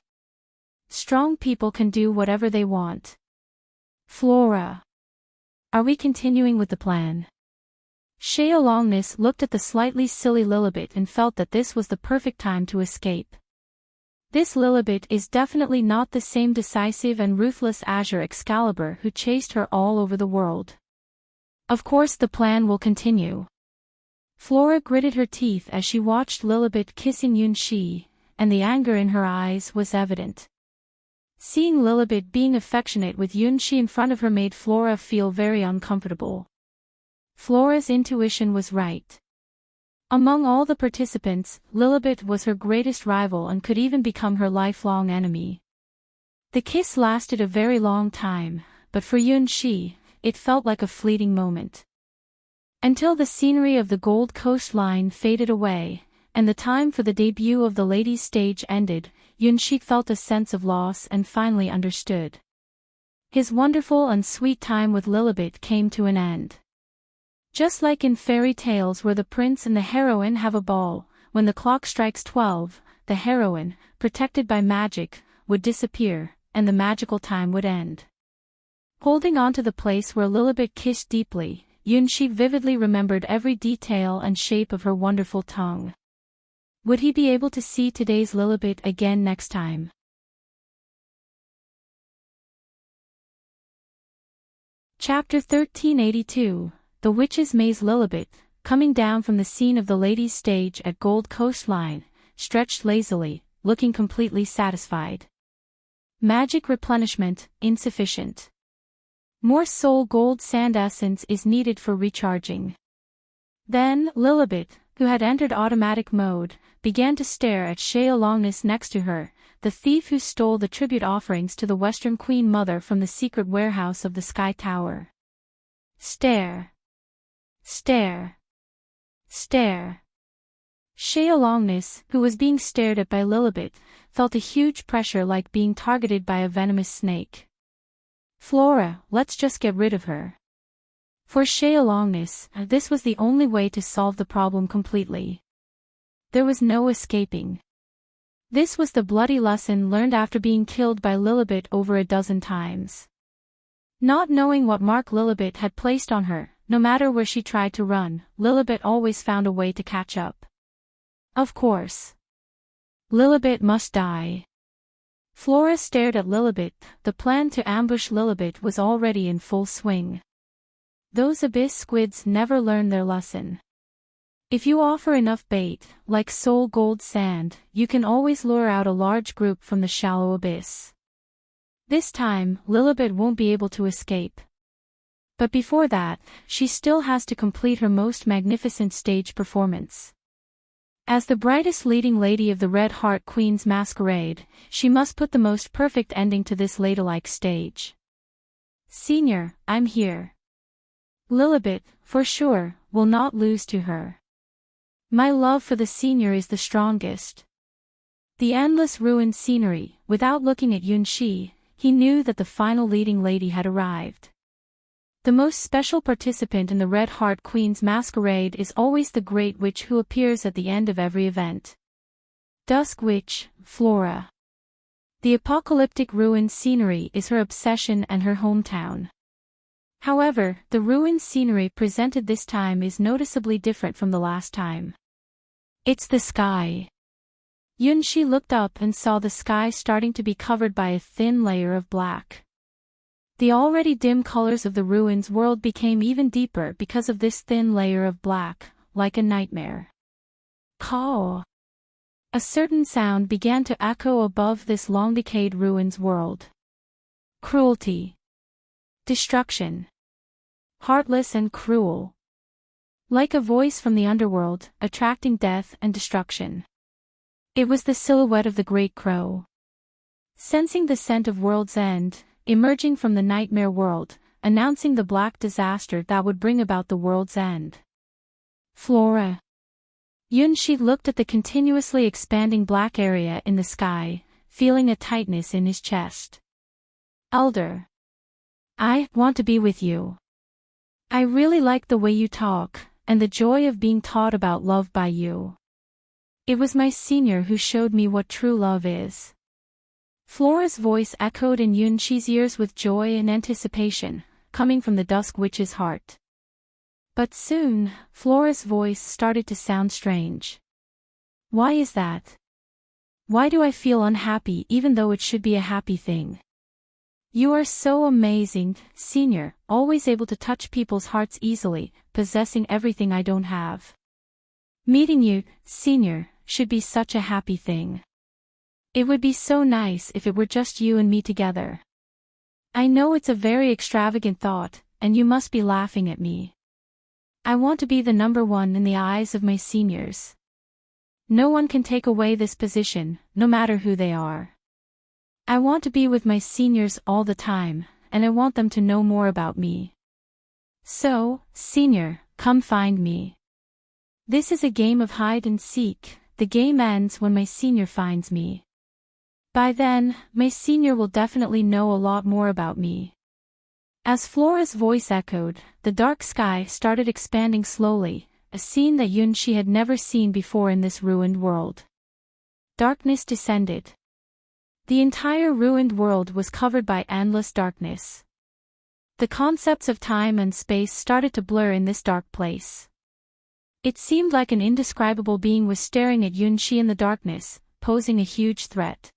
Strong people can do whatever they want. Flora. Are we continuing with the plan? Longness looked at the slightly silly Lilibet and felt that this was the perfect time to escape. This Lilibet is definitely not the same decisive and ruthless Azure Excalibur who chased her all over the world. Of course the plan will continue. Flora gritted her teeth as she watched Lilibet kissing Yunshi, and the anger in her eyes was evident. Seeing Lilibet being affectionate with Yunshi in front of her made Flora feel very uncomfortable. Flora's intuition was right. Among all the participants, Lilibet was her greatest rival and could even become her lifelong enemy. The kiss lasted a very long time, but for Yunshi, it felt like a fleeting moment. Until the scenery of the Gold Coastline faded away, and the time for the debut of the ladies' stage ended, Yunshi felt a sense of loss and finally understood. His wonderful and sweet time with Lilibet came to an end. Just like in fairy tales where the prince and the heroine have a ball, when the clock strikes 12, the heroine, protected by magic, would disappear, and the magical time would end. Holding on to the place where Lilibet kissed deeply, Yunshi vividly remembered every detail and shape of her wonderful tongue. Would he be able to see today's Lilibet again next time? Chapter 1382. The Witch's Maze. Lilibet, coming down from the scene of the ladies' stage at Gold Coastline, stretched lazily, looking completely satisfied. Magic replenishment, insufficient. More soul gold sand essence is needed for recharging. Then, Lilibet, who had entered automatic mode, began to stare at Longness next to her, the thief who stole the tribute offerings to the Western Queen Mother from the secret warehouse of the Sky Tower. Stare. Stare. Stare. Sheolongness, who was being stared at by Lilibet, felt a huge pressure like being targeted by a venomous snake. Flora, let's just get rid of her. For Sheolongness, this was the only way to solve the problem completely. There was no escaping. This was the bloody lesson learned after being killed by Lilibet over a dozen times. Not knowing what mark Lilibet had placed on her, no matter where she tried to run, Lilibet always found a way to catch up. Of course. Lilibet must die. Flora stared at Lilibet. The plan to ambush Lilibet was already in full swing. Those abyss squids never learn their lesson. If you offer enough bait, like soul gold sand, you can always lure out a large group from the shallow abyss. This time, Lilibet won't be able to escape. But before that, she still has to complete her most magnificent stage performance. As the brightest leading lady of the Red Heart Queen's masquerade, she must put the most perfect ending to this ladylike stage. Senior, I'm here. Lilibet, for sure, will not lose to her. My love for the senior is the strongest. The endless ruined scenery, without looking at Yunxi, he knew that the final leading lady had arrived. The most special participant in the Red Heart Queen's masquerade is always the Great Witch who appears at the end of every event. Dusk Witch, Flora. The apocalyptic ruined scenery is her obsession and her hometown. However, the ruined scenery presented this time is noticeably different from the last time. It's the sky. Yunxi looked up and saw the sky starting to be covered by a thin layer of black. The already dim colors of the ruins world became even deeper because of this thin layer of black, like a nightmare. Caw! A certain sound began to echo above this long-decayed ruins world. Cruelty. Destruction. Heartless and cruel. Like a voice from the underworld, attracting death and destruction. It was the silhouette of the Great Crow. Sensing the scent of world's end, emerging from the nightmare world, announcing the black disaster that would bring about the world's end. Flora. Yunxi looked at the continuously expanding black area in the sky, feeling a tightness in his chest. Elder. I want to be with you. I really like the way you talk, and the joy of being taught about love by you. It was my senior who showed me what true love is. Flora's voice echoed in Yunxi's ears with joy and anticipation, coming from the Dusk Witch's heart. But soon, Flora's voice started to sound strange. Why is that? Why do I feel unhappy even though it should be a happy thing? You are so amazing, senior, always able to touch people's hearts easily, possessing everything I don't have. Meeting you, senior, should be such a happy thing. It would be so nice if it were just you and me together. I know it's a very extravagant thought, and you must be laughing at me. I want to be the number one in the eyes of my seniors. No one can take away this position, no matter who they are. I want to be with my seniors all the time, and I want them to know more about me. So, senior, come find me. This is a game of hide and seek. The game ends when my senior finds me. By then, my senior will definitely know a lot more about me. As Flora's voice echoed, the dark sky started expanding slowly, a scene that Yunxi had never seen before in this ruined world. Darkness descended. The entire ruined world was covered by endless darkness. The concepts of time and space started to blur in this dark place. It seemed like an indescribable being was staring at Yunxi in the darkness, posing a huge threat.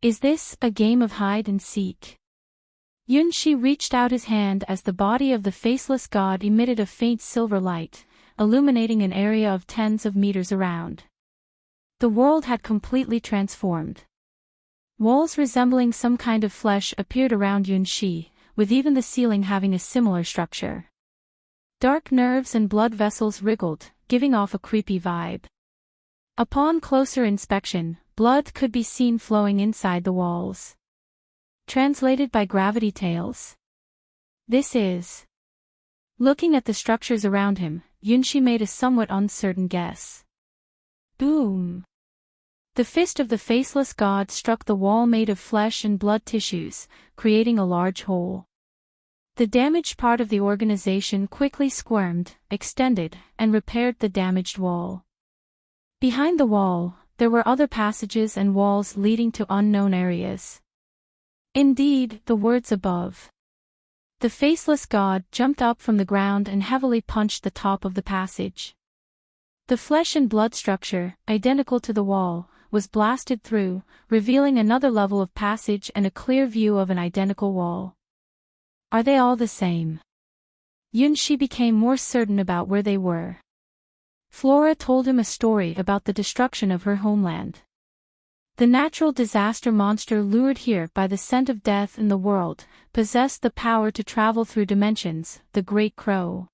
Is this a game of hide and seek? Yunxi reached out his hand as the body of the faceless god emitted a faint silver light, illuminating an area of tens of meters around. The world had completely transformed. Walls resembling some kind of flesh appeared around Yunxi, with even the ceiling having a similar structure. Dark nerves and blood vessels wriggled, giving off a creepy vibe. Upon closer inspection, blood could be seen flowing inside the walls. Translated by Gravity Tales. This is. Looking at the structures around him, Yunshi made a somewhat uncertain guess. Boom! The fist of the faceless god struck the wall made of flesh and blood tissues, creating a large hole. The damaged part of the organization quickly squirmed, extended, and repaired the damaged wall. Behind the wall, there were other passages and walls leading to unknown areas. Indeed, the words above. The faceless god jumped up from the ground and heavily punched the top of the passage. The flesh and blood structure, identical to the wall, was blasted through, revealing another level of passage and a clear view of an identical wall. Are they all the same? Yunshi became more certain about where they were. Flora told him a story about the destruction of her homeland. The natural disaster monster lured here by the scent of death in the world, possessed the power to travel through dimensions, the Great Crow.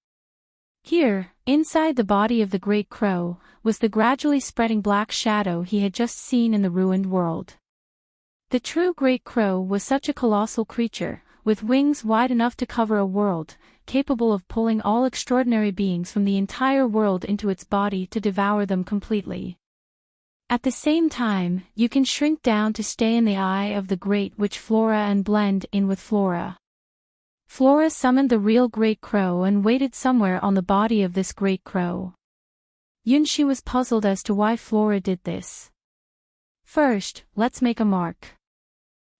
Here, inside the body of the Great Crow, was the gradually spreading black shadow he had just seen in the ruined world. The true Great Crow was such a colossal creature, with wings wide enough to cover a world, capable of pulling all extraordinary beings from the entire world into its body to devour them completely. At the same time, you can shrink down to stay in the eye of the Great Witch Flora and blend in with Flora. Flora summoned the real Great Crow and waited somewhere on the body of this Great Crow. Yunshi was puzzled as to why Flora did this. First, let's make a mark.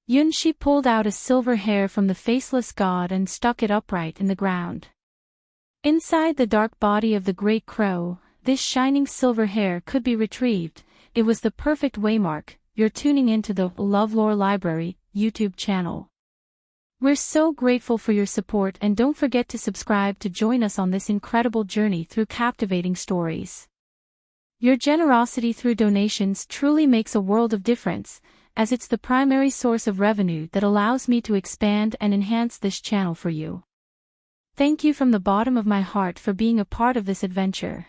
Yunshi pulled out a silver hair from the faceless god and stuck it upright in the ground. Inside the dark body of the Great Crow, this shining silver hair could be retrieved. It was the perfect waymark. You're tuning into the LoveLore Library YouTube channel. We're so grateful for your support, and don't forget to subscribe to join us on this incredible journey through captivating stories. Your generosity through donations truly makes a world of difference, as it's the primary source of revenue that allows me to expand and enhance this channel for you. Thank you from the bottom of my heart for being a part of this adventure.